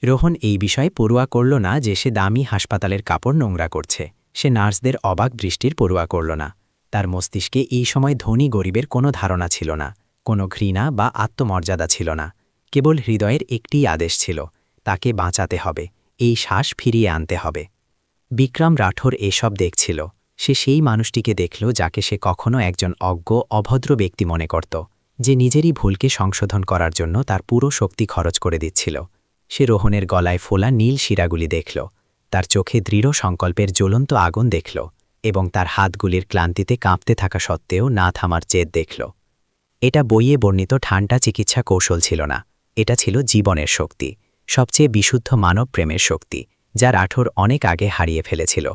রোহন এই বিষয়ে পড়ুয়া করল না যে সে দামি হাসপাতালের কাপড় নোংরা করছে, সে নার্সদের অবাক দৃষ্টির পড়ুয়া করল না। তার মস্তিষ্কে এই সময় ধনী গরিবের কোনো ধারণা ছিল না, কোনো ঘৃণা বা আত্মমর্যাদা ছিল না, কেবল হৃদয়ের একটিই আদেশ ছিল, তাকে বাঁচাতে হবে, এই শ্বাস ফিরিয়ে আনতে হবে। বিক্রম রাঠোর এসব দেখছিল, সে সেই মানুষটিকে দেখল যাকে সে কখনো একজন অজ্ঞ, অভদ্র ব্যক্তি মনে করত, যে নিজেরই ভুলকে সংশোধন করার জন্য তার পুরো শক্তি খরচ করে দিচ্ছিল। সে রোহনের গলায় ফোলা নীল শিরাগুলি দেখল, তার চোখে দৃঢ় সংকল্পের জ্বলন্ত আগুন দেখল, এবং তার হাতগুলির ক্লান্তিতে কাঁপতে থাকা সত্ত্বেও না থামার জেদ দেখল। এটা বইয়ে বর্ণিত ঠান্ডা চিকিৎসা কৌশল ছিল না, এটা ছিল জীবনের শক্তি, সবচেয়ে বিশুদ্ধ মানব প্রেমের শক্তি, যা রাঠোর অনেক আগে হারিয়ে ফেলেছিল।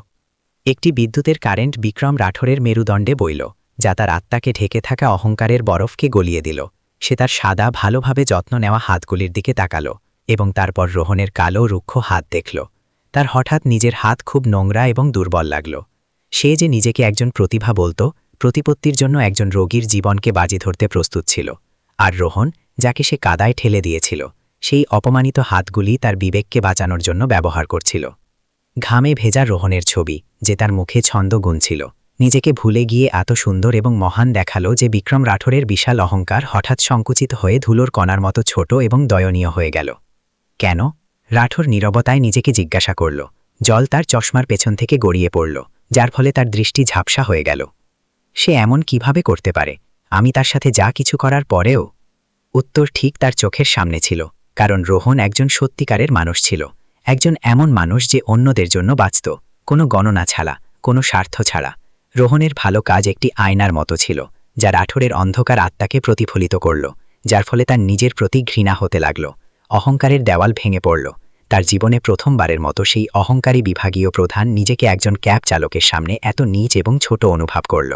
একটি বিদ্যুতের কারেন্ট বিক্রম রাঠোরের মেরুদণ্ডে বইল, যা তার আত্মাকে ঢেকে থাকা অহংকারের বরফকে গলিয়ে দিল। সে তার সাদা, ভালোভাবে যত্ন নেওয়া হাতগুলির দিকে তাকালো, এবং তারপর রোহনের কালো, রুক্ষ হাত দেখল। তার হঠাৎ নিজের হাত খুব নোংরা এবং দুর্বল লাগল। সে যে নিজেকে একজন প্রতিভা বলত, প্রতিপত্তির জন্য একজন রোগীর জীবনকে বাজি ধরতে প্রস্তুত ছিল, আর রোহন, যাকে সে কাদায় ঠেলে দিয়েছিল, সেই অপমানিত হাতগুলি তার বিবেককে বাঁচানোর জন্য ব্যবহার করছিল। ঘামে ভেজা রোহনের ছবি, যে তার মুখে ছন্দ গুনছিল, নিজেকে ভুলে গিয়ে এত সুন্দর এবং মহান দেখালো যে বিক্রম রাঠোরের বিশাল অহংকার হঠাৎ সংকুচিত হয়ে ধুলোর কণার মতো ছোট এবং দয়নীয় হয়ে গেল। কেন? রাঠোর নীরবতায় নিজেকে জিজ্ঞাসা করল। জল তার চশমার পেছন থেকে গড়িয়ে পড়ল, যার ফলে তার দৃষ্টি ঝাপসা হয়ে গেল। সে এমন কিভাবে করতে পারে, আমি তার সাথে যা কিছু করার পরেও? উত্তর ঠিক তার চোখের সামনে ছিল, কারণ রোহন একজন সত্যিকারের মানুষ ছিল, একজন এমন মানুষ যে অন্যদের জন্য বাঁচত, কোনো গণনা ছাড়া, কোনো স্বার্থ ছাড়া। রোহনের ভালো কাজ একটি আয়নার মতো ছিল, যা রাঠোরের অন্ধকার আত্মাকে প্রতিফলিত করল, যার ফলে তার নিজের প্রতি ঘৃণা হতে লাগল। অহংকারের দেওয়াল ভেঙে পড়ল। তার জীবনে প্রথমবারের মতো সেই অহংকারী বিভাগীয় প্রধান নিজেকে একজন ক্যাব চালকের সামনে এত নীচ এবং ছোট অনুভব করল।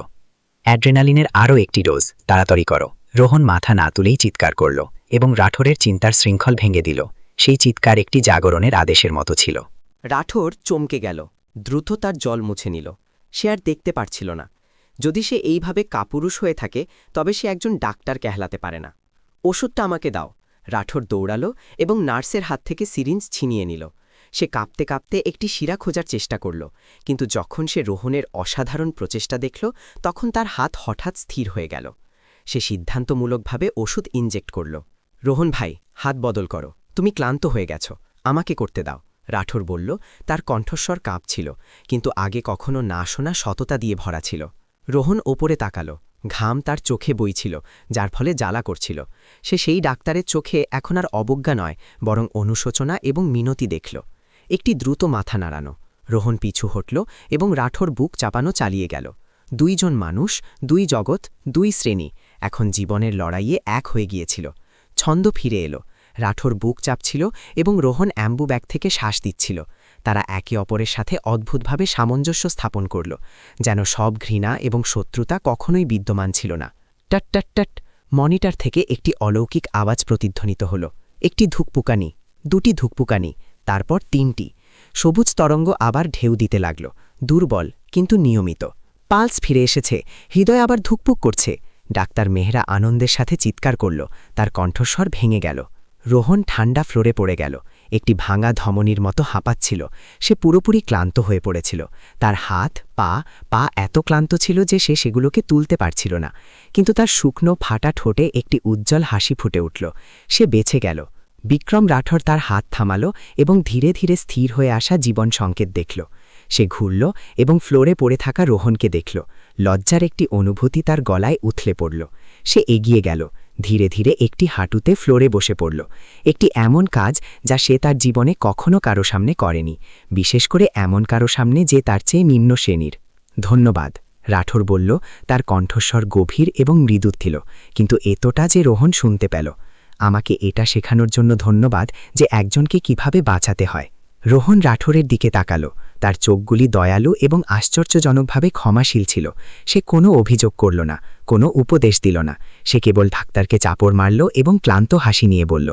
অ্যাড্রেনালিনের আরও একটি ডোজ, তাড়াতাড়ি করো। রোহন মাথা না তুলেই চিৎকার করল, এবং রাঠোরের চিন্তার শৃঙ্খল ভেঙে দিল। সেই চিৎকার একটি জাগরণের আদেশের মতো ছিল। রাঠোর চমকে গেল, দ্রুত তার জল মুছে নিল। সে আর দেখতে পারছিল না। যদি সে এইভাবে কাপুরুষ হয়ে থাকে, তবে সে একজন ডাক্তার কেহলাতে পারে না। ওষুধটা আমাকে দাও। রাঠোর দৌড়ালো এবং নার্সের হাত থেকে সিরিঞ্জ ছিনিয়ে নিল। সে কাঁপতে কাঁপতে একটি শিরা খোঁজার চেষ্টা করল, কিন্তু যখন সে রোহনের অসাধারণ প্রচেষ্টা দেখল, তখন তার হাত হঠাৎ স্থির হয়ে গেল। সে সিদ্ধান্তমূলকভাবে ওষুধ ইনজেক্ট করল। রোহন ভাই, হাত বদল করো, তুমি ক্লান্ত হয়ে গেছ, আমাকে করতে দাও, রাঠোর বলল। তার কণ্ঠস্বর কাঁপছিল, কিন্তু আগে কখনো না শোনা সততা দিয়ে ভরা ছিল। রোহন ওপরে তাকালো। ঘাম তার চোখে বইছিল, যার ফলে জ্বালা করছিল। সে সেই ডাক্তারের চোখে এখন আর অবজ্ঞা নয়, বরং অনুশোচনা এবং মিনতি দেখল। একটি দ্রুত মাথা নাড়ানো। রোহন পিছু হটল এবং রাঠোর বুক চাপানো চালিয়ে গেল। দুইজন মানুষ, দুই জগৎ, দুই শ্রেণী এখন জীবনের লড়াইয়ে এক হয়ে গিয়েছিল। ছন্দ ফিরে এলো। রাঠোর বুক চাপছিল এবং রোহন অ্যাম্বু ব্যাগ থেকে শ্বাস দিচ্ছিল। তারা একে অপরের সাথে অদ্ভুতভাবে সামঞ্জস্য স্থাপন করল, যেন সব ঘৃণা এবং শত্রুতা কখনোই বিদ্যমান ছিল না। টট টট টট মনিটর থেকে একটি অলৌকিক আওয়াজ প্রতিধ্বনিত হল। একটি ধুকপুকানি, দুটি ধুকপুকানি, তারপর তিনটি। সবুজ তরঙ্গ আবার ঢেউ দিতে লাগল, দুর্বল কিন্তু নিয়মিত। পালস ফিরে এসেছে, হৃদয় আবার ধুকপুক করছে। ডাক্তার মেহরা আনন্দের সাথে চিৎকার করল, তার কণ্ঠস্বর ভেঙে গেল। রোহন ঠান্ডা ফ্লোরে পড়ে গেল, একটি ভাঙা ধমনির মতো হাঁপাচ্ছিল। সে পুরোপুরি ক্লান্ত হয়ে পড়েছিল। তার হাত পা এত ক্লান্ত ছিল যে সে সেগুলোকে তুলতে পারছিল না, কিন্তু তার শুকনো ফাটা ঠোঁটে একটি উজ্জ্বল হাসি ফুটে উঠল। সে বেঁচে গেল। বিক্রম রাঠোর তার হাত থামাল এবং ধীরে ধীরে স্থির হয়ে আসা জীবন সংকেত দেখল। সে ঘুরল এবং ফ্লোরে পড়ে থাকা রোহনকে দেখল। লজ্জার একটি অনুভূতি তার গলায় উথলে পড়ল। সে এগিয়ে গেল, ধীরে ধীরে একটি হাঁটুতে ফ্লোরে বসে পড়ল। একটি এমন কাজ যা সে তার জীবনে কখনো কারো সামনে করেনি, বিশেষ করে এমন কারো সামনে যে তার চেয়ে নিম্ন শ্রেণীর। ধন্যবাদ, রাঠোর বলল, তার কণ্ঠস্বর গভীর এবং মৃদু ছিল, কিন্তু এতটা যে রোহন শুনতে পেল। আমাকে এটা শেখানোর জন্য ধন্যবাদ যে একজনকে কিভাবে বাঁচাতে হয়। রোহন রাঠোরের দিকে তাকালো। তার চোখগুলি দয়ালু এবং আশ্চর্যজনকভাবে ক্ষমাশীল ছিল। সে কোনো অভিযোগ করল না, কোনো উপদেশ দিল না। সে কেবল ডাক্তারকে চাপড় মারল এবং ক্লান্ত হাসি নিয়ে বলল,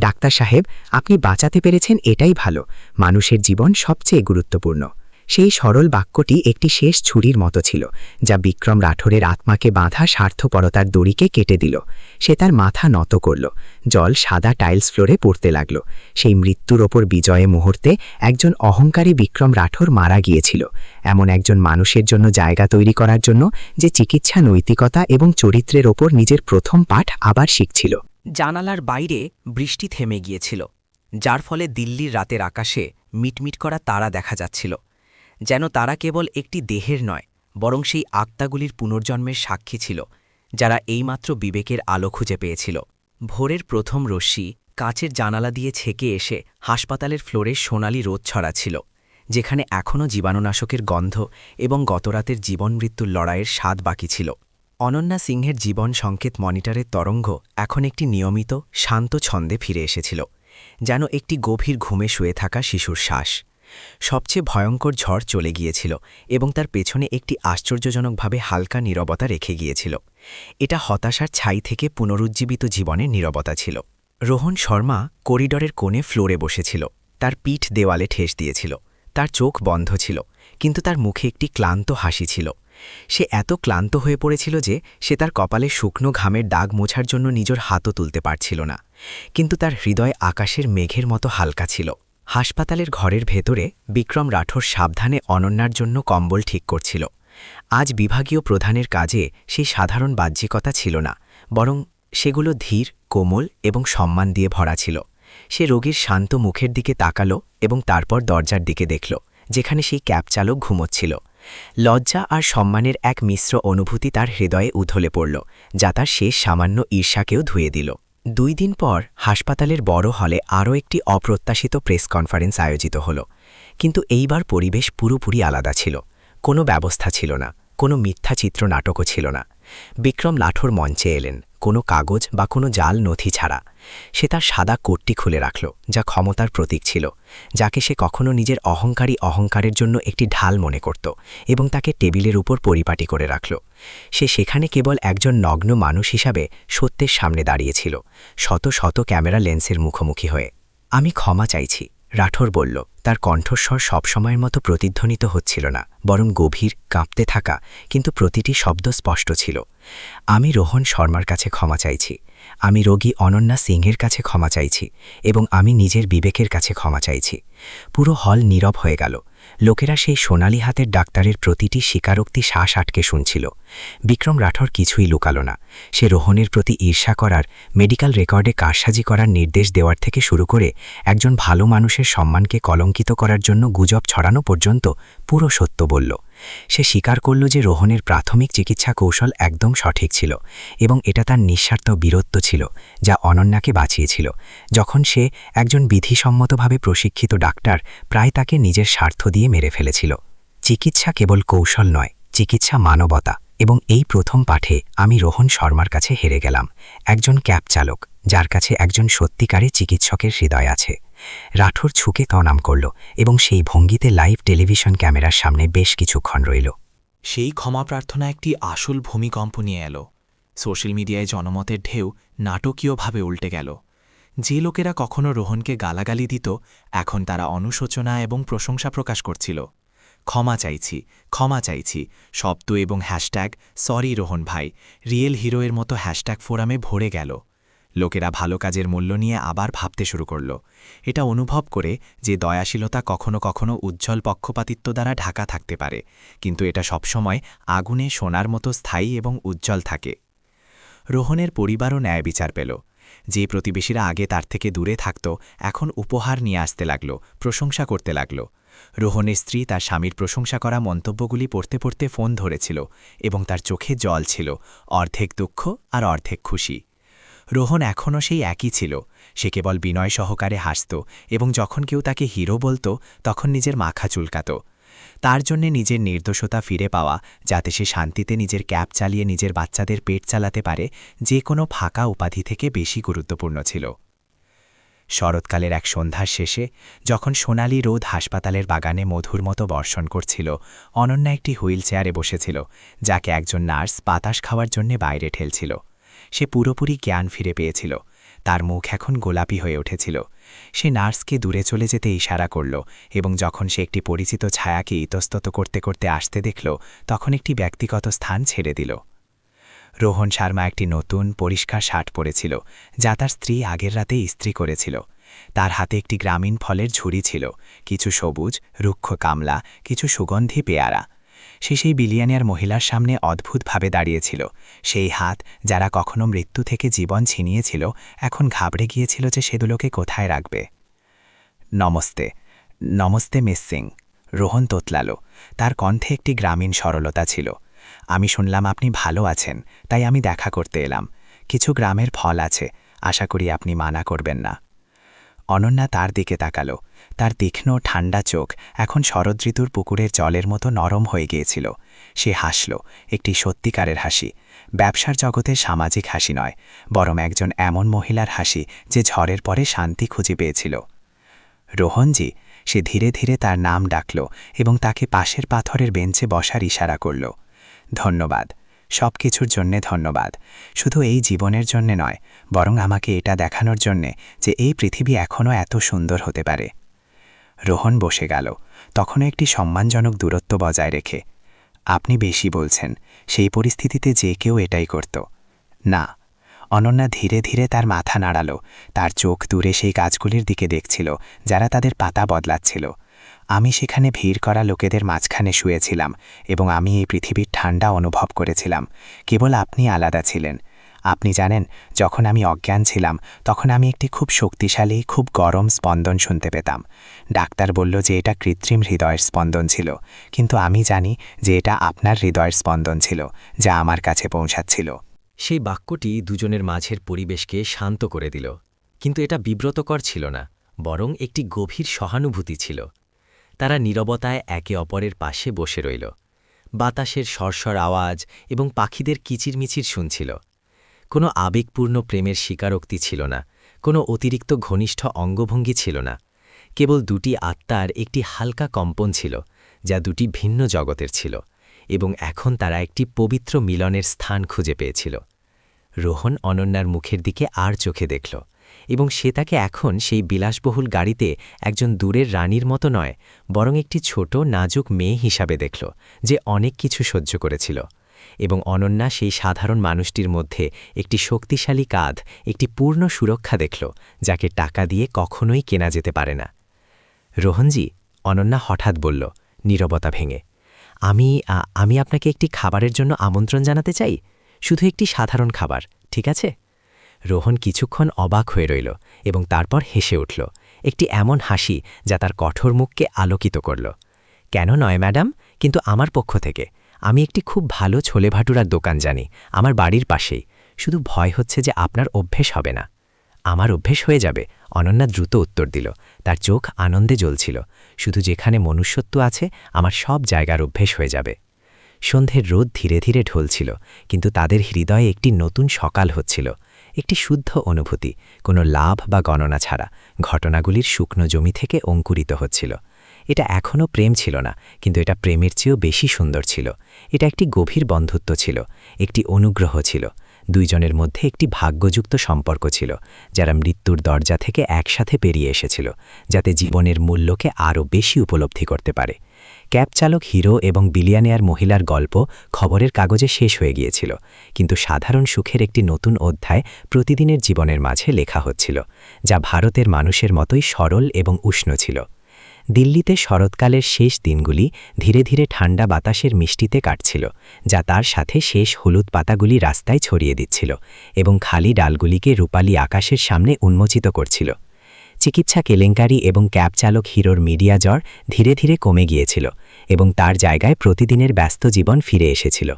ডাক্তার সাহেব, আপনি বাঁচাতে পেরেছেন, এটাই ভালো। মানুষের জীবন সবচেয়ে গুরুত্বপূর্ণ। সেই সরল বাক্যটি একটি শেষ ছুরির মতো ছিল, যা বিক্রম রাঠোরের আত্মাকে বাঁধা স্বার্থপরতার দড়িকে কেটে দিল। সে তার মাথা নত করল। জল সাদা টাইলস ফ্লোরে পড়তে লাগল। সেই মৃত্যুর ওপর বিজয়ে মুহূর্তে একজন অহংকারী বিক্রম রাঠোর মারা গিয়েছিল, এমন একজন মানুষের জন্য জায়গা তৈরি করার জন্য যে চিকিৎসা, নৈতিকতা এবং চরিত্রের ওপর নিজের প্রথম পাঠ আবার শিখছিল। জানালার বাইরে বৃষ্টি থেমে গিয়েছিল, যার ফলে দিল্লির রাতের আকাশে মিটমিট করা তারা দেখা যাচ্ছিল, যেন তারা কেবল একটি দেহের নয়, বরং সেই আত্মাগুলির পুনর্জন্মের সাক্ষী ছিল, যারা এইমাত্র বিবেকের আলো খুঁজে পেয়েছিল। ভোরের প্রথম রশ্মি কাচের জানালা দিয়ে ছেকে এসে হাসপাতালের ফ্লোরে সোনালি রোদ ছড়াচ্ছিল, যেখানে এখনও জীবাণুনাশকের গন্ধ এবং গতরাতের জীবন-মৃত্যুর লড়াইয়ের স্বাদ বাকি ছিল। অনন্যা সিংহের জীবন সংকেত মনিটরের তরঙ্গ এখন একটি নিয়মিত, শান্ত ছন্দে ফিরে এসেছিল, যেন একটি গভীর ঘুমে শুয়ে থাকা শিশুর শ্বাস। সবচেয়ে ভয়ঙ্কর ঝড় চলে গিয়েছিল এবং তার পেছনে একটি আশ্চর্যজনকভাবে হালকা নীরবতা রেখে গিয়েছিল। এটা হতাশার ছাই থেকে পুনরুজ্জীবিত জীবনের নীরবতা ছিল। রোহন শর্মা করিডরের কোণে ফ্লোরে বসেছিল। তার পিঠ দেওয়ালে ঠেস দিয়েছিল। তার চোখ বন্ধ ছিল, কিন্তু তার মুখে একটি ক্লান্ত হাসি ছিল। সে এত ক্লান্ত হয়ে পড়েছিল যে সে তার কপালে শুকনো ঘামের দাগ মোছার জন্য নিজের হাতও তুলতে পারছিল না, কিন্তু তার হৃদয় আকাশের মেঘের মতো হালকা ছিল। হাসপাতালের ঘরের ভেতরে বিক্রম রাঠোর সাবধানে অনন্যার জন্য কম্বল ঠিক করছিল। আজ বিভাগীয় প্রধানের কাজে সেই সাধারণ বাহ্যিকতা ছিল না, বরং সেগুলো ধীর, কোমল এবং সম্মান দিয়ে ভরা ছিল। সে রোগীর শান্ত মুখের দিকে তাকালো এবং তারপর দরজার দিকে দেখল, যেখানে সেই ক্যাব চালক ঘুমোচ্ছিল। লজ্জা আর সম্মানের এক মিশ্র অনুভূতি তার হৃদয়ে উথলে পড়ল, যা তার শেষ সামান্য ঈর্ষাকেও ধুয়ে দিল। 2 দিন পর হাসপাতালের বড় হলে আরও একটি অপ্রত্যাশিত প্রেস কনফারেন্স আয়োজিত হল, কিন্তু এইবার পরিবেশ পুরোপুরি আলাদা ছিল। কোনো ব্যবস্থা ছিল না, কোনো মিথ্যা চিত্রনাটকও ছিল না। বিক্রম রাঠোর মঞ্চে এলেন, কোনো কাগজ বা কোনো জাল নথি ছাড়া। সে তার সাদা কোটটি খুলে রাখল, যা ক্ষমতার প্রতীক ছিল, যাকে সে কখনো নিজের অহংকারের জন্য একটি ঢাল মনে করত, এবং তাকে টেবিলের উপর পরিপাটি করে রাখল। সে সেখানে কেবল একজন নগ্ন মানুষ হিসাবে সত্যের সামনে দাঁড়িয়েছিল, শত শত ক্যামেরা লেন্সের মুখোমুখি হয়ে। আমি ক্ষমা চাইছি, রাঠোর বলল। তার কণ্ঠস্বর সবসময়ের মতো প্রতিধ্বনিত হচ্ছিল না, বরং গভীর, কাঁপতে থাকা, কিন্তু প্রতিটি শব্দ স্পষ্ট ছিল। আমি রোহন শর্মার কাছে ক্ষমা চাইছি, আমি রোগী অনন্যা সিংহের কাছে ক্ষমা চাইছি, এবং আমি নিজের বিবেকের কাছে ক্ষমা চাইছি। পুরো হল নীরব হয়ে গেল। লোকেরা সেই সোনালি হাতের ডাক্তারের প্রতিটি স্বীকারোক্তি শ্বাস আটকে শুনছিল। বিক্রম রাঠোর কিছুই লুকালো না। সে রোহনের প্রতি ঈর্ষা করার, মেডিকেল রেকর্ডে কারসাজি করার নির্দেশ দেওয়ার থেকে শুরু করে একজন ভালো মানুষের সম্মানকে কলঙ্কিত করার জন্য গুজব ছড়ানো পর্যন্ত পুরো সত্য বলল। সে স্বীকার করল যে রোহনের প্রাথমিক চিকিৎসা কৌশল একদম সঠিক ছিল এবং এটা তার নিঃস্বার্থ বীরত্ব ছিল যা অনন্যাকে বাঁচিয়েছিল। যখন সে একজন বিধিসম্মতভাবে প্রশিক্ষিত ডাক্তার প্রায় তাকে নিজের স্বার্থ দিয়ে মেরে ফেলেছিল। চিকিৎসা কেবল কৌশল নয়, চিকিৎসা মানবতা। এবং এই প্রথম পাঠে আমি রোহন শর্মার কাছে হেরে গেলাম, একজন ক্যাব চালক যার কাছে একজন সত্যিকারে চিকিৎসকের হৃদয় আছে। রাঠোর ছুকে তনাম করল এবং সেই ভঙ্গিতে লাইভ টেলিভিশন ক্যামেরার সামনে বেশ কিছুক্ষণ রইল। সেই ক্ষমা প্রার্থনা একটি আসল ভূমিকম্প নিয়ে এলো। সোশ্যাল মিডিয়ায় জনমতের ঢেউ নাটকীয়ভাবে উল্টে গেল। যে লোকেরা কখনো রোহনকে গালাগালি দিত, এখন তারা অনুশোচনা এবং প্রশংসা প্রকাশ করছিল। ক্ষমা চাইছি, ক্ষমা চাইছি শব্দ এবং হ্যাশট্যাগ সরি রোহন ভাই, রিয়েল হিরোয়ের মতো হ্যাশট্যাগ ফোরামে ভরে গেল। লোকেরা ভালো কাজের মূল্য নিয়ে আবার ভাবতে শুরু করল। এটা অনুভব করে যে দয়াশীলতা কখনো কখনো উজ্জ্বল পক্ষপাতিত্ব দ্বারা ঢাকা থাকতে পারে, কিন্তু এটা সবসময় আগুনে সোনার মতো স্থায়ী এবং উজ্জ্বল থাকে। রোহনের পরিবারও ন্যায় বিচার পেল। যে প্রতিবেশীরা আগে তার থেকে দূরে থাকত, এখন উপহার নিয়ে আসতে লাগল, প্রশংসা করতে লাগল। রোহনের স্ত্রী তার স্বামীর প্রশংসা করা মন্তব্যগুলি পড়তে পড়তে ফোন ধরেছিল এবং তার চোখে জল ছিল, অর্ধেক দুঃখ আর অর্ধেক খুশি। রোহন এখনও সেই একই ছিল। সে কেবল বিনয় সহকারে হাসত এবং যখন কেউ তাকে হিরো বলত তখন নিজের মাথা চুলকাত। তার জন্যে নিজের নির্দোষতা ফিরে পাওয়া, যাতে সে শান্তিতে নিজের ক্যাব চালিয়ে নিজের বাচ্চাদের পেট চালাতে পারে, যে কোনো ফাঁকা উপাধি থেকে বেশি গুরুত্বপূর্ণ ছিল। শরৎকালের এক সন্ধ্যার শেষে যখন সোনালি রোদ হাসপাতালের বাগানে মধুর মতো বর্ষণ করছিল, অনন্যা একটি হুইল চেয়ারে বসেছিল, যাকে একজন নার্স বাতাস খাওয়ার জন্যে বাইরে ঠেলছিল। সে পুরোপুরি জ্ঞান ফিরে পেয়েছিল। তার মুখ এখন গোলাপি হয়ে উঠেছিল। সে নার্সকে দূরে চলে যেতে ইশারা করল এবং যখন সে একটি পরিচিত ছায়াকে ইতস্তত করতে করতে আসতে দেখল, তখন একটি ব্যক্তিগত স্থান ছেড়ে দিল। রোহন শর্মা একটি নতুন পরিষ্কার শার্ট পরেছিল, যা তার স্ত্রী আগের রাতে ইস্ত্রি করেছিল। তার হাতে একটি গ্রামীণ ফলের ঝুড়ি ছিল, কিছু সবুজ, রুক্ষ কামলা, কিছু সুগন্ধি পেয়ারা। সে সেই বিলিয়নিয়ার মহিলার সামনে অদ্ভুতভাবে দাঁড়িয়েছিল। সেই হাত, যারা কখনো মৃত্যু থেকে জীবন ছিনিয়েছিল, এখন ঘাবড়ে গিয়েছিল যে সেগুলোকে কোথায় রাখবে। নমস্তে, নমস্তে মিস সিং। রোহন তোতলালো। তার কণ্ঠে একটি গ্রামীণ সরলতা ছিল। আমি শুনলাম আপনি ভালো আছেন, তাই আমি দেখা করতে এলাম। কিছু গ্রামের ফল আছে, আশা করি আপনি মানা করবেন না। অনন্যা তার দিকে তাকালো। তার তীক্ষ্ণ ঠান্ডা চোখ এখন শরৎ ঋতুর পুকুরের জলের মতো নরম হয়ে গিয়েছিল। সে হাসল, একটি সত্যিকারের হাসি, ব্যবসার জগতে সামাজিক হাসি নয়, বরং একজন এমন মহিলার হাসি যে ঝড়ের পরে শান্তি খুঁজে পেয়েছিল। রোহনজি, সে ধীরে ধীরে তার নাম ডাকল এবং তাকে পাশের পাথরের বেঞ্চে বসার ইশারা করল। ধন্যবাদ, সব কিছুর জন্যে ধন্যবাদ। শুধু এই জীবনের জন্যে নয়, বরং আমাকে এটা দেখানোর জন্যে যে এই পৃথিবী এখনও এত সুন্দর হতে পারে। রোহন বসে গেল, তখনও একটি সম্মানজনক দূরত্ব বজায় রেখে। আপনি বেশি বলছেন, সেই পরিস্থিতিতে যে কেউ এটাই করত। না। অনন্যা ধীরে ধীরে তার মাথা নাড়াল। তার চোখ দূরে সেই গাছগুলির দিকে দেখছিল, যারা তাদের পাতা বদলাচ্ছিল। আমি সেখানে ভিড় করা লোকেদের মাঝখানে শুয়েছিলাম এবং আমি এই পৃথিবীর ঠান্ডা অনুভব করেছিলাম। কেবল আপনি আলাদা ছিলেন। আপনি জানেন, যখন আমি অজ্ঞান ছিলাম তখন আমি একটি খুব শক্তিশালী, খুব গরম স্পন্দন শুনতে পেতাম। ডাক্তার বলল যে এটা কৃত্রিম হৃদয়ের স্পন্দন ছিল, কিন্তু আমি জানি যে এটা আপনার হৃদয়ের স্পন্দন ছিল, যা আমার কাছে পৌঁছাচ্ছিল। সেই বাক্যটি দুজনের মাঝের পরিবেশকে শান্ত করে দিল, কিন্তু এটা বিব্রতকর ছিল না, বরং একটি গভীর সহানুভূতি ছিল। তারা নীরবতায় একে অপরের পাশে বসে রইল। বাতাসের সরসর আওয়াজ এবং পাখিদের কিচিরমিচির শুনছিল। কোনো আবেগপূর্ণ প্রেমের স্বীকারোক্তি ছিল না, কোনো অতিরিক্ত ঘনিষ্ঠ অঙ্গভঙ্গি ছিল না। কেবল দুটি আত্মার একটি হালকা কম্পন ছিল, যা দুটি ভিন্ন জগতের ছিল, এবং এখন তারা একটি পবিত্র মিলনের স্থান খুঁজে পেয়েছিল। রোহন অনন্যার মুখের দিকে আর চোখে দেখল, এবং সে তাকে এখন সেই বিলাসবহুল গাড়িতে একজন দূরের রানীর মতো নয়, বরং একটি ছোট নাজুক মেয়ে হিসাবে দেখল, যে অনেক কিছু সহ্য করেছিল। এবং অনন্যা সেই সাধারণ মানুষটির মধ্যে একটি শক্তিশালী কাঁধ, একটি পূর্ণ সুরক্ষা দেখল, যাকে টাকা দিয়ে কখনোই কেনা যেতে পারে না। রোহনজি, অনন্যা হঠাৎ বলল, নীরবতা ভেঙে, আমি আপনাকে একটি খাবারের জন্য আমন্ত্রণ জানাতে চাই, শুধু একটি সাধারণ খাবার, ঠিক আছে? রোহন কিছুক্ষণ অবাক হয়ে রইল এবং তারপর হেসে উঠল, একটি এমন হাসি যা তার কঠোর মুখকে আলোকিত করল। কেন নয় ম্যাডাম, কিন্তু আমার পক্ষ থেকে। আমি একটি খুব ভালো ছোলে ভাটুরার দোকান জানি, আমার বাড়ির পাশেই। শুধু ভয় হচ্ছে যে আপনার অভ্যেস হবে না। আমার অভ্যেস হয়ে যাবে, অনন্যা দ্রুত উত্তর দিল, তার চোখ আনন্দে জ্বলছিল। শুধু যেখানে মনুষ্যত্ব আছে আমার সব জায়গার অভ্যেস হয়ে যাবে। সন্ধ্যের রোদ ধীরে ধীরে ঢলছিল, কিন্তু তাদের হৃদয়ে একটি নতুন সকাল হচ্ছিল, একটি শুদ্ধ অনুভূতি, কোনো লাভ বা গণনা ছাড়া ঘটনাগুলির শুকনো জমি থেকে অঙ্কুরিত হচ্ছিল। এটা এখনও প্রেম ছিল না, কিন্তু এটা প্রেমের চেয়েও বেশি সুন্দর ছিল। এটা একটি গভীর বন্ধুত্ব ছিল, একটি অনুগ্রহ ছিল। দুইজনের মধ্যে একটি ভাগ্যযুক্ত সম্পর্ক ছিল, যারা মৃত্যুর দরজা থেকে একসাথে পেরিয়ে এসেছিল, যাতে জীবনের মূল্যকে আরও বেশি উপলব্ধি করতে পারে। ক্যাব চালক হিরো এবং বিলিয়নিয়ার মহিলার গল্প খবরের কাগজে শেষ হয়ে গিয়েছিল, কিন্তু সাধারণ সুখের একটি নতুন অধ্যায় প্রতিদিনের জীবনের মাঝে লেখা হচ্ছিল, যা ভারতের মানুষের মতোই সরল এবং উষ্ণ ছিল। দিল্লিতে শরৎকালের শেষ দিনগুলি ধীরে ধীরে ঠান্ডা বাতাসের মিষ্টিতে কাটছিল, যা তার সাথে শেষ হলুদ পাতাগুলি রাস্তায় ছড়িয়ে দিচ্ছিল এবং খালি ডালগুলিকে রূপালী আকাশের সামনে উন্মোচিত করছিল। চিকিৎসা কেলেঙ্কারি এবং ক্যাব চালক হিরোর মিডিয়া জ্বর ধীরে ধীরে কমে গিয়েছিল এবং তার জায়গায় প্রতিদিনের ব্যস্ত জীবন ফিরে এসেছিল।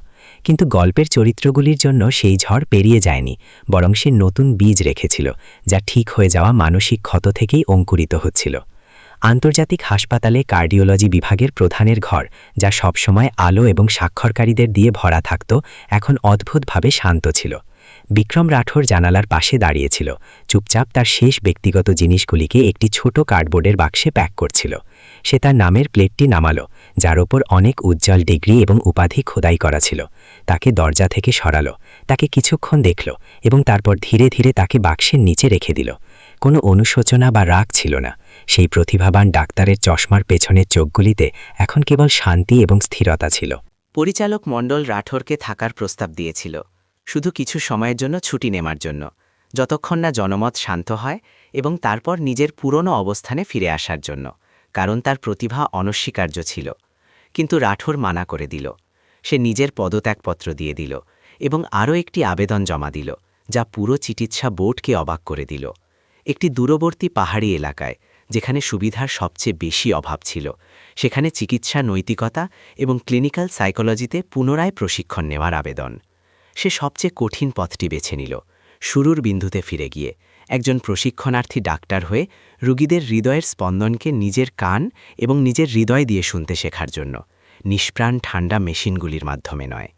কিন্তু গল্পের চরিত্রগুলির জন্য সেই ঝড় পেরিয়ে যায়নি, বরং সে নতুন বীজ রেখেছিল, যা ঠিক হয়ে যাওয়া মানসিক ক্ষত থেকেই অঙ্কুরিত হচ্ছিল। আন্তর্জাতিক হাসপাতালে কার্ডিওলজি বিভাগের প্রধানের ঘর, যা সবসময় আলো এবং স্বাক্ষরকারীদের দিয়ে ভরা থাকত, এখন অদ্ভুতভাবে শান্ত ছিল। বিক্রম রাঠোর জানালার পাশে দাঁড়িয়েছিল, চুপচাপ তার শেষ ব্যক্তিগত জিনিসগুলিকে একটি ছোট কার্ডবোর্ডের বাক্সে প্যাক করছিল। সে তার নামের প্লেটটি নামালো, যার ওপর অনেক উজ্জ্বল ডিগ্রি এবং উপাধি খোদাই করা ছিল। তাকে দরজা থেকে সরালো, তাকে কিছুক্ষণ দেখল এবং তারপর ধীরে ধীরে তাকে বাক্সের নিচে রেখে দিল। কোনো অনুশোচনা বা রাগ ছিল না। সেই প্রতিভাবান ডাক্তারের চশমার পেছনের চোখগুলিতে এখন কেবল শান্তি এবং স্থিরতা ছিল। পরিচালক মণ্ডল রাঠোরকে থাকার প্রস্তাব দিয়েছিল, শুধু কিছু সময়ের জন্য ছুটি নেওয়ার জন্য, যতক্ষণ না জনমত শান্ত হয়, এবং তারপর নিজের পুরনো অবস্থানে ফিরে আসার জন্য, কারণ তার প্রতিভা অনস্বীকার্য ছিল। কিন্তু রাঠোর মানা করে দিল। সে নিজের পদত্যাগপত্র দিয়ে দিল এবং আরও একটি আবেদন জমা দিল, যা পুরো চিকিৎসা বোর্ডকে অবাক করে দিল। একটি দূরবর্তী পাহাড়ি এলাকায়, যেখানে সুবিধার সবচেয়ে বেশি অভাব ছিল, সেখানে চিকিৎসা নৈতিকতা এবং ক্লিনিক্যাল সাইকোলজিতে পুনরায় প্রশিক্ষণ নেওয়ার আবেদন। সে সবচেয়ে কঠিন পথটি বেছে নিল, শুরুর বিন্দুতে ফিরে গিয়ে একজন প্রশিক্ষণার্থী ডাক্তার হয়ে রোগীদের হৃদয়ের স্পন্দনকে নিজের কান এবং নিজের হৃদয় দিয়ে শুনতে শেখার জন্য, নিষ্প্রাণ ঠান্ডা মেশিনগুলির মাধ্যমে নয়।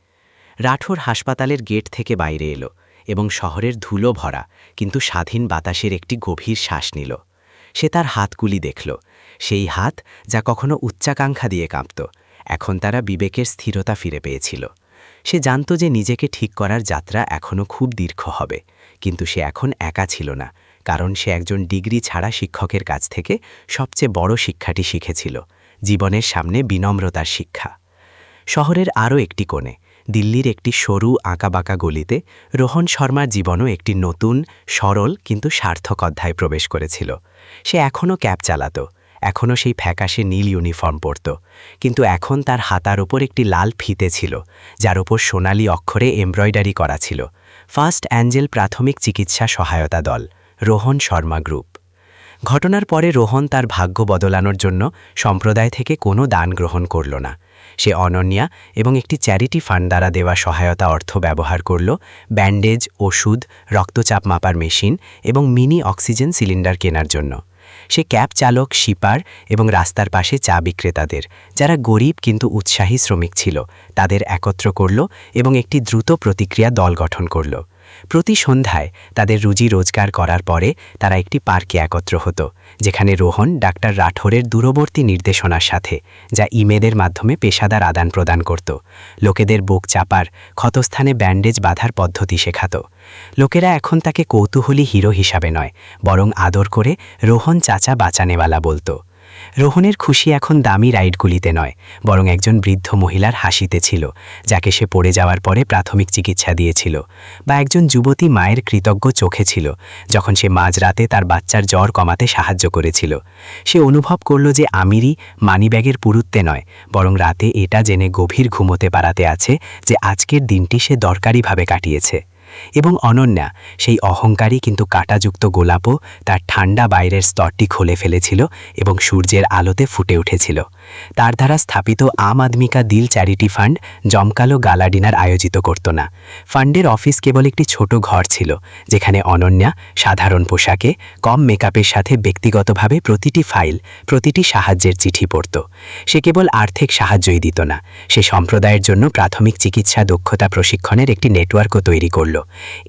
রাঠোর হাসপাতালের গেট থেকে বাইরে এলো এবং শহরের ধুলো ভরা কিন্তু স্বাধীন বাতাসের একটি গভীর শ্বাস নিল। সে তার হাতগুলি দেখল, সেই হাত যা কখনো উচ্চাকাঙ্ক্ষা দিয়ে কাঁপত, এখন তারা বিবেকের স্থিরতা ফিরে পেয়েছিল। সে জানত যে নিজেকে ঠিক করার যাত্রা এখনও খুব দীর্ঘ হবে, কিন্তু সে এখন একা ছিল না, কারণ সে একজন ডিগ্রি ছাড়া শিক্ষকের কাছ থেকে সবচেয়ে বড় শিক্ষাটি শিখেছিল, জীবনের সামনে বিনম্রতার শিক্ষা। শহরের আরও একটি কোণে, দিল্লির একটি সরু আঁকাবাঁকা গলিতে, রোহন শর্মার জীবনও একটি নতুন, সরল কিন্তু সার্থক অধ্যায় প্রবেশ করেছিল। সে এখনও ক্যাব চালাত, এখনও সেই ফ্যাকাশে নীল ইউনিফর্ম পরত, কিন্তু এখন তার হাতার ওপর একটি লাল ফিতে ছিল, যার ওপর সোনালি অক্ষরে এমব্রয়ডারি করা ছিল, ফার্স্ট অ্যাঞ্জেল প্রাথমিক চিকিৎসা সহায়তা দল, রোহন শর্মা গ্রুপ। ঘটনার পরে রোহন তার ভাগ্য বদলানোর জন্য সম্প্রদায় থেকে কোনো দান গ্রহণ করল না। সে অনন্যা এবং একটি চ্যারিটি ফান্ড দ্বারা দেওয়া সহায়তা অর্থ ব্যবহার করল ব্যান্ডেজ, ওষুধ, রক্তচাপ মাপার মেশিন এবং মিনি অক্সিজেন সিলিন্ডার কেনার জন্য। সে ক্যাব চালক, শিপার এবং রাস্তার পাশে চা বিক্রেতাদের, যারা গরিব কিন্তু উৎসাহী শ্রমিক ছিল, তাদের একত্র করল এবং একটি দ্রুত প্রতিক্রিয়া দল গঠন করল। প্রতি সন্ধ্যায় তাদের রুজি রোজগার করার পরে তারা একটি পার্কে একত্র হতো, যেখানে রোহন ডাক্তার রাঠোরের দূরবর্তী নির্দেশনার সাথে, যা ইমেলের মাধ্যমে পেশাদার আদান প্রদান করত, লোকেদের বুক চাপার, ক্ষতস্থানে ব্যান্ডেজ বাঁধার পদ্ধতি শেখাত। লোকেরা এখন তাকে কৌতূহলী হিরো হিসাবে নয়, বরং আদর করে রোহন চাচা বাঁচানেওয়ালা বলত। রোহনের খুশি এখন দামি রাইডগুলিতে নয়, বরং একজন বৃদ্ধ মহিলার হাসিতে ছিল, যাকে সে পড়ে যাওয়ার পরে প্রাথমিক চিকিৎসা দিয়েছিল, বা একজন যুবতী মায়ের কৃতজ্ঞ চোখে ছিল যখন সে মাঝরাতে তার বাচ্চার জ্বর কমাতে সাহায্য করেছিল। সে অনুভব করল যে আমিরই মানিব্যাগের পুরুত্বে নয়, বরং রাতে এটা জেনে গভীর ঘুমোতে পারাতে আছে যে আজকের দিনটি সে দরকারিভাবে কাটিয়েছে। এবং অনন্যা, সেই অহংকারী কিন্তু কাঁটাযুক্ত গোলাপও তার ঠান্ডা বাইরের স্তরটি খুলে ফেলেছিল এবং সূর্যের আলোতে ফুটে উঠেছিল। তার দ্বারা স্থাপিত আম আদমি কা দিল চ্যারিটি ফান্ড জমকালো গালা ডিনার আয়োজিত করত না। ফান্ডের অফিস কেবল একটি ছোট ঘর ছিল, যেখানে অনন্যা সাধারণ পোশাকে, কম মেকআপের সাথে ব্যক্তিগতভাবে প্রতিটি ফাইল, প্রতিটি সাহায্যের চিঠি পড়ত। সে কেবল আর্থিক সাহায্যই দিত না, সে সম্প্রদায়ের জন্য প্রাথমিক চিকিৎসা দক্ষতা প্রশিক্ষণের একটি নেটওয়ার্কও তৈরি করল,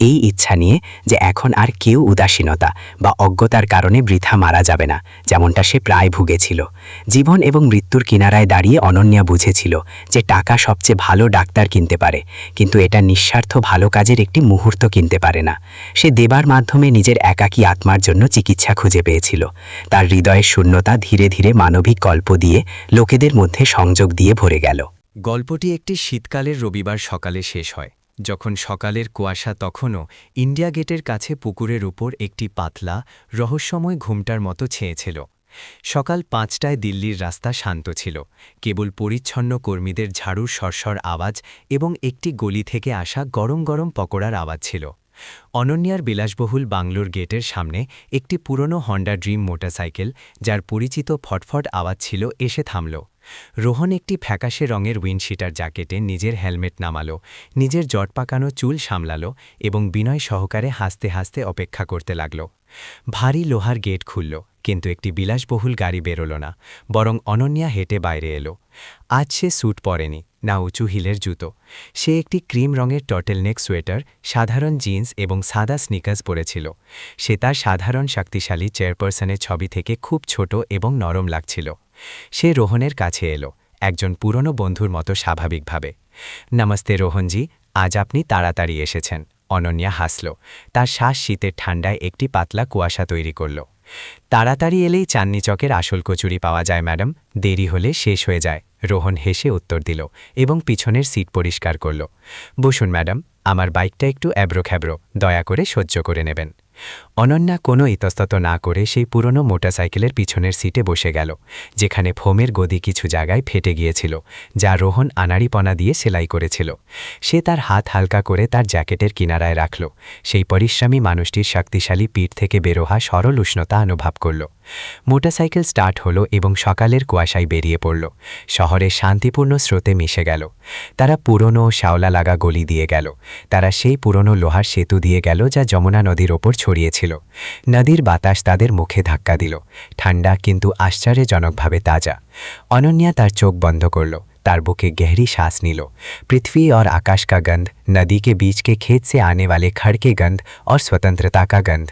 এই ইচ্ছা নিয়ে যে এখন আর কেউ উদাসীনতা বা অজ্ঞতার কারণে বৃথা মারা যাবে না, যেমনটা সে প্রায় ভুগেছিল। জীবন এবং মৃত্যুর কিনারায় দাঁড়িয়ে অনন্যা বুঝেছিল যে টাকা সবচেয়ে ভালো ডাক্তার কিনতে পারে, কিন্তু এটা নিঃস্বার্থ ভালো কাজের একটি মুহূর্ত কিনতে পারে না। সে দেবার মাধ্যমে নিজের একাকী আত্মার জন্য চিকিৎসা খুঁজে পেয়েছিল। তার হৃদয়ের শূন্যতা ধীরে ধীরে মানবিক গল্প দিয়ে লোকেদের মধ্যে সংযোগ দিয়ে ভরে গেল। গল্পটি একটি শীতকালের রবিবার সকালে শেষ হয়, যখন সকালের কুয়াশা তখনও ইন্ডিয়া গেটের কাছে পুকুরের উপর একটি পাতলা, রহস্যময় ঘুমটার মতো ছেয়েছিল। সকাল ৫টায় দিল্লির রাস্তা শান্ত ছিল, কেবল পরিচ্ছন্ন কর্মীদের ঝাড়ুর সরসর আওয়াজ এবং একটি গলি থেকে আসা গরম গরম পকোড়ার আওয়াজ ছিল। অনন্যার বিলাসবহুল বাংলোর গেটের সামনে একটি পুরনো হন্ডা ড্রিম মোটরসাইকেল, যার পরিচিত ফটফট আওয়াজ ছিল, এসে থামল। রোহন একটি ফ্যাকাশে রঙের উইন্ডশিটার জ্যাকেটে নিজের হেলমেট নামালো, নিজের জটপাকানো চুল সামলালো এবং বিনয় সহকারে হাসতে হাসতে অপেক্ষা করতে লাগল। ভারী লোহার গেট খুলল, কিন্তু একটি বিলাসবহুল গাড়ি বেরোল না, বরং অনন্যা হেঁটে বাইরে এলো। আজ সে স্যুট পরেনি, না উঁচু হিলের জুতো। সে একটি ক্রিম রঙের টর্টেলনেক সোয়েটার, সাধারণ জিন্স এবং সাদা স্নিকার্স পরেছিল। সে তার সাধারণ শক্তিশালী চেয়ারপারসনের ছবি থেকে খুব ছোট এবং নরম লাগছিল। সে রোহনের কাছে এলো, একজন পুরনো বন্ধুর মতো স্বাভাবিকভাবে। নমস্তে রোহনজি, আজ আপনি তাড়াতাড়ি এসেছেন। অনন্যা হাসল, তার শ্বাস শীতের ঠান্ডায় একটি পাতলা কুয়াশা তৈরি করল। তাড়াতাড়ি এলেই চাঁদনি চকের আসল কচুরি পাওয়া যায় ম্যাডাম, দেরি হলে শেষ হয়ে যায়। রোহন হেসে উত্তর দিল এবং পিছনের সিট পরিষ্কার করল। বসুন ম্যাডাম, আমার বাইকটা একটু অ্যাব্রোখ্যাব্রো, দয়া করে সহ্য করে নেবেন। অনন্যা কোনো ইতস্তত না করে সেই পুরনো মোটরসাইকেলের পিছনের সিটে বসে গেল, যেখানে ফোমের গদি কিছু জায়গায় ফেটে গিয়েছিল, যা রোহন আনাড়িপনা দিয়ে সেলাই করেছিল। সে তার হাত হালকা করে তার জ্যাকেটের কিনারায় রাখল, সেই পরিশ্রমী মানুষটির শক্তিশালী পিঠ থেকে বেরোহা সরল উষ্ণতা অনুভব করল। মোটরসাইকেল স্টার্ট হলো এবং সকালের কুয়াশায় বেরিয়ে পড়ল, শহরের শান্তিপূর্ণ স্রোতে মিশে গেল। তারা পুরনো শ্যাওলা লাগা গলি দিয়ে গেল, তারা সেই পুরনো লোহার সেতু দিয়ে গেল যা যমুনা নদীর ওপর ছড়িয়েছিল। নদীর বাতাস তাদের মুখে ধাক্কা দিল, ঠান্ডা কিন্তু আশ্চর্যজনকভাবে তাজা। অনন্যা তার চোখ বন্ধ করল, तार बुके गहरी सांस नीलो। पृथ्वी और आकाश का गंध, नदी के बीच के खेत से आने वाले खड़ के गंध और स्वतंत्रता का गंध।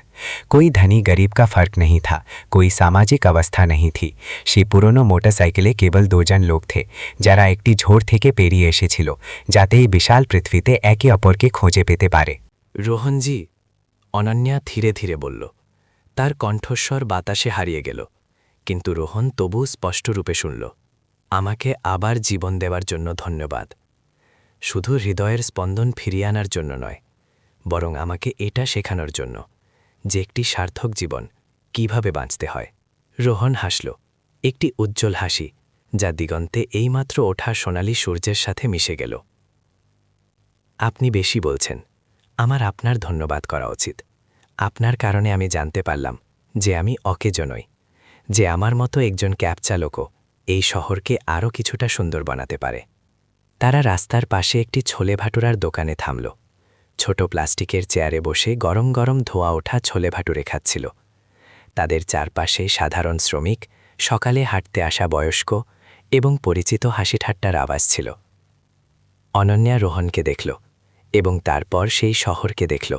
कोई धनी गरीब का फर्क नहीं था, कोई सामाजिक अवस्था नहीं थी। সেই পুরনো মোটরসাইকেলে কেবল দুজন লোক थे, যারা একটি ঝড় থেকে পেরিয়ে এসেছিল, যাতে এই বিশাল পৃথিবীতে একে অপরকে খুঁজে পেতে পারে। রোহনজি, অনন্যা ধীরে ধীরে বলল। তার কণ্ঠস্বর বাতাসে হারিয়ে গেল, কিন্তু রোহন তবু স্পষ্টরূপে শুনল। আমাকে আবার জীবন দেওয়ার জন্য ধন্যবাদ। শুধু হৃদয়ের স্পন্দন ফিরিয়ে আনার জন্য নয়, বরং আমাকে এটা শেখানোর জন্য যে একটি সার্থক জীবন কিভাবে বাঁচতে হয়। রোহন হাসল, একটি উজ্জ্বল হাসি যা দিগন্তে এইমাত্র ওঠা সোনালি সূর্যের সাথে মিশে গেল। আপনি বেশি বলছেন, আমার আপনার ধন্যবাদ করা উচিত। আপনার কারণে আমি জানতে পারলাম যে আমি অকেজ নই, যে আমার মতো একজন ক্যাব চালকও এই শহরকে আরও কিছুটা সুন্দর বানাতে পারে। তারা রাস্তার পাশে একটি ছোলে ভাটুরার দোকানে থামল। ছোট প্লাস্টিকের চেয়ারে বসে গরম গরম ধোয়া ওঠা ছোলে ভাটুরে খাচ্ছিল। তাদের চারপাশে সাধারণ শ্রমিক, সকালে হাঁটতে আসা বয়স্ক এবং পরিচিত হাসি ঠাট্টার আওয়াজ ছিল। অনন্যা রোহনকে দেখল এবং তারপর সেই শহরকে দেখল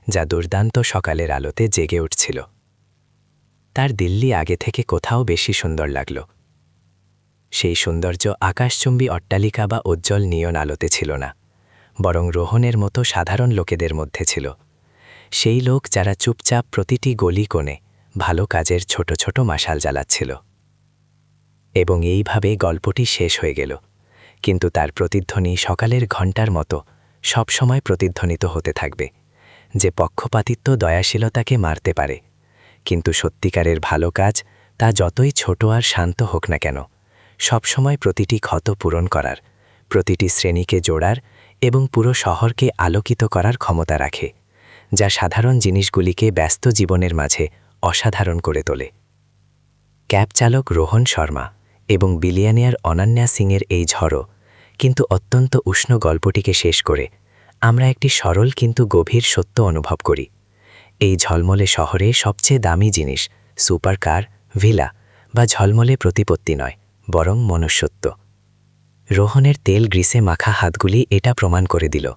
যা দুর্দান্ত সকালের আলোতে জেগে উঠছিল। তার দিল্লি আগে থেকে কোথাও বেশি সুন্দর লাগল। সেই সৌন্দর্য আকাশচুম্বী অট্টালিকা বা উজ্জ্বল নিয়ন আলোতে ছিল না, বরং রোহনের মতো সাধারণ লোকেদের মধ্যে ছিল। সেই লোক যারা চুপচাপ প্রতিটি গলি কোণে ভালো কাজের ছোট ছোট মাশাল জ্বালাচ্ছিল। এবং এইভাবে গল্পটি শেষ হয়ে গেল। কিন্তু তার প্রতিধ্বনি সকালের ঘণ্টার মতো সবসময় প্রতিধ্বনিত হতে থাকবে, যে পক্ষপাতিত্ব দয়াশীলতাকে মারতে পারে, কিন্তু সত্যিকারের ভালো কাজ, তা যতই ছোট আর শান্ত হোক না কেন, সবসময় প্রতিটি ক্ষত পূরণ করার, প্রতিটি শ্রেণীকে জোড়ার এবং পুরো শহরকে আলোকিত করার ক্ষমতা রাখে, যা সাধারণ জিনিসগুলিকে ব্যস্ত জীবনের মাঝে অসাধারণ করে তোলে। ক্যাব চালক রোহন শর্মা এবং বিলিয়নিয়ার অনন্যা সিংয়ের এই ঝড়ো কিন্তু অত্যন্ত উষ্ণ গল্পটিকে শেষ করে আমরা একটি সরল কিন্তু গভীর সত্য অনুভব করি। এই ঝলমলে শহরে সবচেয়ে দামি জিনিস সুপার কার, ভিলা বা ঝলমলে প্রতিপত্তি নয়, বরং মনুষ্যত্ব। রোহনের তেল গ্রিসে মাখা হাতগুলি এটা প্রমাণ করে দিল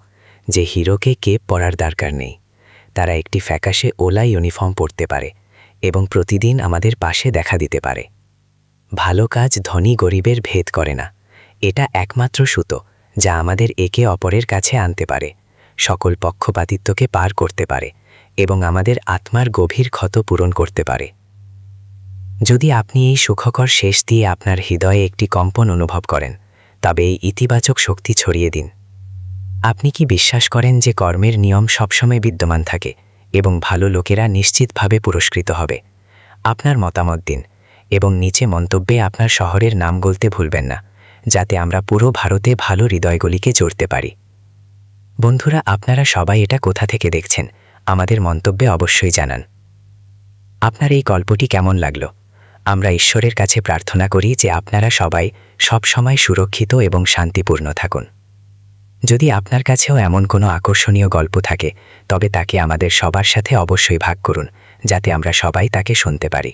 যে হিরোকে কেপ পরার দরকার নেই। তারা একটি ফ্যাকাশে ওলা ইউনিফর্ম পরতে পারে এবং প্রতিদিন আমাদের পাশে দেখা দিতে পারে। ভালো কাজ ধনী গরিবের ভেদ করে না। এটা একমাত্র সুতো যা আমাদের একে অপরের কাছে আনতে পারে, সকল পক্ষপাতিত্বকে পার করতে পারে এবং আমাদের আত্মার গভীর ক্ষত পূরণ করতে পারে। যদি আপনি এই সুখকর শেষ দিয়ে আপনার হৃদয়ে একটি কম্পন অনুভব করেন, তবে এই ইতিবাচক শক্তি ছড়িয়ে দিন। আপনি কি বিশ্বাস করেন যে কর্মের নিয়ম সবসময় বিদ্যমান থাকে এবং ভালো লোকেরা নিশ্চিতভাবে পুরস্কৃত হবে? আপনার মতামত দিন এবং নিচে মন্তব্যে আপনার শহরের নাম বলতে ভুলবেন না, যাতে আমরা পুরো ভারতে ভালো হৃদয়গুলিকে জড়তে পারি। বন্ধুরা, আপনারা সবাই এটা কোথা থেকে দেখছেন আমাদের মন্তব্যে অবশ্যই জানান। আপনার এই গল্পটি কেমন লাগলো? আমরা ঈশ্বরের কাছে প্রার্থনা করি যে আপনারা সবাই সবসময় সুরক্ষিত এবং শান্তিপূর্ণ থাকুন। যদি আপনার কাছেও এমন কোনো আকর্ষণীয় গল্প থাকে, তবে তাকে আমাদের সবার সাথে অবশ্যই ভাগ করুন, যাতে আমরা সবাই তাকে শুনতে পারি।